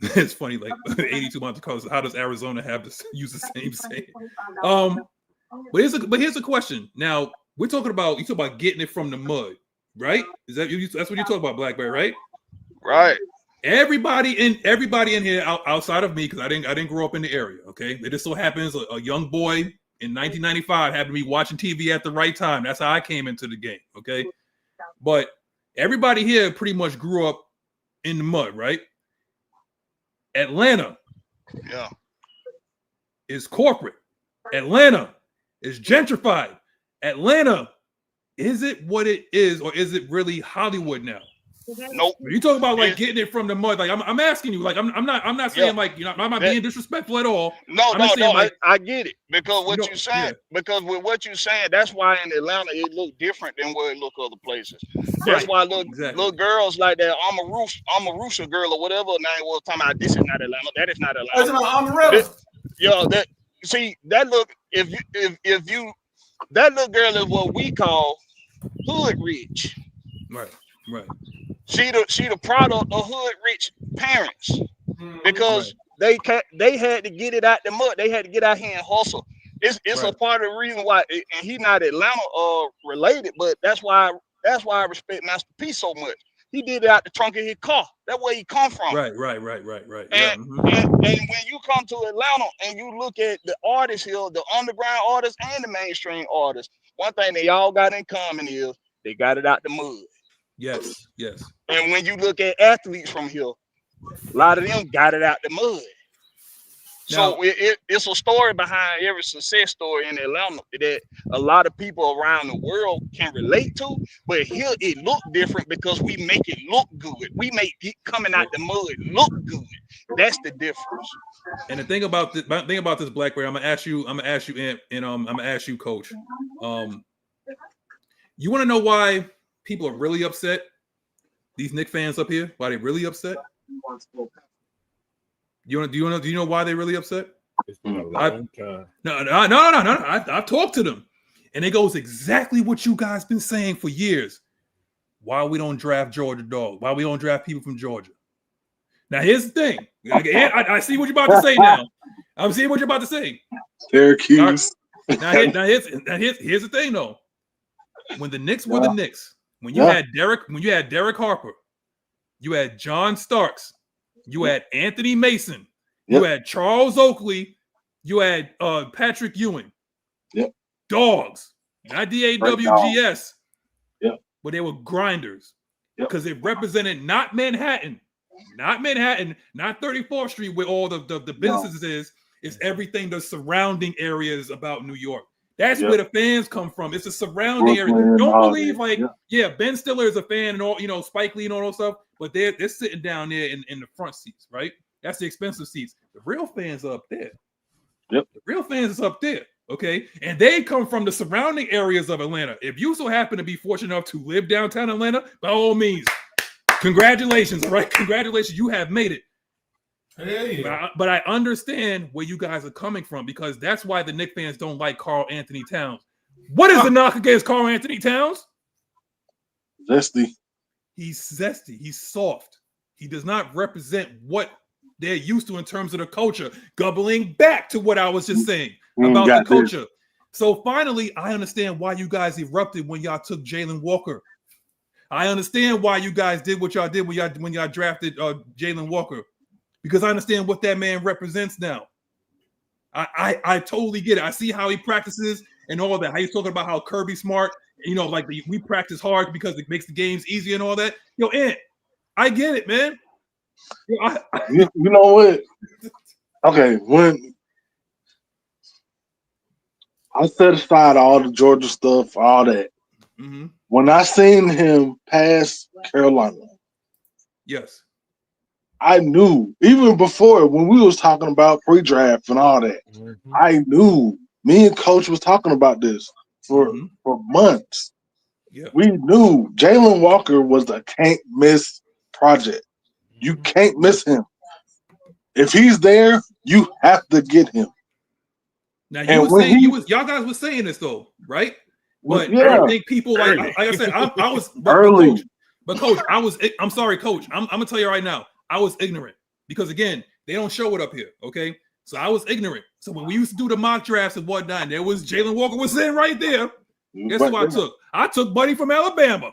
It's funny, like 82 months because how does Arizona have to use the same saying? But here's a question. Now you talk about getting it from the mud, right? That's what you talk about, Blackberry, right? Right. Everybody in here outside of me, because I didn't grow up in the area. Okay, it just so happens a young boy in 1995 happened to be watching TV at the right time. That's how I came into the game. Okay, but everybody here pretty much grew up in the mud, right? Atlanta, is corporate. Atlanta is gentrified. Atlanta is it what it is, or is it really Hollywood now? Nope. You talk about like getting it from the mud. Like I'm asking you. Like I'm not saying like I'm not being disrespectful at all. No, like, I get it because what you saying. Because with what you saying, that's why in Atlanta it look different than where it look other places. That's why little girls like that Amarusha girl or whatever her name was talking about. This is not Atlanta. That is not Atlanta. That look if you that little girl is what we call hood rich. Right. She the product of hood rich parents because they had to get it out the mud. They had to get out here and hustle. It's a part of the reason why, and he's not Atlanta related, but that's why I respect Master P so much. He did it out the trunk of his car. That's where he come from. Right. And when you come to Atlanta and you look at the artists here, the underground artists and the mainstream artists, one thing they all got in common is they got it out the mud. Yes. And when you look at athletes from here, a lot of them got it out the mud. So it's a story behind every success story in Atlanta that a lot of people around the world can relate to. But here it look different because we make it look good. We make it coming out the mud look good. That's the difference. And the thing about this, Blackberry, I'm gonna ask you, and I'm gonna ask you, Coach. You want to know why people are really upset? These Knicks fans up here, why they really upset? Do you know why they really upset? It's been a long time. No. I've talked to them, and it goes exactly what you guys been saying for years. Why we don't draft Georgia dog? Why we don't draft people from Georgia? Now here's the thing. I see what you're about to say now. I'm seeing what you're about to say. Syracuse. Now here's the thing though. When the Knicks were the Knicks, when you had Derek Harper, you had John Starks, you had Anthony Mason, you had Charles Oakley, you had Patrick Ewing. Dogs, not DAWGS. But they were grinders because it represented not Manhattan, not 34th Street where all the businesses is. It's everything the surrounding areas about New York. That's where the fans come from. It's a surrounding area. Don't believe Ben Stiller is a fan and all, Spike Lee and all that stuff, but they're sitting down there in the front seats, right? That's the expensive seats. The real fans are up there. The real fans is up there, okay? And they come from the surrounding areas of Atlanta. If you so happen to be fortunate enough to live downtown Atlanta, by all means, congratulations, right? Congratulations, you have made it. But I understand where you guys are coming from because that's why the Knicks fans don't like Karl Anthony Towns. What is the knock against Karl Anthony Towns? Zesty. He's zesty. He's soft. He does not represent what they're used to in terms of the culture. Gobbling back to what I was just saying about the culture. So finally, I understand why you guys erupted when y'all took Jalen Walker. I understand why you guys did what y'all did when y'all drafted Jalen Walker. Because I understand what that man represents now. I totally get it. I see how he practices and all that. How he's talking about how Kirby smart. We practice hard because it makes the games easy and all that. Ant, I get it, man. You know what? Okay, when I set aside all the Georgia stuff, all that. When I seen him pass Carolina, yes. I knew even before when we was talking about pre-draft and all that, I knew me and Coach was talking about this for months. We knew Jalen Walker was a can't miss project. You can't miss him. If he's there, you have to get him. Now y'all guys were saying this though, right? But I don't think people like I said, I was early. But Coach, I'm sorry, Coach. I'm gonna tell you right now. I was ignorant because again, they don't show it up here. Okay. So I was ignorant. So when we used to do the mock drafts and whatnot, there was Jalen Walker was sitting right there. Guess who I took? I took Buddy from Alabama.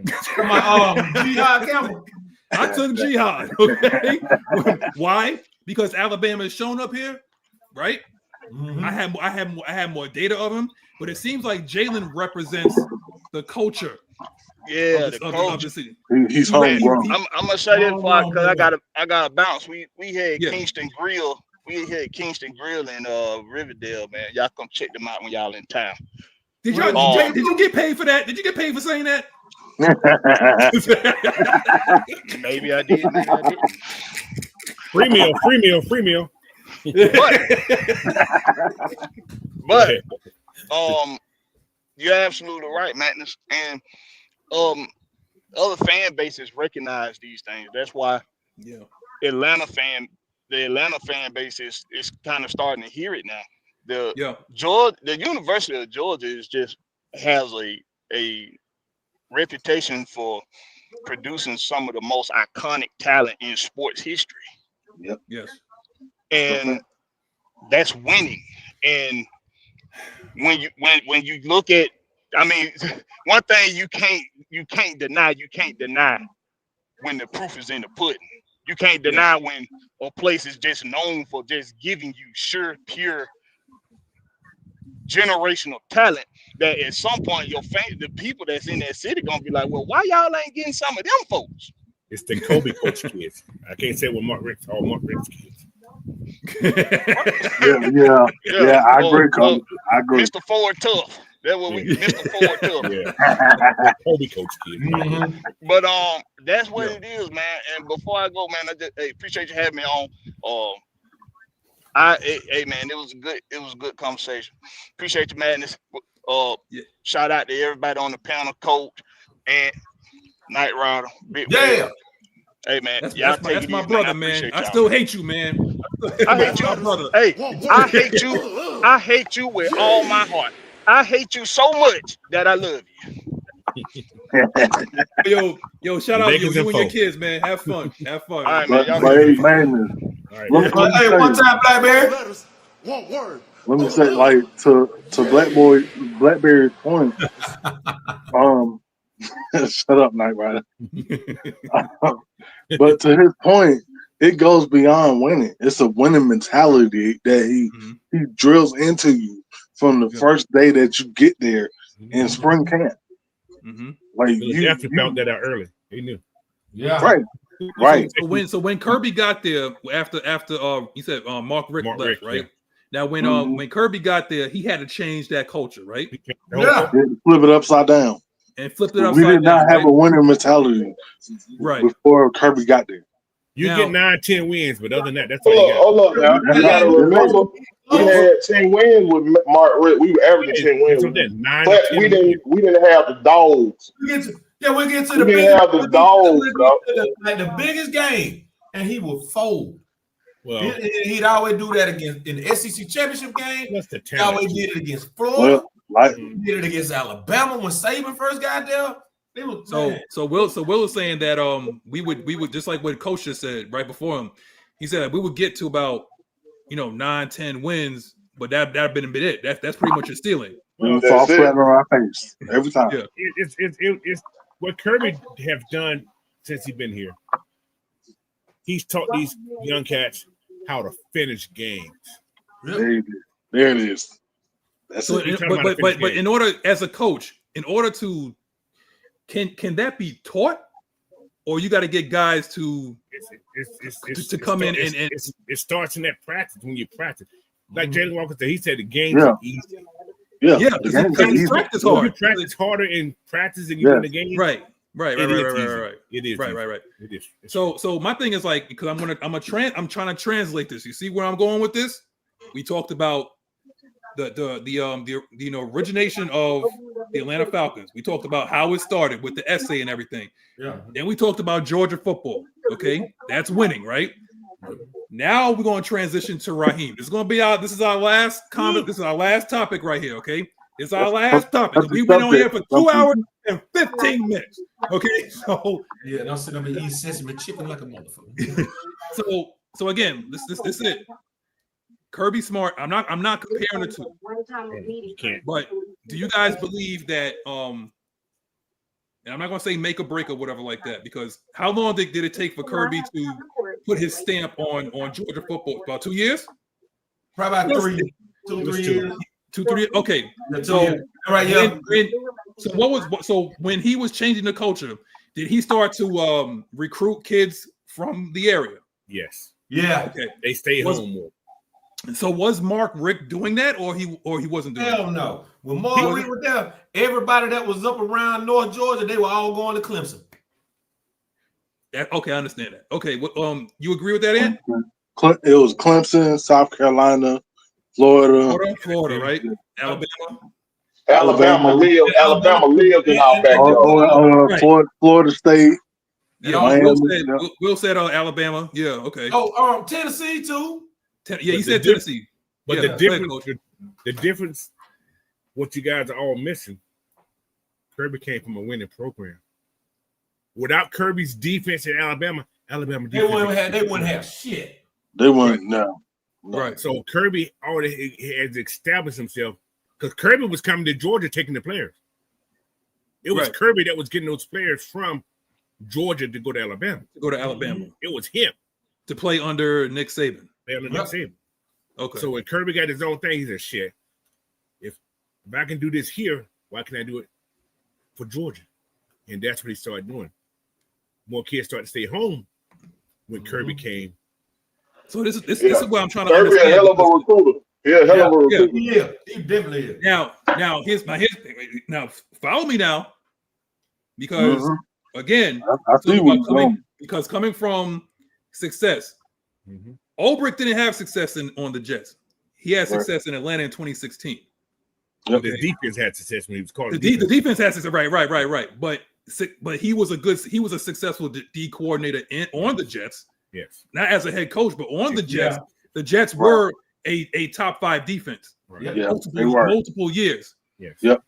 Jihad Campbell. I took Jihad. Okay. Why? Because Alabama is shown up here, right? I had more data of him, but it seems like Jalen represents the culture. Yeah, the culture. He's homegrown. I'm gonna say this part because I gotta bounce. We had Kingston Grill. We had Kingston Grill in Riverdale, man. Y'all come check them out when y'all in town. Did you get paid for that? Did you get paid for saying that? Maybe I did. Maybe I did. Free meal. But you're absolutely right, Madness. And other fan bases recognize these things. That's why the Atlanta fan base is kind of starting to hear it now. The University of Georgia has a reputation for producing some of the most iconic talent in sports history. Yep. Yes. And that's winning. And when you look at, I mean, one thing you can't deny when the proof is in the pudding. You can't deny when a place is just known for just giving you pure generational talent, that at some point the people that's in that city gonna be like, well, why y'all ain't getting some of them folks? It's the Kobe coach kids. I can't say what Mark Rick's kids. Yeah, I agree, Kobe. I agree. Mr. Ford Tough. That's what Mr. Ford Tough. Yeah. Kobe coach kids. Mm-hmm. But that's what it is, man. And before I go, man, I just appreciate you having me on. Hey man, it was a good conversation. Appreciate you, Madness. Shout out to everybody on the panel, Coach and Nyght, Ryder. Hey man, that's my brother, man. I still hate you, man. I hate you, my brother. Hey, I hate you. I hate you with all my heart. I hate you so much that I love you. Yo, shout out you and your kids, man. Have fun. All right, man. Hey, one time, Blackberry. One word. Let me say, like, to Blackberry's point. Shut up, Nyght Ryder. But to his point, it goes beyond winning. It's a winning mentality that he drills into you from the first day that you get there in spring camp. Like you found that out early. He knew. Yeah. Right. So when Kirby got there after you said Mark Rick left, right? Yeah. Now when Kirby got there, he had to change that culture, right? Yeah. Flip it upside down. And flipped it upside down. We down, did not have a winning mentality before Kirby got there. You get 9-10 wins, but other than that, that's all you got. Hold up now. You gotta remember, we had 10 wins with Mark Rick. We were averaging 10 wins. But we didn't have the dogs. We get to the the biggest game, and he would fold. Well, he'd always do that in the SEC championship game. He always did it against Florida. He did it against Alabama when Saban first got there. So Will was saying that we would just like what Coach just said right before him. He said we would get to about 9-10 wins, but that'd been it. That's pretty much your stealing. Fall flat on our face every time. Yeah. It's what Kirby have done since he's been here. He's taught these young cats how to finish games. There it is. That's so but in order, as a coach, in order to can that be taught, or you got to get guys to come in and it starts in that practice when you practice. Like Jalen Walker said, he said the games are easy. Yeah, you practice hard. You practice harder in practice than you win the game. Right. It is. Right. It is. So my thing is like, because I'm trying to translate this. You see where I'm going with this? We talked about the origination of the Atlanta Falcons. We talked about how it started with the essay and everything. Yeah. Then we talked about Georgia football. Okay, that's winning, right? Now we're going to transition to Raheem. This is our last comment. This is our last topic right here. Okay, it's our last topic. We've been on here for 2 hours and 15 minutes. Okay, so yeah, don't sit up and eat sesame chicken like a motherfucker. so again, this is it. Kirby Smart. I'm not comparing the two. But do you guys believe that? And I'm not going to say make or break or whatever like that, because how long did it take for Kirby to put his stamp on Georgia football? About 2 years? Probably about 3 years. 2, 3. Okay. So so when he was changing the culture, did he start to recruit kids from the area? Yes. Yeah. Okay. They stay home more. So was Mark Richt doing that, or he wasn't doing Hell that? no. When Mark Richt was there, everybody that was up around North Georgia, they were all going to Clemson. Okay, I understand that. Okay, you agree with that, Ant? It was Clemson, South Carolina, Florida, right? Alabama lived in our backyard. Florida State. Yeah, Miami, Will said Alabama. Yeah, okay. Oh, Tennessee too. Yeah, he said Tennessee. But yeah, the difference, what you guys are all missing, Kirby came from a winning program. Without Kirby's defense in Alabama defense, they wouldn't have shit. They wouldn't no. Right. So Kirby already has established himself because Kirby was coming to Georgia taking the players. It was Kirby that was getting those players from Georgia to go to Alabama. It was him to play under Nick Saban. Nick Saban. Okay. So when Kirby got his own thing, he said, "Shit, if I can do this here, why can't I do it for Georgia?" And that's what he started doing. More kids started to stay home when Kirby came. So this is what I'm trying to understand. Kirby a hell of a recruiter. Hell of a recruiter. Yeah, he definitely is. Now here's now follow me now, because again, I see because coming from success, Ulbrich didn't have success on the Jets. He had success in Atlanta in 2016. The defense had success when he was called. The defense had success, right. But he was a successful D coordinator on the Jets. Yes, not as a head coach, but on the Jets. Yeah. The Jets were a top 5 defense. Right. Yeah, multiple years. Yes. Yep.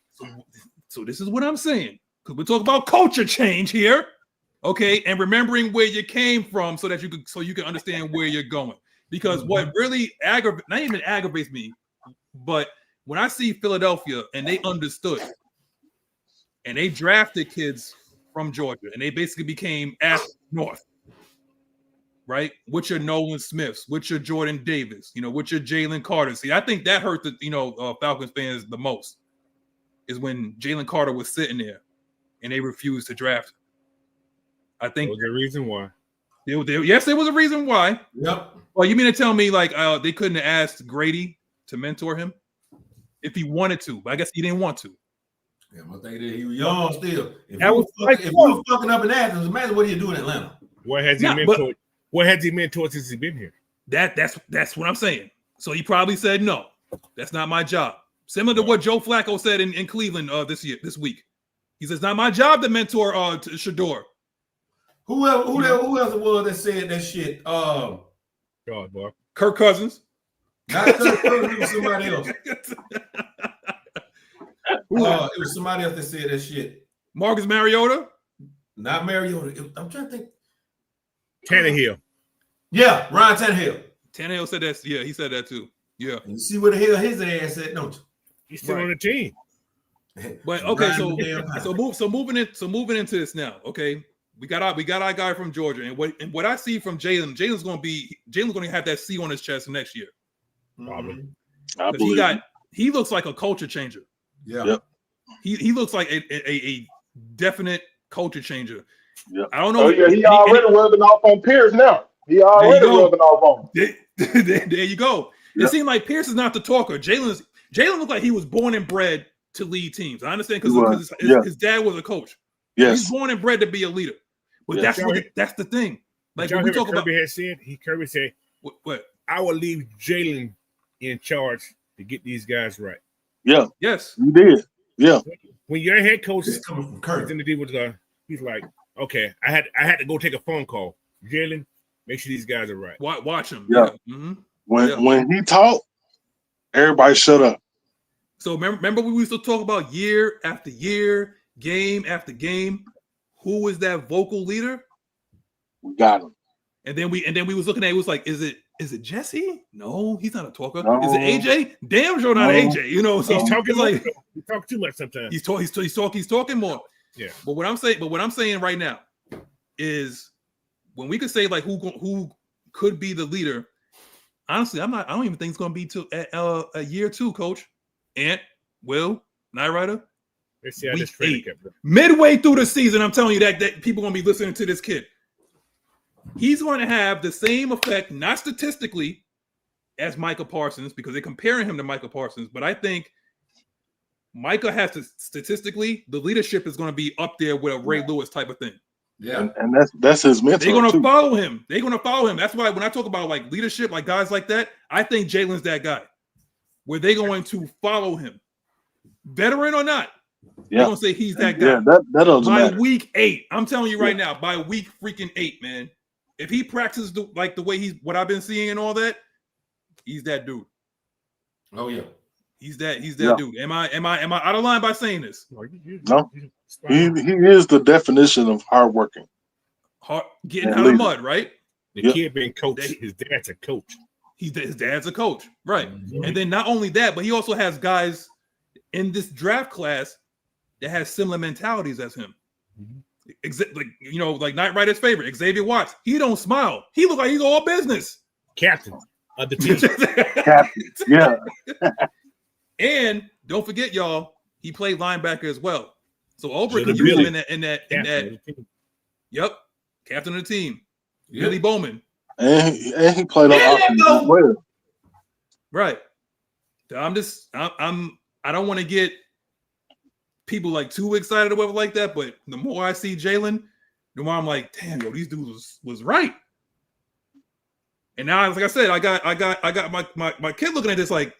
So this is what I'm saying, because we talk about culture change here, okay, and remembering where you came from, so that you can understand where you're going. Because what really aggravates me, but when I see Philadelphia and they understood, and they drafted kids from Georgia, and they basically became North. Right, with your Nolan Smiths, with your Jordan Davis, with your Jalen Carter. See, I think that hurt the Falcons fans the most, is when Jalen Carter was sitting there and they refused to draft him. I think there was a reason why. Yes, there was a reason why. Yep. Well, you mean to tell me they couldn't have asked Grady to mentor him if he wanted to? But I guess he didn't want to. Yeah, I think he was young still. If he was fucking up in Athens, imagine what he'd do in Atlanta. What has he mentored? What has he mentored since he's been here? That's what I'm saying. So he probably said, no, that's not my job. Similar to what Joe Flacco said in Cleveland this week. He says, not my job to mentor Shador. Who else it was that said that shit? God, boy. Kirk Cousins. Not Kirk Cousins, it was somebody else. It was somebody else that said that shit. Marcus Mariota? Not Mariota. I'm trying to think. Tannehill. Yeah, Ryan Tannehill. Tannehill said that. Yeah, he said that too. Yeah. And you see where the hell his ass at, don't you? He's still on the team. But okay, so moving into this now. Okay, we got our guy from Georgia, and what I see from Jalen's going to have that C on his chest next year. Probably. He looks like a culture changer. Yeah. Yep. He looks like a definite culture changer. Yeah. I don't know. Oh yeah, he already rubbing off on Pierce now. He already rubbing off on him. There you go. Yep. It seemed like Pierce is not the talker. Jalen looked like he was born and bred to lead teams. I understand because his dad was a coach. Yes. He's born and bred to be a leader. But that's the thing. Like when we talk about Kirby has said, Kirby said, what? I will leave Jalen in charge to get these guys right. Yeah. Yes. You did. Yeah. When your head coach is coming from Kirby, he's like, okay, I had to go take a phone call. Jalen, make sure these guys are right. Watch him. Yeah. Mm-hmm. When he talked, everybody shut up. So remember we used to talk about year after year, game after game. Who was that vocal leader? We got him. And then we was looking at it, was like, is it Jesse? No, he's not a talker. No. Is it AJ? Damn sure not AJ. So he's talking like he talks too much sometimes. He's talking more. Yeah. But what I'm saying right now is when we could say like who could be the leader. Honestly, I don't even think it's going to be till a year 2, Coach. Ant, Will, Nyght, Ryder. Let's see how this training kept going. Midway through the season, I'm telling you that people are going to be listening to this kid. He's going to have the same effect, not statistically, as Micah Parsons because they're comparing him to Micah Parsons, but I think Micah has to statistically, the leadership is going to be up there with a Ray Lewis type of thing. Yeah, and that's his mentor. They're going to too. follow him. They're going to follow him. That's why when I talk about like leadership, like guys like that, I think Jalen's that guy. Where they're going to follow him, veteran or not. They're going to say he's that guy. Yeah, that doesn't by matter. week 8, I'm telling you right now, by week freaking 8, man. If he practices like the way what I've been seeing and all that, he's that dude. Oh yeah. He's that dude. Am I out of line by saying this? No. He is the definition of hardworking. Getting out of the mud, right? The kid being coached. His dad's a coach. His dad's a coach, right? And then not only that, but he also has guys in this draft class that has similar mentalities as him. Like like Nyght Ryder's favorite, Xavier Watts. He don't smile. He look like he's all business. Captain of the team. Captain. Yeah. And don't forget, y'all, he played linebacker as well. So Ulbrich can use him in that. Yep, captain of the team, Billy Bowman. And he played on offense as well. Right. I don't want to get people like too excited or whatever like that, but the more I see Jalen, the more I'm like, damn, yo, these dudes was right. And now, like I said, I got my kid looking at this like,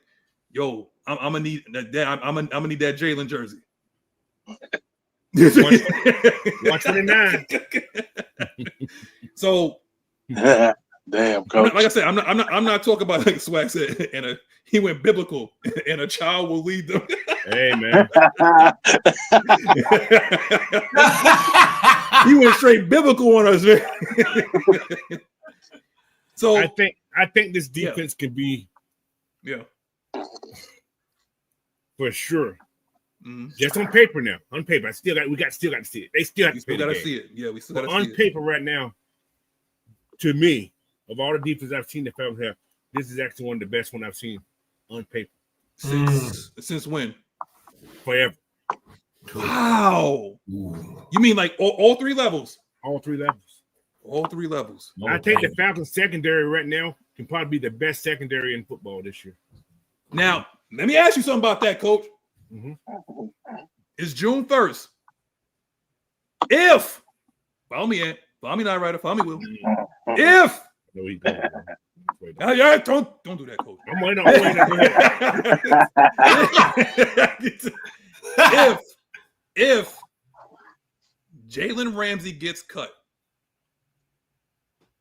yo, I'm gonna need that. I'm gonna need that Jalen jersey. 129. So, damn, coach. like I said, I'm not talking about like Swag said, and he went biblical, and a child will lead them. Hey man, he went straight biblical on us, man. So I think this defense can be, for sure. Just on paper now. On paper, we still got to see it. They still have to see it. Yeah, we still got to see it. On paper right now, to me, of all the defenses I've seen the Falcons have, this is actually one of the best one I've seen on paper. Since when? Forever. Wow. You mean like all 3 levels? All 3 levels. All 3 levels. I think the Falcons secondary right now can probably be the best secondary in football this year. Now, let me ask you something about that, Coach. It's June 1st. If follow me, Nyght Ryder, follow me, Will. If don't do that, Coach. I'm waiting on if Jalen Ramsey gets cut,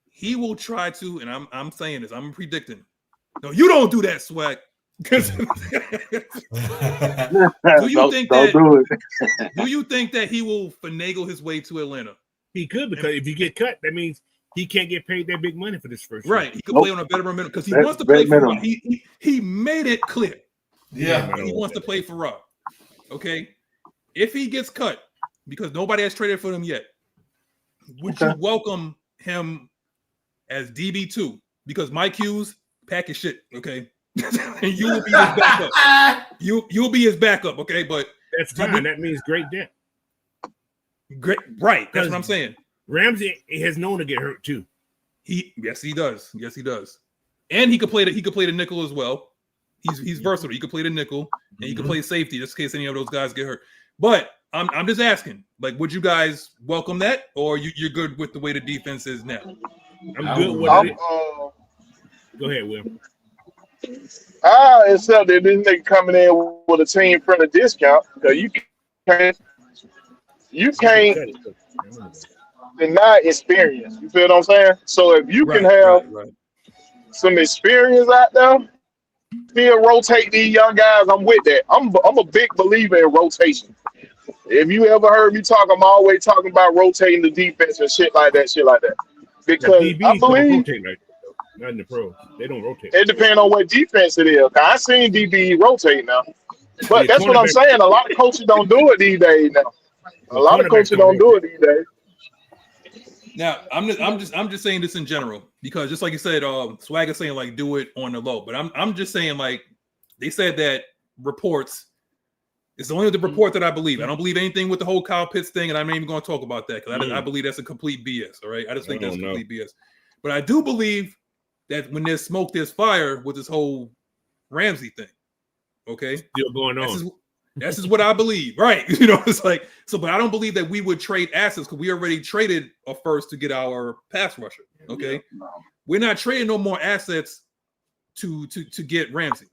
he will try to, and I'm saying this, I'm predicting. No, you don't do that, Swag. Do you think that he will finagle his way to Atlanta? He could, because if you get cut, that means he can't get paid that big money for this first year. Right. He could play on a veteran minimum because he wants to play for Rob. He made it clear. Yeah. He wants to play for Rob. Okay. If he gets cut, because nobody has traded for him yet, would you welcome him as DB2? Because Mike Hughes, pack his shit, okay? And you will be his backup. You'll be his backup, okay? But that's fine. That means great depth. Great, right? That's what I'm saying. Ramsey has known to get hurt too. Yes, he does. Yes, he does. And he could play the nickel as well. He's versatile. He could play the nickel and he could play safety just in case any of those guys get hurt. But I'm just asking, like, would you guys welcome that, or you're good with the way the defense is now? I'm good with it. Go ahead, Will. Except that this nigga coming in with a team friendly discount, because you can't deny experience. You feel what I'm saying? So if you can have some experience out there, still rotate these young guys, I'm with that. I'm a big believer in rotation. If you ever heard me talk, I'm always talking about rotating the defense and shit like that. Because I believe not in the pros. They don't rotate. It depends on what defense it is. I seen DB rotate now. But that's what I'm saying. A lot of coaches don't do it these days now. A lot of coaches don't do it these days. Now, I'm just saying this in general, because just like you said, Swagger saying like do it on the low. But I'm just saying, like, they said that reports. It's only the report that I believe. I don't believe anything with the whole Kyle Pitts thing, and I'm not even going to talk about that because I believe that's a complete BS. All right, I just think that's complete BS. But I do believe that when there's smoke, there's fire with this whole Ramsey thing. Okay, still going on. This is what I believe, right? You know, it's like so, but I don't believe that we would trade assets because we already traded a first to get our pass rusher. Okay, we're not trading no more assets to get Ramsey.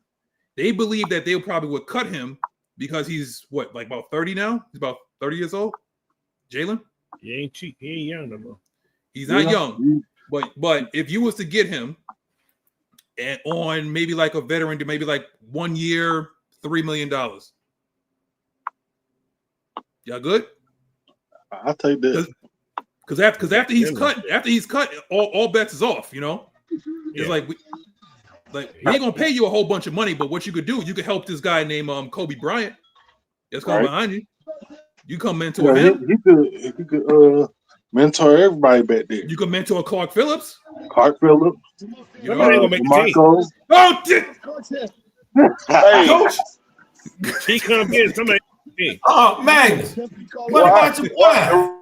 They believe that they probably would cut him because he's what, like about 30 now? He's about 30 years old. Jalen? He ain't cheap. He ain't young no more. He's not young, but if you was to get him and on maybe like a veteran to maybe like 1 year, $3 million. Y'all good? I'll take that. Because after he's cut, all bets is off. You know, it's like we ain't gonna pay you a whole bunch of money, but what you could do, you could help this guy named Kobe Bryant. That's coming behind you. You come mentor him. He could mentor everybody back there. You could mentor Clark Phillips. You know, Marco. Oh, Hey, coach. He comes in. Somebody. Oh, Magnus. What about your boy?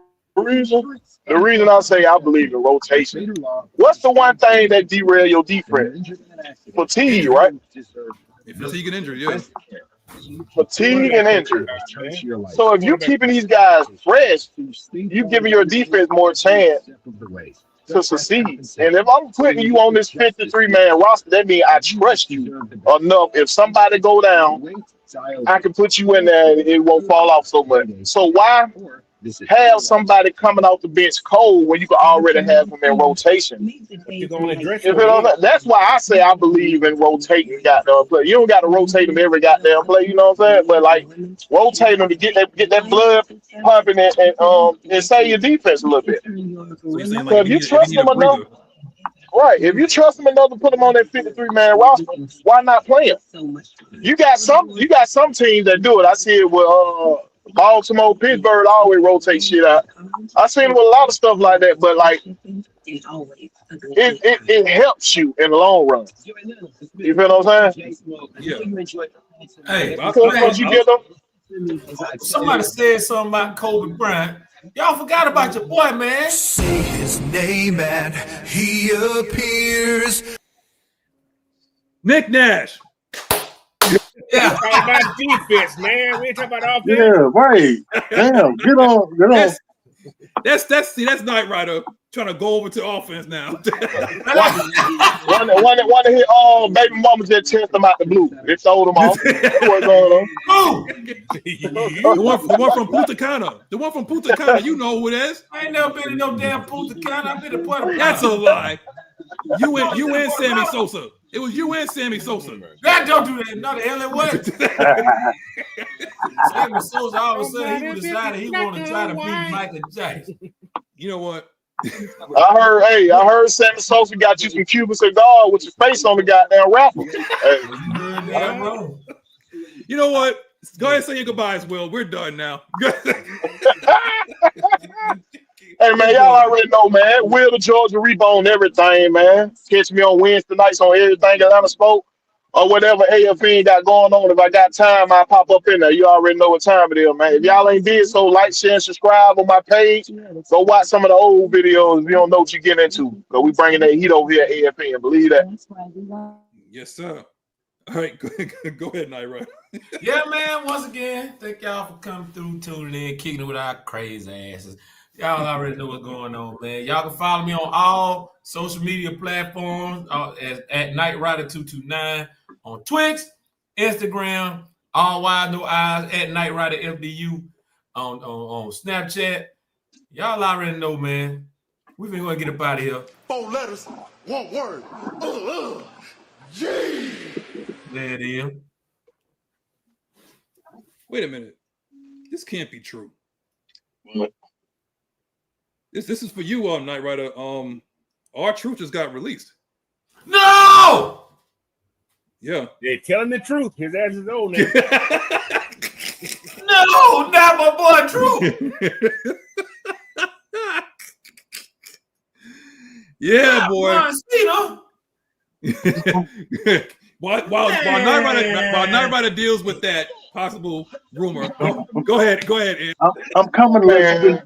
The reason I say I believe in rotation. What's the one thing that derail your defense? Fatigue, right? Fatigue and injury, yeah. Fatigue and injury. So if you're keeping these guys fresh, you're giving your defense more chance to succeed. And if I'm putting you on this 53-man roster, that means I trust you enough. If somebody go down, I can put you in there and it won't fall off so much. So why have somebody coming off the bench cold when you can already have them in rotation? That's why I say I believe in rotating goddamn play. You don't got to rotate them every goddamn play, you know what I'm saying? But like rotate them to get that blood pumping and save your defense a little bit. So if you trust them enough, right? If you trust them enough to put them on that 53-man roster, why not play them? You got some teams that do it. I see it with Baltimore, Pittsburgh always rotate shit out. I seen it with a lot of stuff like that, but like it helps you in the long run. You feel what I'm saying? Yeah. Hey, because you get them. Somebody said something about Kobe Bryant. Y'all forgot about your boy, man. Say his name and he appears. Nick Nash. Yeah, talking about defense, man. We ain't talking about offense. Yeah, right. Damn, get on. That's Nyght Ryder trying to go over to offense now. Want to hit all baby mama just test them out the blue. They sold them off. What's going on? The one from Punta Cana. The one from Punta Cana. You know who it is. I ain't never been to no damn Punta Cana. I've been to Puerto Rico. That's a lie. You and Sammy Sosa. It was you and Sammy Sosa. That don't do that. No, the hell it wasn't. Sammy Sosa, all of a sudden, he decided he wanted to try to beat Michael Jackson. You know what? I heard Sammy Sosa got you some Cuban cigar with your face on the goddamn wrapper. You know what? Go ahead and say your goodbyes, Will. We're done now. Hey, man, y'all already know, man. Will the Georgia Reborn everything, man. Catch me on Wednesday nights on everything Atlanta Spoke or whatever AFN got going on. If I got time, I'll pop up in there. You already know what time it is, man. If y'all ain't did so, like, share, and subscribe on my page. Go watch some of the old videos if you don't know what you're getting into. Because we bringing that heat over here at AFN. Believe that. Yes, sir. All right, go ahead, Nyra. Yeah, man. Once again, thank y'all for coming through, tuning in, kicking it with our crazy asses. Y'all already know what's going on, man. Y'all can follow me on all social media platforms at Nyght Ryder 229 on Twitch, Instagram, all wise no eyes at Nyght Ryder FDU on Snapchat. Y'all already know, man. We been going to get up out of here. 4 letters, 1 word. G. There it is. Wait a minute. This can't be true. What? This is for you, Nyght Ryder. R-Truth just got released. No! Yeah. They're telling the truth. His ass is old now. No, not my boy Truth. Yeah, boy. While Nyght Ryder deals with that possible rumor, go ahead, Ed. I'm coming to let you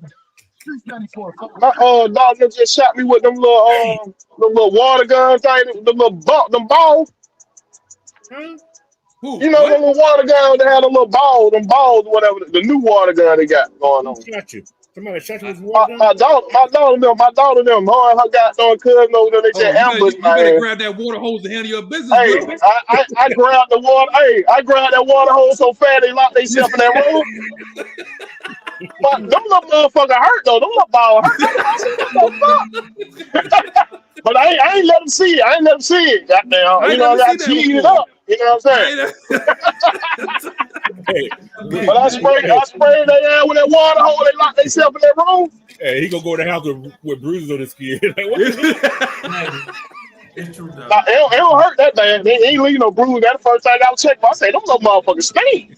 My dog just shot me with them little water gun thing, them balls. Who? You know them little water guns that had a little ball, them balls, whatever. The new water gun they got going on. Shot you. Somebody shot you with water gun? My daughter, them, her and her goddamn cousin over there, they just ambushed you my better ass. grab that water hose to handle your business. Hey, bro. I grabbed the water. Hey, I grabbed that water hose so fast they locked themselves in that room. But them little motherfucker hurt though. Them little ball hurt. But I ain't let them see it. I ain't let them see it. Goddamn, you know, I cheated it up. You know what I'm saying? But I sprayed their ass with that water hole. They locked themselves in that room. Hey, he gonna go to the house with bruises on his skin. Like, what It's true, though. Nah, it don't hurt that bad. They ain't leave no bruise. That's the first time I checked. I say, them little motherfuckers stink.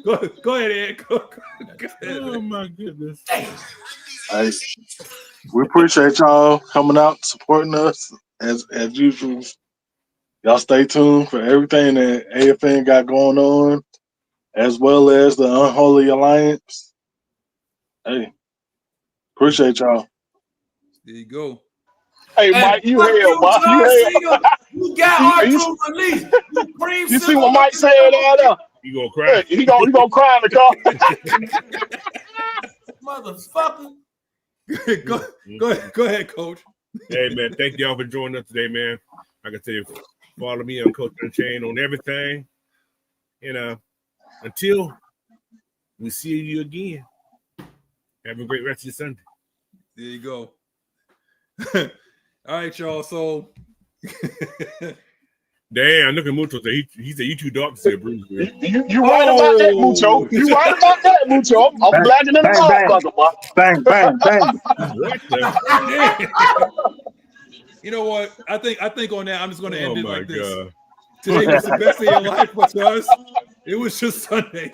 Go ahead, Ed. Go ahead. Oh my goodness. Hey, we appreciate y'all coming out supporting us as usual. Y'all stay tuned for everything that AFN got going on, as well as the Unholy Alliance. Hey, appreciate y'all. There you go. Hey, Mike, you hell, Mike. You got our true release. You see what Mike said out there? You gonna cry? He gonna cry in the car. Motherfucker. Go ahead, Coach. Hey man, thank y'all for joining us today, man. Like I said, follow me on Coach Unchained on everything. And until we see you again, have a great rest of your Sunday. There you go. All right, y'all. So damn, look at Mucho. He said you too dark to say Bruce. You right about that, Mucho. You right about that, Mucho. I'm blacking in the motherfucker, boy. Bang, bang, bang. What the? You know what? I think on that, I'm just going to end it like this. God. Today was the best day of your life, but to us, it was just Sunday.